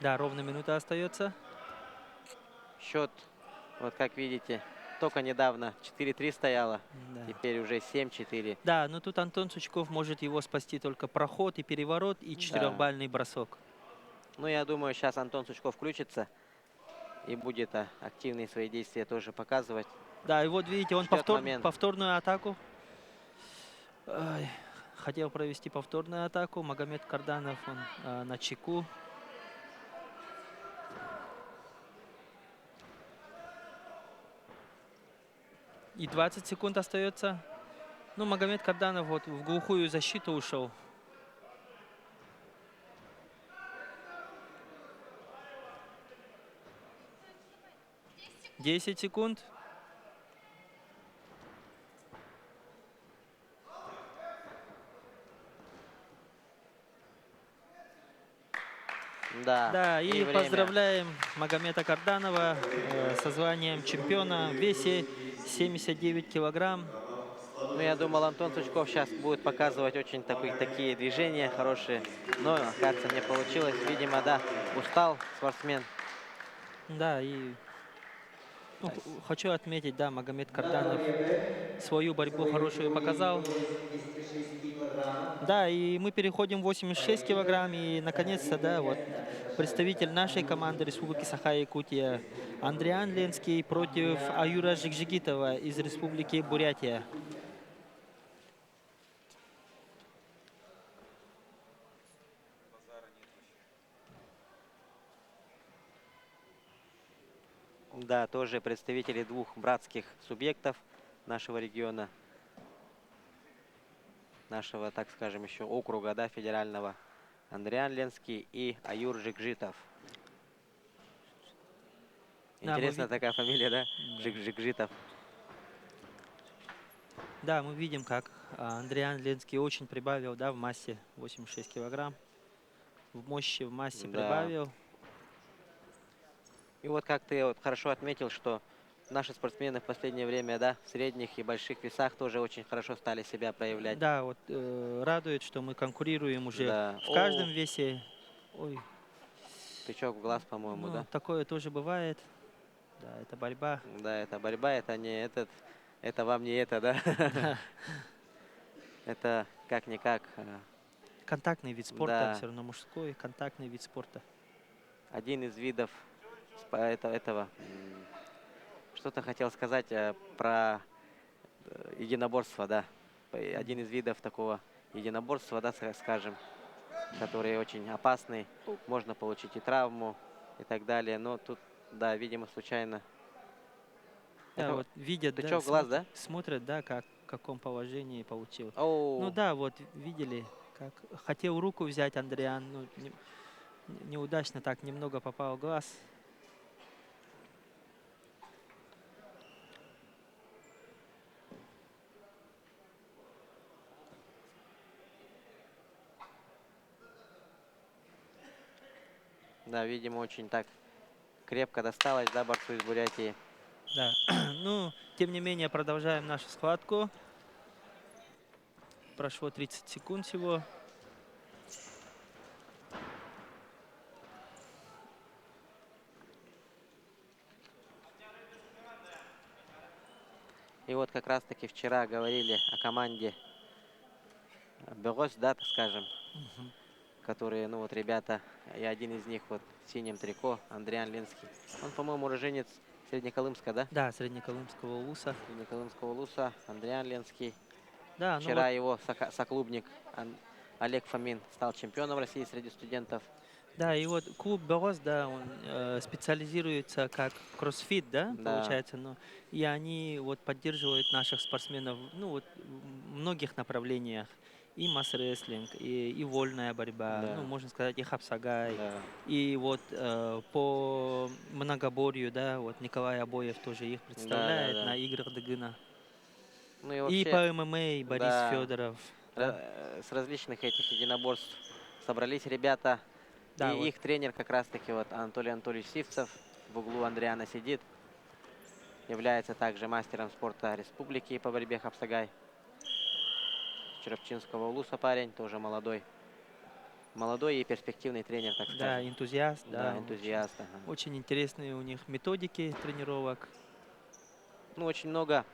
Да, ровно минута остается. Счет, вот как видите, только недавно 4-3 стояло. Да. Теперь уже 7-4. Да, но тут Антон Сучков может его спасти только проход и переворот, и 4-бальный бросок. Ну, я думаю, сейчас Антон Сучков включится и будет активные свои действия тоже показывать. Да, и вот видите, он повторную атаку. Ай, хотел провести повторную атаку. Магомед Карданов, он на чеку. И 20 секунд остается. Ну, Магомед Карданов вот в глухую защиту ушел. Десять секунд. Да, и время. поздравляем Магомеда Карданова со званием чемпиона в весе 79 килограмм. Ну, я думал, Антон Сучков сейчас будет показывать очень такие движения хорошие. Но, кажется, не получилось. Видимо, да, устал спортсмен. Да, и ну, хочу отметить, да, Магомед Карданов свою борьбу хорошую показал. Да, и мы переходим в 86 килограмм. И, наконец-то, да, вот представитель нашей команды Республики Саха-Якутия Андриан Ленский против Аюра Жикжигитова из Республики Бурятия. Да, тоже представители двух братских субъектов нашего региона. Нашего, так скажем, еще округа, да, федерального. Андриан Ленский и Аюр Жикжитов. Да, Интересная такая фамилия, да? Жикжитов. Да, мы видим, как Андриан Ленский очень прибавил, да, в массе 86 килограмм. в мощи, в массе Да. прибавил. И вот как ты вот хорошо отметил, что наши спортсмены в последнее время, да, в средних и больших весах тоже очень хорошо стали себя проявлять. Да, вот радует, что мы конкурируем уже Да. в каждом весе. Ой, Тычок в глаз, по-моему, ну, да? такое тоже бывает. Да, это борьба. Да, это борьба, это не этот, это вам не это, да? Да. Это как-никак Контактный вид спорта, да, все равно мужской, контактный вид спорта. один из видов этого. Что-то хотел сказать про единоборство, да. Один из видов такого единоборства, да, скажем, который очень опасный. Можно получить и травму и так далее. Но тут, да, видимо, случайно. Да, Это вот видят, да, тычок в глаз, да? смотрят, да, как, в каком положении получил. Ну Оу, да, вот видели, как хотел руку взять Андриан, ну, неудачно так немного попал в глаз. да, видимо, очень так крепко досталось, да, борцу из Бурятии. Да, ну, тем не менее, продолжаем нашу схватку. Прошло 30 секунд всего. И вот как раз-таки вчера говорили о команде Белось, да, так скажем, которые, ну вот ребята, и один из них вот в синем трико, Андриан Ленский. Он, по-моему, уроженец Среднеколымска, да? Да, Среднеколымского УЛУСа. Среднеколымского Луса, Андриан Ленский. Да, ну вот, Вчера его соклубник Олег Фомин стал чемпионом России среди студентов. да, и вот клуб Белос, да, он специализируется как кроссфит, да, Да, получается, но и они вот поддерживают наших спортсменов, ну вот в многих направлениях. И масс-рестлинг, и вольная борьба, да, ну, можно сказать, и хапсагай, да, и вот по многоборью, да, вот Николай Обоев тоже их да, да, представляет на да. играх Дагына. Ну и И вообще, по ММА Борис да, Федоров, да, с различных этих единоборств собрались ребята. И да, вот. их тренер как раз-таки вот Анатолий Анатольевич Сивцев в углу Андриана сидит. Является также мастером спорта республики по борьбе хапсагай. Черепчинского улуса парень, тоже молодой. Молодой и перспективный тренер, так Да, скажем. энтузиаст, Да, да, энтузиаст. Ага. очень интересные у них методики тренировок. Ну, очень много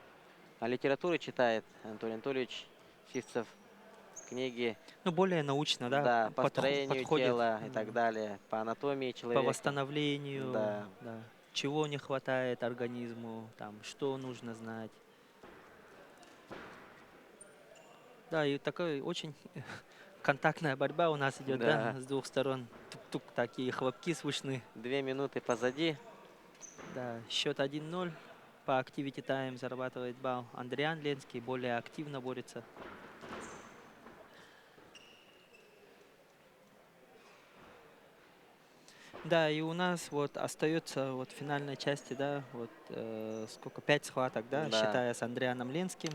литературы читает Анатолий Анатольевич Сивцев. Книги, Ну, более научно, да, да, по строению подходит тела и так далее, по анатомии по человека. восстановлению, Да. да, чего не хватает организму, там, что нужно знать. Да, и такая очень контактная борьба у нас идет, да, Да. с двух сторон. Тук-тук, такие хлопки слышны. 2 минуты позади. Да, счет 1-0. По Activity Time зарабатывает балл Андриан Ленский, более активно борется. Да, и у нас вот остается вот в финальной части, да, вот сколько, 5 схваток, да, Да. считая с Андрианом Ленским.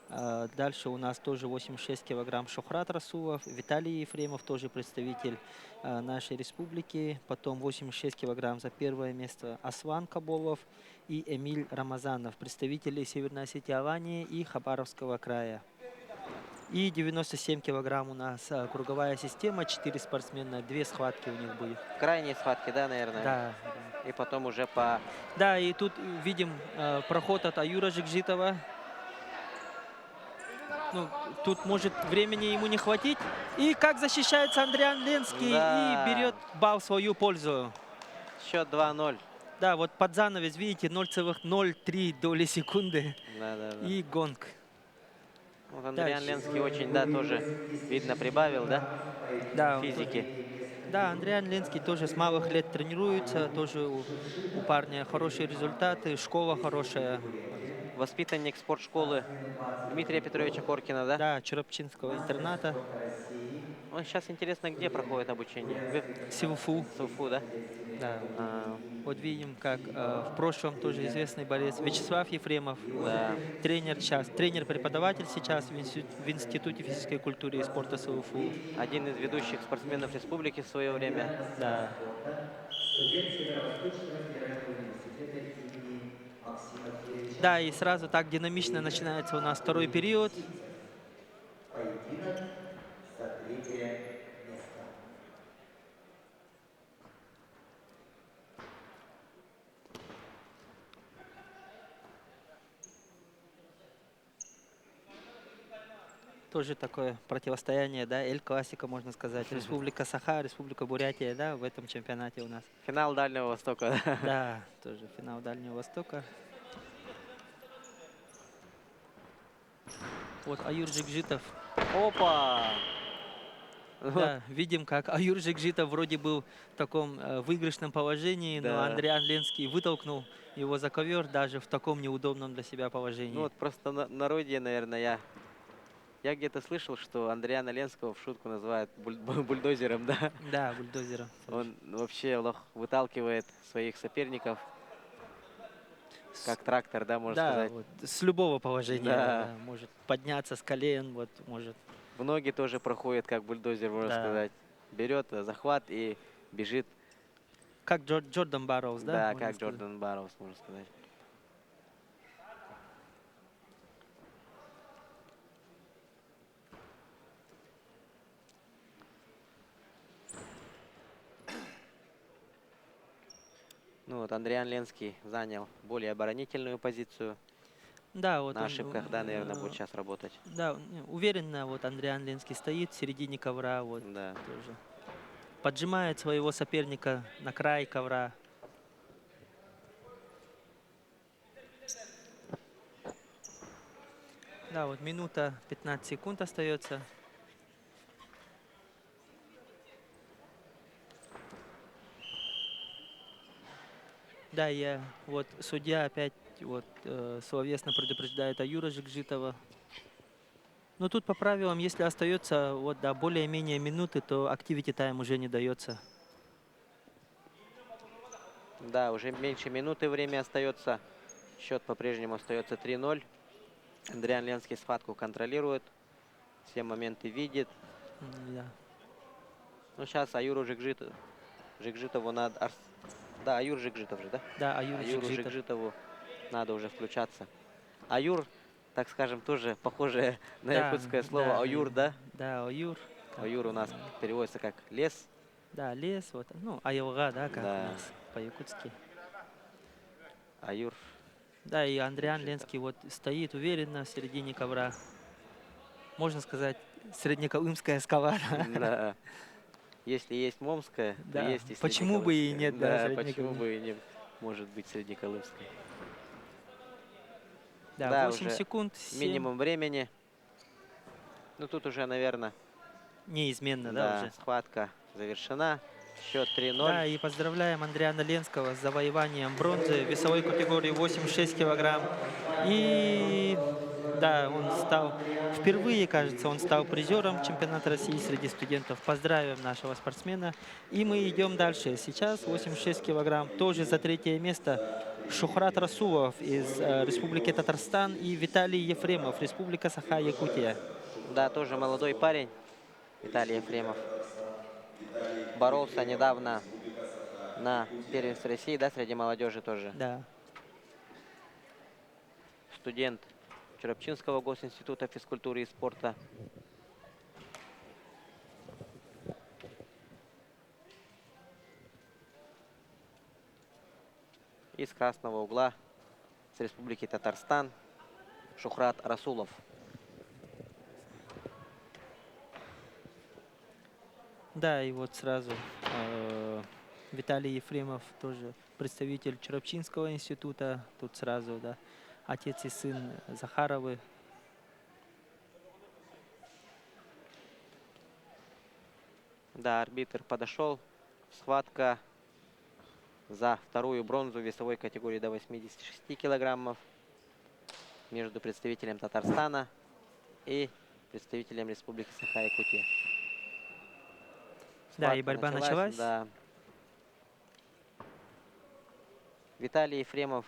Дальше у нас тоже 86 килограмм Шухрат Расулов, Виталий Ефремов, тоже представитель нашей республики. Потом 86 килограмм за первое место Аслан Каболов и Эмиль Рамазанов, представители Северной Осетии Алании и Хабаровского края. И 97 килограмм у нас круговая система, 4 спортсмена, 2 схватки у них будет. Крайние схватки, да, наверное? Да, И потом уже по... да, и тут видим проход от Аюра Жикжитова. Ну, тут может времени ему не хватить. И как защищается Андриан Ленский и Да. берет балл в свою пользу. Счет 2-0. Да, вот под занавес, видите, 0,03 доли секунды Да, да, да. и гонг. Вот Андриан Ленский очень, да, тоже, видно, прибавил, да, Да, физики. да, Андриан Ленский тоже с малых лет тренируется, тоже у парня хорошие результаты, школа хорошая. Воспитанник спортшколы Дмитрия Петровича Коркина, да? Да, Черепчинского интерната. Он сейчас интересно, где проходит обучение? Силфу. В СУФУ, да? Да. А, Вот видим, как в прошлом тоже известный борец Вячеслав Ефремов, Да. тренер сейчас, тренер-преподаватель сейчас в Институте физической культуры и спорта СУФУ. Один из ведущих спортсменов республики в свое время. Да. студент Северо-Восточного федерального университета имени Максима Кирича. Да, и сразу так динамично начинается у нас второй период. Поединок за третье место. Тоже такое противостояние, да, Эль-Классика, можно сказать. Республика Саха, Республика Бурятия, да, в этом чемпионате у нас. Финал Дальнего Востока. Да, тоже финал Дальнего Востока. Вот Аюр Жикжитов. Опа! Да, видим, как Аюр Жикжитов вроде был в таком выигрышном положении, но Да. Андрей Ленский вытолкнул его за ковер даже в таком неудобном для себя Ну положении. вот просто на народе, наверное, я где-то слышал, что Андриана Ленского в шутку называют бульдозером, да? Да, бульдозером. Он вообще выталкивает своих соперников, как трактор, да, можно Да, сказать. вот, с любого положения, Да. да, может подняться с колен, вот, может. В ноги тоже проходит, как бульдозер, можно Да. сказать. Берет захват и бежит, Как Джордан Барроуз, да? да, можно как сказать. Джордан Барроуз, можно сказать. Ну вот Андриан Ленский занял более оборонительную позицию. Да, вот На он, ошибках, да, наверное, будет сейчас работать. Да, уверенно вот Андриан Ленский стоит в середине ковра, вот Да. тоже. Поджимает своего соперника на край ковра. Да, вот минута 15 секунд остается. Да, вот судья опять вот словесно предупреждает Аюра Жикжитова. Но тут по правилам, если остается вот да, более-менее минуты, то activity time уже не дается. Да, уже меньше минуты время остается. Счет по-прежнему остается 3-0. Андриан Ленский схватку контролирует. Все моменты видит. Да. Ну, сейчас Аюру Жикжитову надо... Да, Аюр Жикжитов же, да? Да, Аюр Аюру Жикжитов. Жикжитову надо уже включаться. Аюр, так скажем, тоже похожее на Да, якутское слово да, аюр, да? Да, Аюр. Аюр у нас переводится как лес. Да, лес, вот, ну, Айылга, да, как Да. у нас по-якутски. Аюр. Да, и Андриан Жикжитов. Ленский вот стоит уверенно в середине ковра. Можно сказать, среднеколымская скала. Да. Если есть Момская, то Да, есть и почему бы и Среднеколымская. нет, да, Да, почему Среднеколым- бы и не может быть Среднеколымская. Да, Да, 8 уже секунд, 7. Минимум времени. Ну, тут уже, наверное, Неизменно, да, да, уже. схватка завершена. Счет 3-0. Да, и поздравляем Андриана Ленского с завоеванием бронзы в весовой категории 86 килограмм. И да, он стал впервые, кажется, он стал призером чемпионата России среди студентов. Поздравим нашего спортсмена. И мы идем дальше. Сейчас 86 килограмм, тоже за третье место. Шухрат Расулов из Республики Татарстан и Виталий Ефремов, Республика Саха-Якутия. Да, тоже молодой парень. Виталий Ефремов. Боролся недавно на первенстве России, да, среди молодежи тоже. Да. Студент Черопчинского госинститута физкультуры и спорта. Из красного угла с Республики Татарстан Шухрат Расулов. Да, и вот сразу Виталий Ефремов, тоже представитель Черопчинского института. Тут сразу, да, отец и сын Захаровы. Да, арбитр подошел. Схватка за вторую бронзу в весовой категории до 86 килограммов между представителем Татарстана и представителем Республики Саха-Якутия. Да, и Схватка борьба началась. Да. Виталий Ефремов.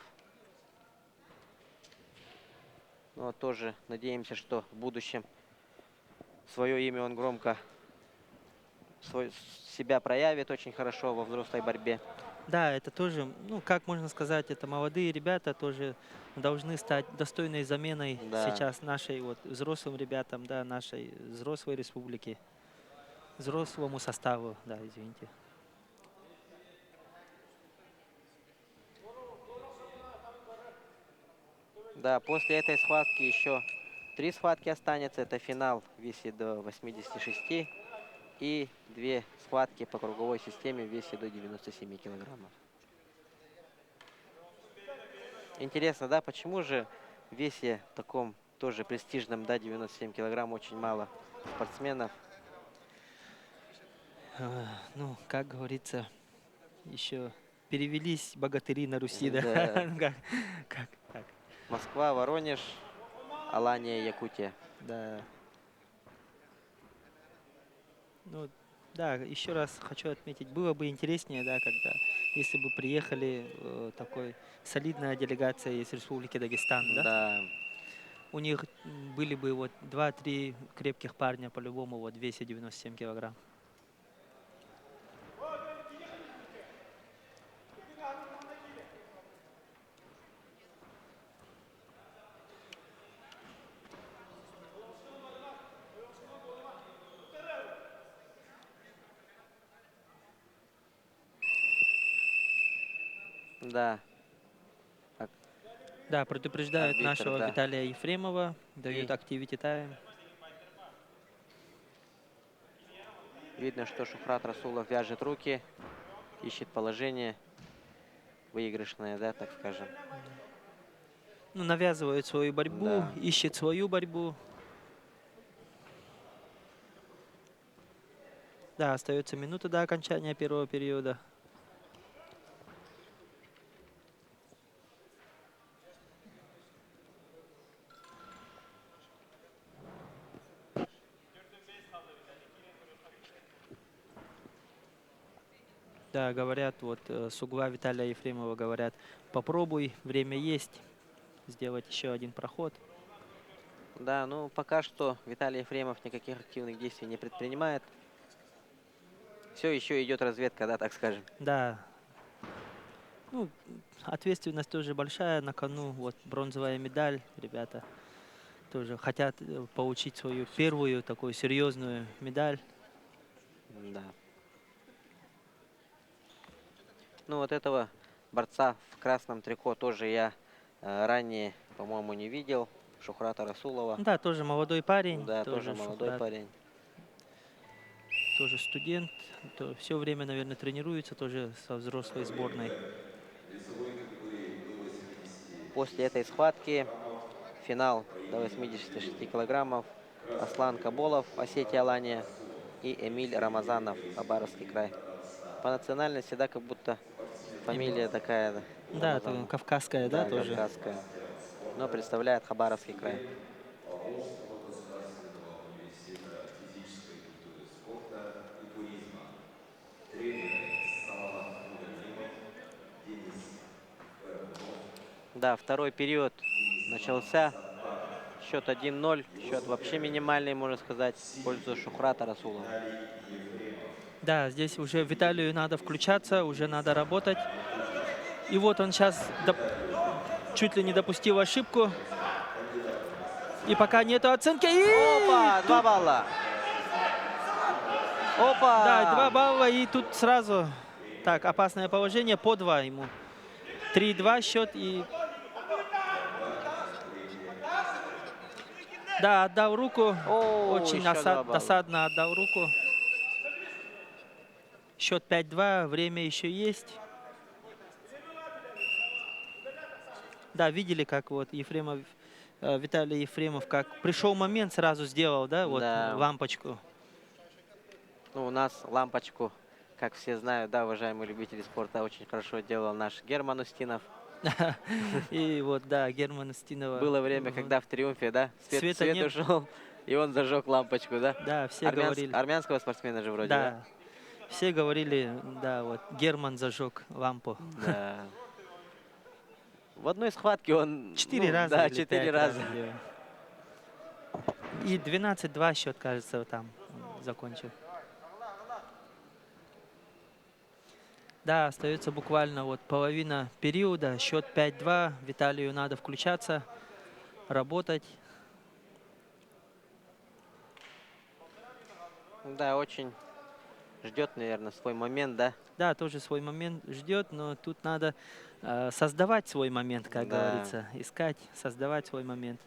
Ну, вот тоже надеемся, что в будущем свое имя он громко себя проявит очень хорошо во взрослой борьбе. Да, это тоже, ну, как можно сказать, это молодые ребята тоже должны стать достойной заменой Да. сейчас нашей вот взрослым ребятам, да, нашей взрослой республики, взрослому составу, да, извините. Да, после этой схватки еще 3 схватки останется. Это финал в весе до 86 и 2 схватки по круговой системе в весе до 97 килограммов. Интересно, да, почему же в весе таком тоже престижном, да, 97 килограмм очень мало спортсменов? Ну, как говорится, еще перевелись богатыри на Руси, да? Да. Так, Москва, Воронеж, Алания, Якутия. да. Ну, да, еще раз хочу отметить, было бы интереснее, да, когда, если бы приехали такой солидная делегация из Республики Дагестан, да? Да, У них были бы вот 2-3 крепких парня по-любому вот в весе 97 килограмм. да, Да, предупреждают арбитр, нашего да. Виталия Ефремова, дают И activity time. видно, что Шухрат Расулов вяжет руки, ищет положение выигрышное, да, так скажем. Ну, навязывает свою борьбу, Да. ищет свою борьбу. Да, остается минута до окончания первого периода. Да, говорят, вот с угла Виталия Ефремова говорят, попробуй, время есть, сделать еще один проход. Да, ну пока что Виталий Ефремов никаких активных действий не предпринимает. Все еще идет разведка, да, так скажем. Да, ну, ответственность тоже большая на кону, вот бронзовая медаль, ребята тоже хотят получить свою первую такую серьезную медаль. Да. Ну вот этого борца в красном трико тоже я ранее, по-моему, не видел. Шухрата Расулова. Да, тоже молодой парень, Да, тоже тоже молодой Шухрат, парень. тоже студент, все время, наверное, тренируется тоже со взрослой сборной. После этой схватки финал до 86 килограммов. Аслан Каболов, Осетия, Алания, и Эмиль Рамазанов, Хабаровский край. По национальности, да, как будто фамилия такая, да, Да, это Рамазанов. кавказская, да, Да, тоже. кавказская. Но представляет Хабаровский край. Поволжского государственного университета физической культуры и спорта и туризма. Тренеры Салават Нургалимов, Денис Горбунов, Да, второй период начался. Счет 1-0. Счет вообще минимальный, можно сказать, в пользу Шухрата Расулова. Да, здесь уже Виталию надо включаться, уже надо работать. И вот он сейчас чуть ли не допустил ошибку. И пока нету оценки. И Опа, 2 балла. Опа! да, 2 балла, и тут сразу так опасное положение, по 2 ему. 3-2 счет, и да, отдал руку. О, Очень еще 2 балла. досадно отдал руку. Счет 5-2, время еще есть. Да, видели, как вот Ефремов, Виталий Ефремов, как пришел момент, сразу сделал, да, вот Да. лампочку. Ну, у нас лампочку, как все знают, да, уважаемые любители спорта, очень хорошо делал наш Герман Устинов. И вот, да, Герман Устинова. Было время, когда в Триумфе, да, Света свет нет. ушел, и он зажег лампочку, да? Да, все говорили. Армянского спортсмена же вроде, да? Да, все говорили, да, вот Герман зажег лампу. Да. В одной схватке он... 4 ну, раза. Да, или 4 5 раза. делал. И 12-2 счет, кажется, там он закончил. Да, остается буквально вот половина периода, счет 5-2. Виталию надо включаться, работать. Да, очень ждет, наверное, свой момент, да? Да, тоже свой момент ждет, но тут надо создавать свой момент, как Да. говорится. Искать, создавать свой момент.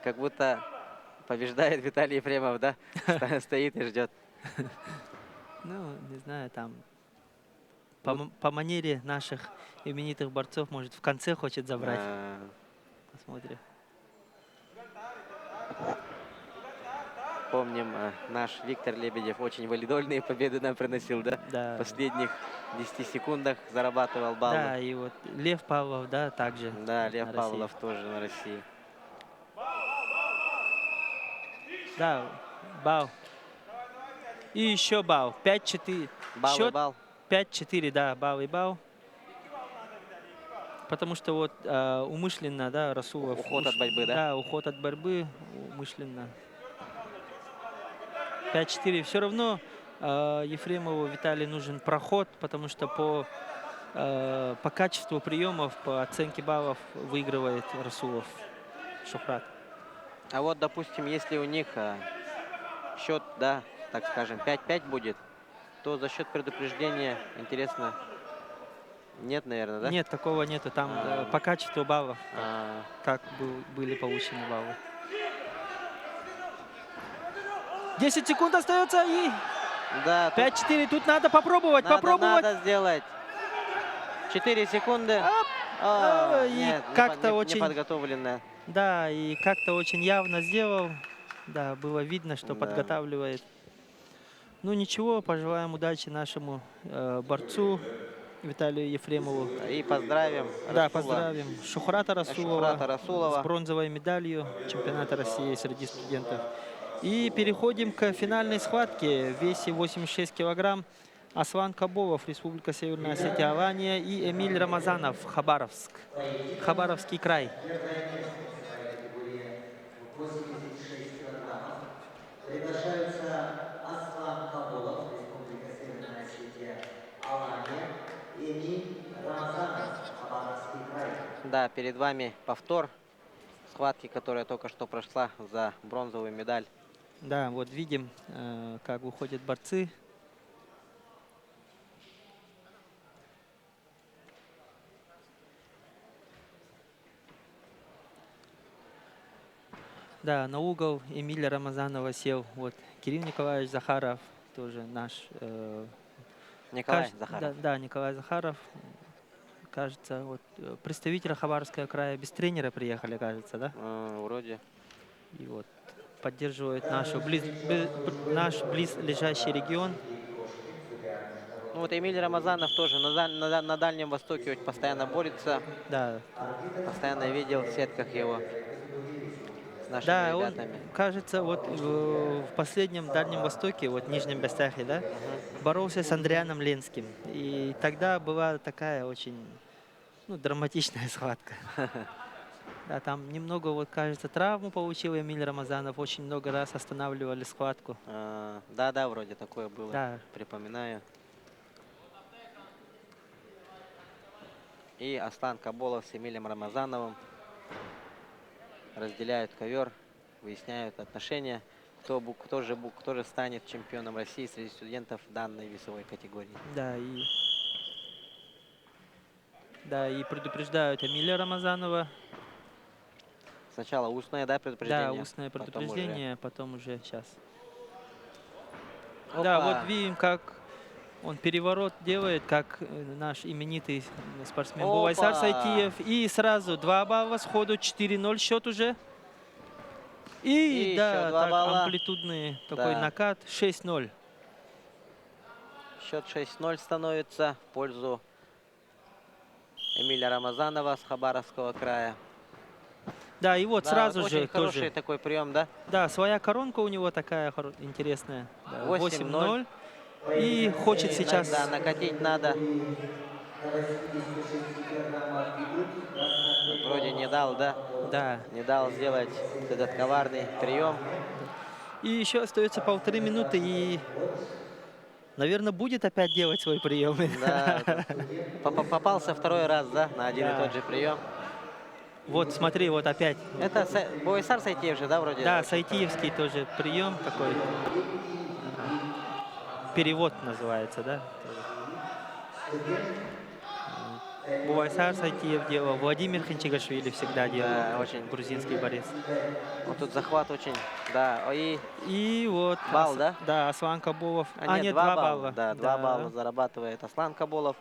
Как будто побеждает Виталий Ефремов, да? Стоит и ждет. Ну, не знаю, там по манере наших именитых борцов, может, в конце хочет забрать. Посмотрим. Помним, наш Виктор Лебедев очень валидольные победы нам приносил, да? Да. В последних 10 секундах зарабатывал баллы. Да, и вот Лев Павлов, да, также. Да, вот Лев на Павлов России. тоже на России. Да, бал. И еще бал. 5-4. Балл и Счет балл. 5-4, да, бал и бал. Потому что вот умышленно, да, Расулов... Уход от борьбы, да? Да, уход от борьбы умышленно. 5-4. Все равно Ефремову Виталию нужен проход, потому что по качеству приемов, по оценке баллов выигрывает Расулов Шухрат. А вот, допустим, если у них счет, да, так скажем, 5-5 будет, то за счет предупреждения, интересно, нет, наверное, да? Нет, такого нету. Там по качеству баллов, А, как были получены баллы. 10 секунд остается и да, тут 5-4. Тут надо попробовать, попробовать. надо сделать. 4 секунды. И Нет, как-то очень... неподготовленная. Да, и как-то очень явно сделал. Да, было видно, что Да. подготавливает. Ну ничего, пожелаем удачи нашему борцу Виталию Ефремову. И поздравим Да, Расула. поздравим Шухрата Шухрата Расулова Расулова. с бронзовой медалью чемпионата России среди студентов. И переходим к финальной схватке в весе 86 килограмм. Аслан Каболов, Республика Северная Осетия, Алания, и Эмиль Рамазанов, Хабаровск, Хабаровский край. 86 килограммов. Приглашаются Аслан Кабулов, Республика Северная Осетия, Алания, и Эмиль Рамазанов, Хабаровский край. Да, перед вами повтор схватки, которая только что прошла за бронзовую медаль. Да, вот видим, как выходят борцы. Да, на угол Эмиля Рамазанова сел вот Кирилл Николаевич Захаров, тоже наш... Николай Захаров. Да, Николай Захаров. Кажется, вот представители Хабаровского края без тренера приехали, кажется, да? Вроде. И вот поддерживают наш близлежащий регион. Ну вот Эмиль Рамазанов тоже на Дальнем Востоке вот постоянно борется. Да, Постоянно видел в сетках его с нашими да, он, ребятами. кажется, вот в последнем Дальнем Востоке, вот в Нижнем Бестахе, да, боролся с Андрианом Ленским. И тогда была такая очень, ну, драматичная схватка. Да, там немного, вот, кажется, травму получил Эмиль Рамазанов. Очень много раз останавливали схватку. Да, вроде такое было. Да. Припоминаю. И Аслан Каболов с Эмилем Рамазановым разделяют ковер, выясняют отношения, кто же станет чемпионом России среди студентов данной весовой категории. Да, и предупреждают Эмиля Рамазанова. Сначала устное, да, предупреждение? Да, устное предупреждение, потом уже сейчас. Опа. Да, вот видим, как он переворот делает, как наш именитый спортсмен Булайсар Сайтиев. И сразу 2 балла сходу, 4-0 счет уже. И да, так, амплитудный такой накат, 6-0. Счет 6-0 становится в пользу Эмиля Рамазанова с Хабаровского края. Да, и вот Да, сразу очень же хороший тоже. такой прием, да? Да, своя коронка у него такая интересная. Да, 8-0. И хочет И сейчас... да, накатить надо. На 86 килограммах дебют Вроде не дал, да? Да. Не дал сделать этот коварный прием. И еще остается 1,5 минуты, и, наверное, будет опять делать свой прием. Да, да. Попался второй раз, да, на один и Да. тот же прием. Вот, смотри, вот опять. Это Бойсар Сайтиев же, да, вроде? Да, очень Сайтиевский тоже прием такой. Перевод называется, да? Бувайсар Сайтиев делал, Владимир Хинчигашвили всегда делал, Да, очень. грузинский борец. Вот тут захват очень, да. И И вот... балл, да? Да, Аслан Кабулов. нет, Нет, 2 2 балла. балла. Да, 2 балла зарабатывает Аслан Кабулов.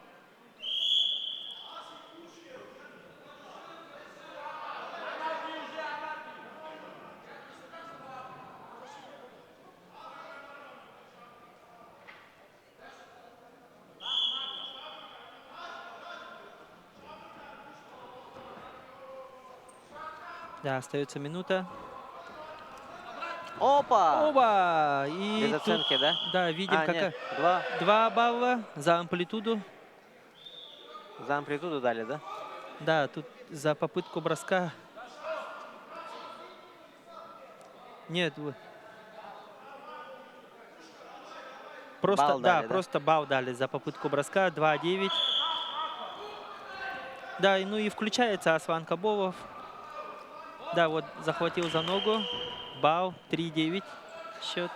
Да, остается минута. Опа! Оба! И Без тут, оценки, да? да, видим, А, нет, какая... 2. 2 балла за амплитуду. За амплитуду дали, да? Да, тут за попытку броска. Нет, просто, Балл да, дали, да? просто балл дали за попытку броска. 2,9. Да, ну и включается Аслан Кабулов. Да, вот захватил за ногу. Балл 3,9 счет.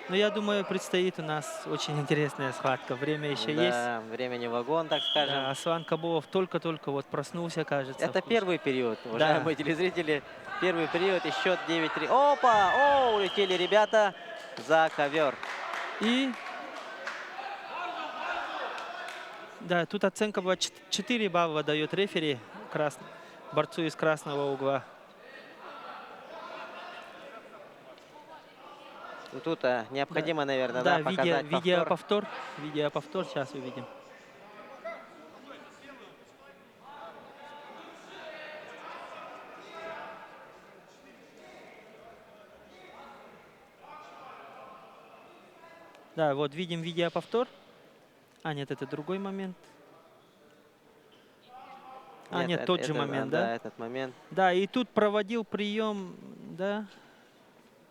Но я думаю, предстоит у нас очень интересная схватка. Время еще есть. Да, времени вагон, так скажем. Да, Аслан Кабулов только-только вот проснулся, кажется. Это первый период, Да. уважаемые телезрители. Первый период и счет 9-3. Опа! О, улетели ребята за ковер. И... Да, тут оценка была 4 балла дает рефери борцу из красного угла. Тут необходимо, наверное, Да, да, показать повтор. видеоповтор. Видеоповтор сейчас увидим. Да, вот видим видеоповтор. А, нет, это другой момент. Нет, тот же момент, да? Да, этот момент. Да, и тут проводил прием, да.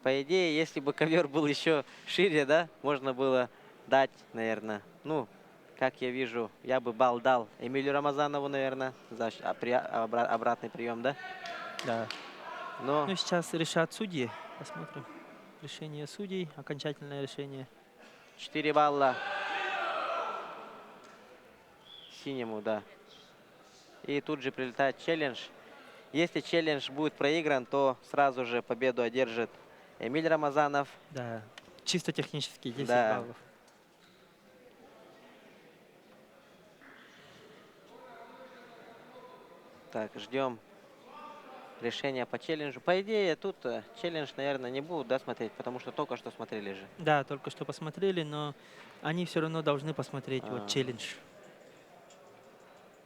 По идее, если бы ковер был еще шире, да, можно было дать, наверное, ну, как я вижу, я бы балл дал Эмилию Рамазанову, наверное, за обратный прием, да? Да. Но Ну, сейчас решат судьи. Посмотрим. Решение судей, окончательное решение. 4 балла синему, да. И тут же прилетает челлендж. Если челлендж будет проигран, то сразу же победу одержит Эмиль Рамазанов. Да, чисто технически 10 Да. баллов. Так, ждем решения по челленджу. По идее, тут челлендж, наверное, не будут, да, смотреть, потому что только что смотрели же. Да, только что посмотрели, но они все равно должны посмотреть вот челлендж.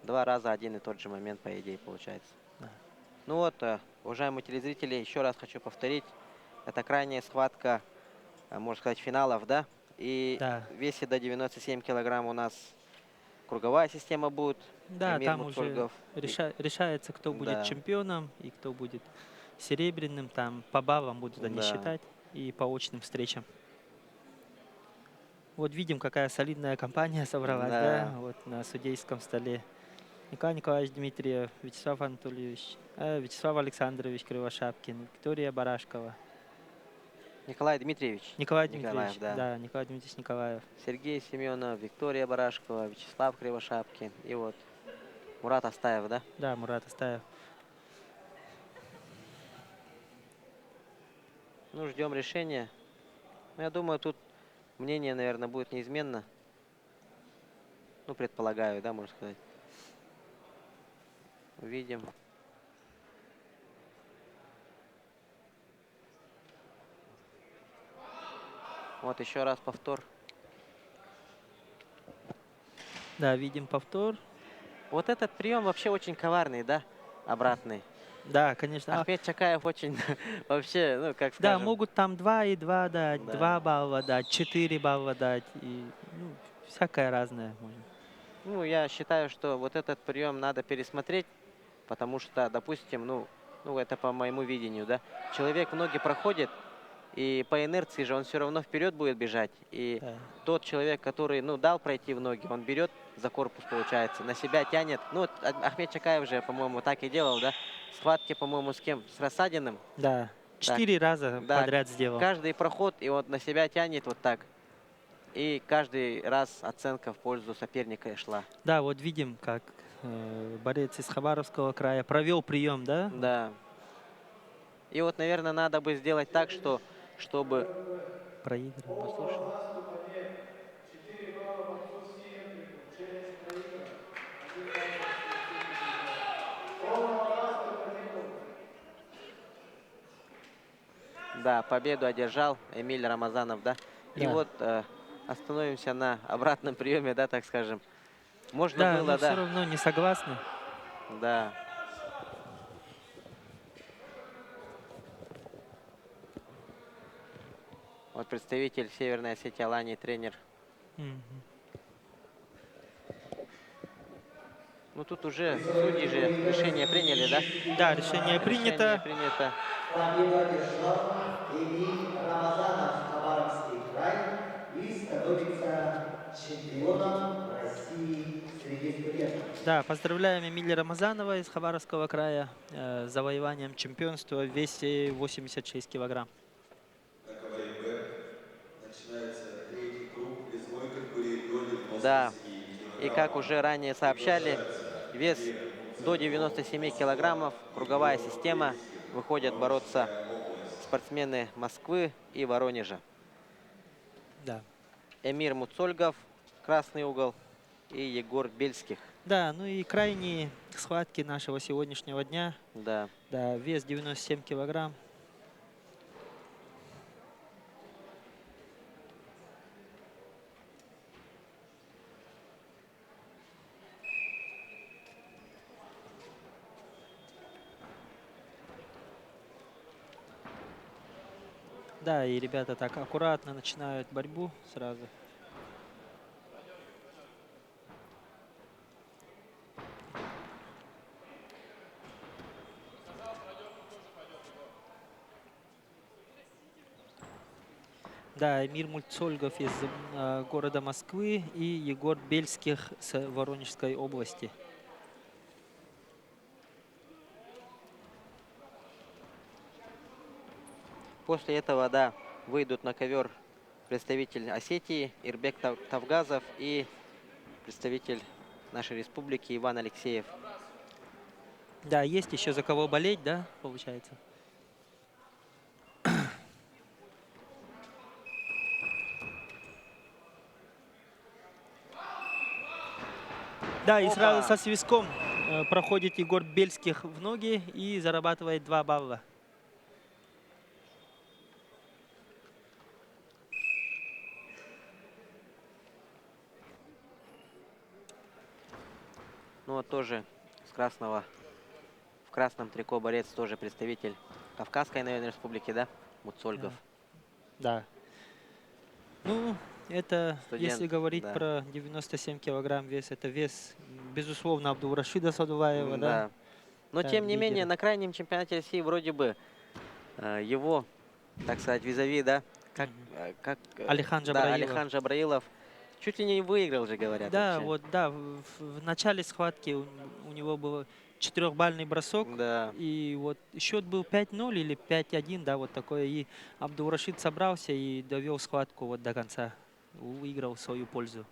2 раза один и тот же момент, по идее, получается. Да. Ну вот, уважаемые телезрители, еще раз хочу повторить. Это крайняя схватка, можно сказать, финалов, да? И Да. в весе до 97 килограмм у нас круговая система будет. Да, Эмир там Муцольгов. уже решается, кто будет Да. чемпионом и кто будет серебряным. Там по баллам будут они Да. считать и по очным встречам. Вот видим, какая солидная компания собралась, Да. да, вот на судейском столе. Николай Николаевич Дмитриев, Вячеслав Анатольевич, Вячеслав Александрович Кривошапкин, Виктория Барашкова. Николай Дмитриевич. Николай Николаев, Дмитриевич, да, Николай Дмитриевич Николаев. Сергей Семенов, Виктория Барашкова, Вячеслав Кривошапкин и вот Мурат Астаев, да? Да, Мурат Астаев. Ну, ждем решения. Ну, я думаю, тут мнение, наверное, будет неизменно. Ну, предполагаю, да, можно сказать. Увидим. Вот еще раз повтор. Да, видим повтор. Вот этот прием вообще очень коварный, да? Обратный. Да, конечно. Ахмед Чакаев очень вообще, ну, как Да, скажем, могут там 2,2 дать, да. 2 балла дать, 4 балла дать. И, ну, всякое разное можно. Ну, я считаю, что вот этот прием надо пересмотреть, потому что, допустим, ну это по моему видению, да, человек ноги проходит, и по инерции же он все равно вперед будет бежать. И Да. тот человек, который, ну, дал пройти в ноги, он берет за корпус, получается, на себя тянет. Ну, вот Ахмед Чакаев же, по-моему, так и делал, да, схватки, по-моему, с кем? С Рассадиным. Да. Да, 4 раза да, подряд сделал. каждый проход, и вот на себя тянет вот так. И каждый раз оценка в пользу соперника шла. Да, вот видим, как борец из Хабаровского края провел прием, да? Вот, Да. И вот, наверное, надо бы сделать так, что, чтобы... проигрывал. Послушай. Да, победу одержал Эмиль Рамазанов, да. И Да. вот остановимся на обратном приеме, да, так скажем. Можно Да, но было, все да, равно не согласны. да. Вот представитель Северной Осетии Алании, тренер. Мгм. Ну тут уже судьи же решение приняли, да? Да, решение Решение принято. принято. Победу одержал Эмиль Рамазанов, Хабаровский край, и становится чемпионом России среди студентов. Да, поздравляем Эмилия Рамазанова из Хабаровского края с завоеванием чемпионства в весе 86 килограмм. На ковре Б начинается третий круг весовой категории до 97 Да. И килограммов. как уже ранее сообщали, вес до 97 килограммов, круговая система. Выходят бороться спортсмены Москвы и Воронежа. Да. Эмир Муцольгов, красный угол, и Егор Бельских. Да, ну и крайние схватки нашего сегодняшнего дня. Да. Да, вес 97 килограмм. Да, и ребята так аккуратно начинают борьбу сразу. Да, Эмир Мульцольгов из города Москвы и Егор Бельских с Воронежской области. После этого, да, выйдут на ковер представитель Осетии Ирбек Тавгазов и представитель нашей республики Иван Алексеев. Да, есть еще за кого болеть, да, получается? Да, и сразу Опа! со свистком проходит Егор Бельских в ноги и зарабатывает 2 балла. Ну вот тоже с красного, в красном трико борец, тоже представитель Кавказской, наверное, республики, да? Муцольгов. Да. Ну, это, Студент, если говорить да. про 97 килограмм вес, это вес, безусловно, Абдулрашида Садулаева, да? Да. Но Да, тем не менее, лидера. на крайнем чемпионате России вроде бы его, так сказать, визави, да, как, Мгм. Алихан да, Джабраилов. Алихан Джабраилов чуть ли не выиграл же, говорят, Да, вообще. вот, да, в начале схватки у него был 4-бальный бросок, Да. и вот счет был 5-0 или 5-1, да, вот такое, и Абдулрашид собрался и довел схватку вот до конца, выиграл в свою пользу.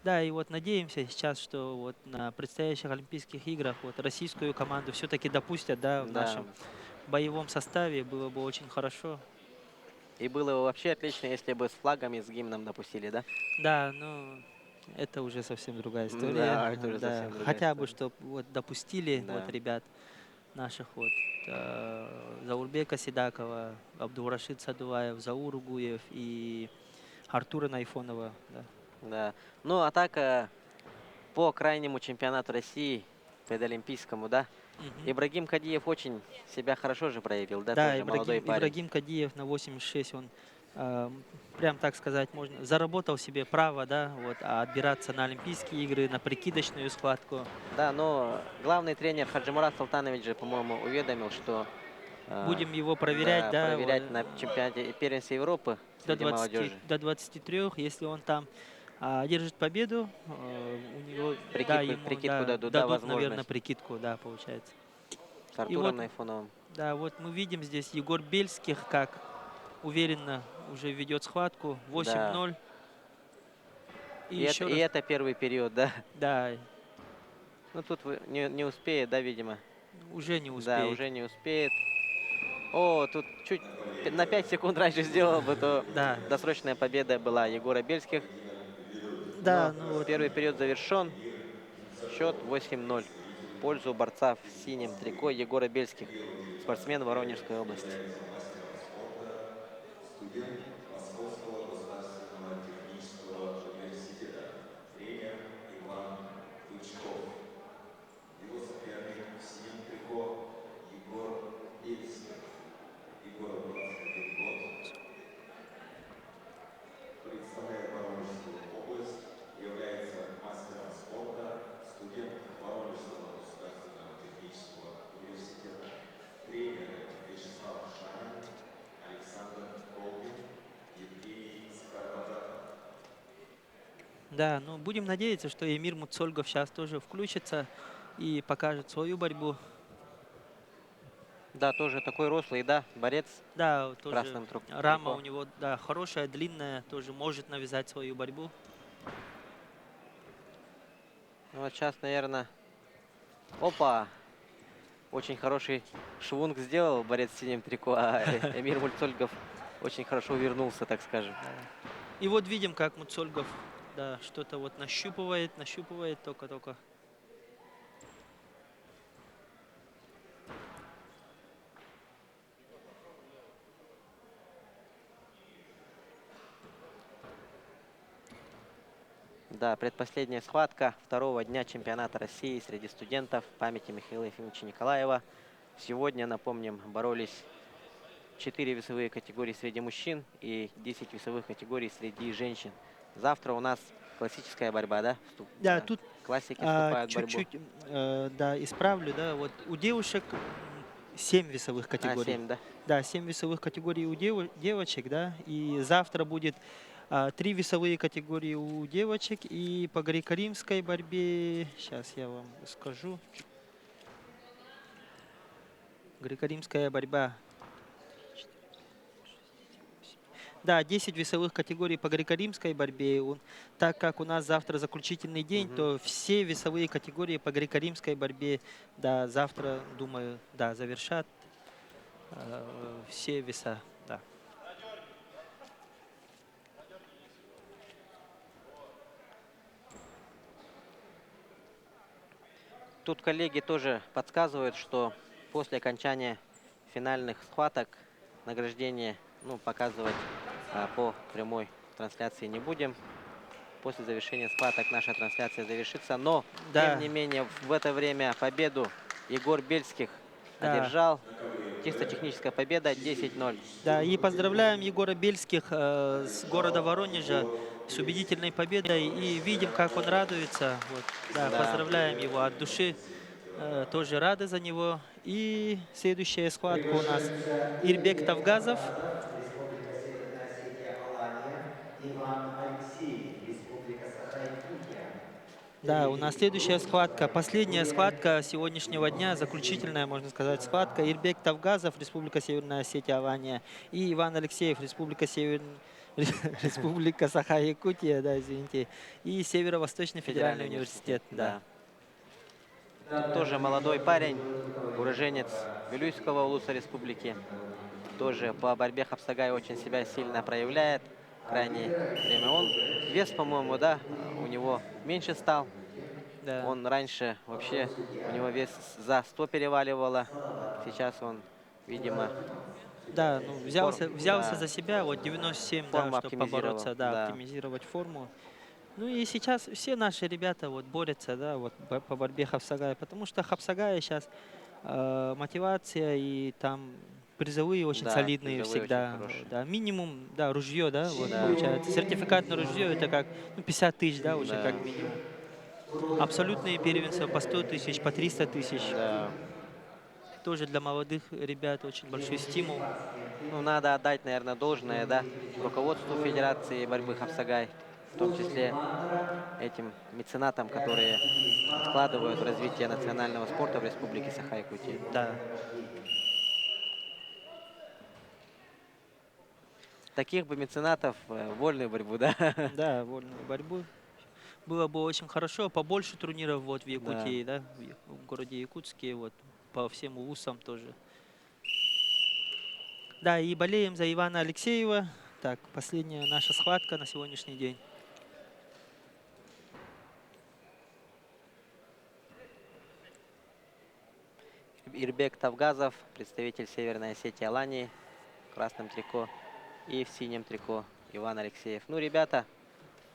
Да, и вот надеемся сейчас, что вот на предстоящих Олимпийских играх вот российскую команду все-таки допустят, да, в Да. нашем боевом составе, было бы очень хорошо. И было бы вообще отлично, если бы с флагами, с гимном допустили, да? Да, но это уже совсем другая история. Да, это уже Да, совсем другая хотя бы, история. чтобы вот допустили вот Да. ребят наших вот Заурбека Сидакова, Абдулрашид Садулаев, Заур Угуев и Артура Найфонова. Да. Да. Ну, а так, по крайнему чемпионату России предолимпийскому, да? Мгм. Ибрагим Кадиев очень себя хорошо же проявил, да? Да, Тоже молодой парень. Ибрагим Кадиев на 86, он, а, прям так сказать, можно, заработал себе право, да, вот, отбираться на Олимпийские игры, на прикидочную схватку. Да, но главный тренер Хаджимурат Султанович же, по-моему, уведомил, что Будем его проверять, да, да, вот, проверять на чемпионате первенстве Европы до среди 20, молодежи. до 23, если он там одержит победу, у него, да, ему, Прикидку да, дадут, да, дадут, наверное, возможность прикидку, да, получается. с И вот, Артуром Найфоновым. да, вот мы видим здесь Егор Бельских, как уверенно уже ведет схватку, Да. 8-0. И И еще и раз, это первый период, да. да, Ну тут не успеет, да, видимо. уже не Да, успеет. уже не успеет. О, тут чуть на 5 секунд раньше сделал бы, то Да, досрочная победа была Егора Бельских. да, Но ну вот, первый период завершен. Счет 8-0 в пользу борца в синем трико Егора Бельских, спортсмен Воронежской области. Студент Московского государственного технического университета, тренер Иван Бычков. Его соперник в синем трико Егор Бельский. Егору 21 год. Представляет Воронежскую область, является мастером спорта, студент Воронежского государственного технического университета, тренеры Вячеслав Шанин, Александр Колбин, Евгений Скоробогатов. да, ну будем надеяться, что Эмир Муцольгов сейчас тоже включится и покажет свою борьбу. Да, тоже такой рослый, да, борец Да, в тоже красном рама трико. у него, да, хорошая, длинная, тоже может навязать свою борьбу. Ну, вот сейчас, наверное... Опа! Очень хороший швунг сделал борец в синем трико, а Эмир Мульцольгов очень хорошо вернулся, так скажем. И вот видим, как Муцольгов, да, что-то вот нащупывает только-только. Да, предпоследняя схватка второго дня чемпионата России среди студентов памяти Михаила Ефимовича Николаева. Сегодня, напомним, боролись 4 весовые категории среди мужчин и 10 весовых категорий среди женщин. Завтра у нас классическая борьба, да? Да, тут Классики вступают в борьбу. чуть-чуть, да, исправлю, да, вот у девушек 7 весовых категорий. 7, да? Да, 7 весовых категорий у девочек, да, и завтра будет 3 весовые категории у девочек, и по греко-римской борьбе, сейчас я вам скажу, греко-римская борьба, да, 10 весовых категорий по греко-римской борьбе. Так как у нас завтра заключительный день, то все весовые категории по греко-римской борьбе, да, завтра, думаю, да, завершат все веса, да. Тут коллеги тоже подсказывают, что после окончания финальных схваток награждение, ну, показывать по прямой трансляции не будем. После завершения схваток наша трансляция завершится. Но, Да. тем не менее, в это время победу Егор Бельских Да. одержал. Чисто техническая победа 10-0. Да, и поздравляем Егора Бельских с города Воронежа с убедительной победой. И видим, как он радуется. Вот, да, Да. поздравляем его от души. Тоже рады за него. И следующая схватка у нас Ирбек Тавгазов. Республика Северная Осетия, Алания, Иван Алексеев, Республика Саха-Якутия. Да, у нас следующая схватка, последняя схватка сегодняшнего дня, заключительная, можно сказать, схватка. Ирбек Тавгазов, Республика Северная Осетия, Алания, и Иван Алексеев, Республика Республика Саха-Якутия, да, извините, и Северо-Восточный федеральный университет, да. Тут тоже молодой парень, уроженец Вилюйского улуса республики. Тоже по борьбе Хапсагай очень себя сильно проявляет. Крайнее время он вес, по-моему, да, у него меньше стал. Да. Он раньше вообще, у него вес за 100 переваливало. Сейчас он, видимо, Да, ну, взялся да. за себя, вот 97, да, Форму чтобы побороться, оптимизировал, да, да. оптимизировать форму. Ну и сейчас все наши ребята вот борются, да, вот по борьбе Хапсагая, потому что Хапсагая сейчас мотивация и там призовые очень Да, солидные призовые очень всегда, хорошие. да, минимум, да, ружье, да, вот Да. получается. Сертификат на ружье это как, ну, 50 тысяч, да, уже Да, как минимум. Абсолютные первенства по 100 тысяч, по 300 тысяч. да. Тоже для молодых ребят очень большой стимул. Ну, надо отдать, наверное, должное, да, руководству Федерации борьбы Хапсагай, в том числе этим меценатам, которые вкладывают в развитие национального спорта в Республике Саха-Якутия. Да, Таких бы меценатов в вольную борьбу, да? да, вольную борьбу. Было бы очень хорошо, побольше турниров вот в Да. Якутии, да, в городе Якутске, вот по всем УУСам тоже. Да, и болеем за Ивана Алексеева. Так, последняя наша схватка на сегодняшний день. Ирбек Тавгазов, представитель Северной Осетии Алании, в красном трико, и в синем трико Иван Алексеев. Ну, ребята,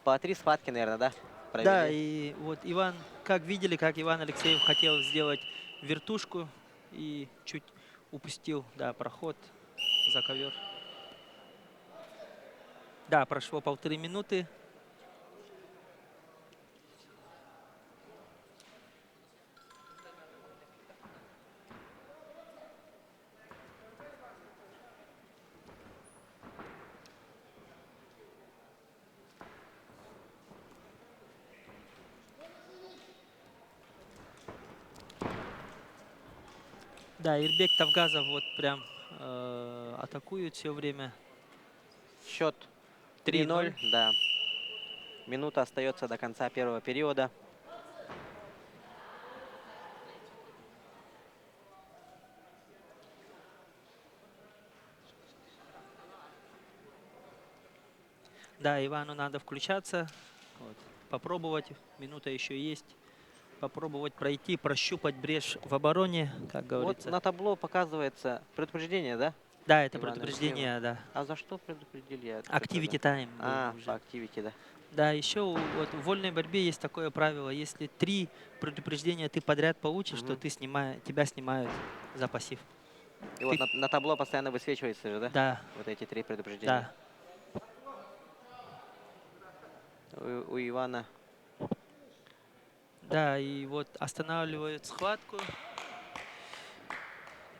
по 3 схватки, наверное, да, Да, провели? и вот Иван, как видели, как Иван Алексеев хотел сделать вертушку и чуть упустил, да, проход за ковер. Да, прошло 1,5 минуты. Да, Ирбек Тавгазов вот прям атакует все время. Счет 3:0. 3-0, да. Минута остается до конца первого периода. Да, Ивану надо включаться, вот, попробовать, минута еще есть, попробовать пройти, прощупать брешь в обороне, как Вот говорится. на табло показывается предупреждение, да? Да, это Ивана предупреждение, да. А за что предупредили? Я что-то, Activity да. time был А, уже. по activity, да. Да, еще вот в вольной борьбе есть такое правило, если 3 предупреждения ты подряд получишь, то Мгм. тебя снимают за пассив. И вот на табло постоянно высвечивается же, да? Да, Вот эти 3 предупреждения. да. У Ивана. Да, и вот останавливают схватку.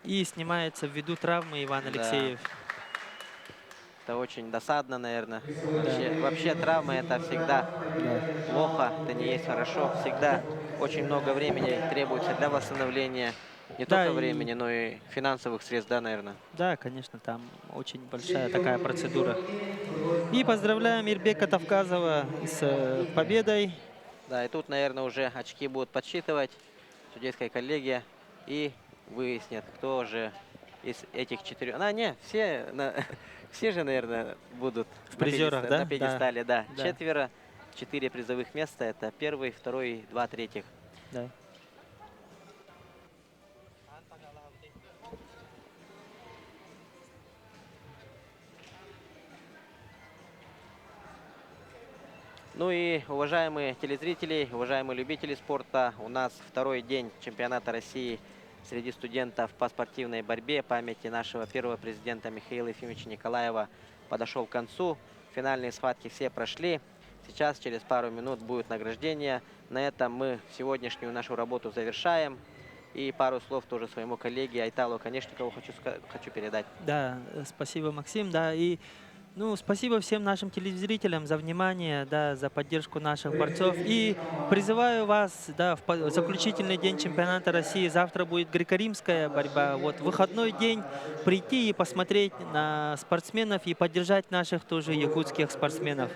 И снимается ввиду травмы Иван Да. Алексеев. Это очень досадно, наверное. Да. Вообще травмы это всегда Да. плохо, это не есть хорошо. Всегда очень много времени требуется для восстановления. Не Да, только и времени, но и финансовых средств, да, наверное. да, конечно, там очень большая такая процедура. И поздравляем Ирбека Тавказова с победой. Да, и тут, наверное, уже очки будут подсчитывать судейская коллегия и выяснят, кто же из этих 4. Не, все, все же, наверное, будут В призерах, на да? пьедестале, да. Да. 4, 4 призовых места. Это первый, второй и 2 третьих. Да. Ну и, уважаемые телезрители, уважаемые любители спорта, у нас второй день чемпионата России среди студентов по спортивной борьбе памяти нашего первого президента Михаила Ефимовича Николаева подошел к концу. Финальные схватки все прошли. Сейчас, через пару минут, будет награждение. На этом мы сегодняшнюю нашу работу завершаем. И пару слов тоже своему коллеге Айталу Конешникову хочу передать. Да, спасибо, Максим. Да, и спасибо всем нашим телезрителям за внимание, да, за поддержку наших борцов. И призываю вас, да, в заключительный день чемпионата России. Завтра будет греко-римская борьба. Вот в выходной день прийти и посмотреть на спортсменов и поддержать наших тоже якутских спортсменов.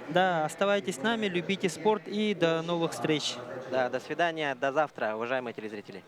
Да, оставайтесь с нами, любите спорт и до новых встреч. Да, до свидания, до завтра, уважаемые телезрители.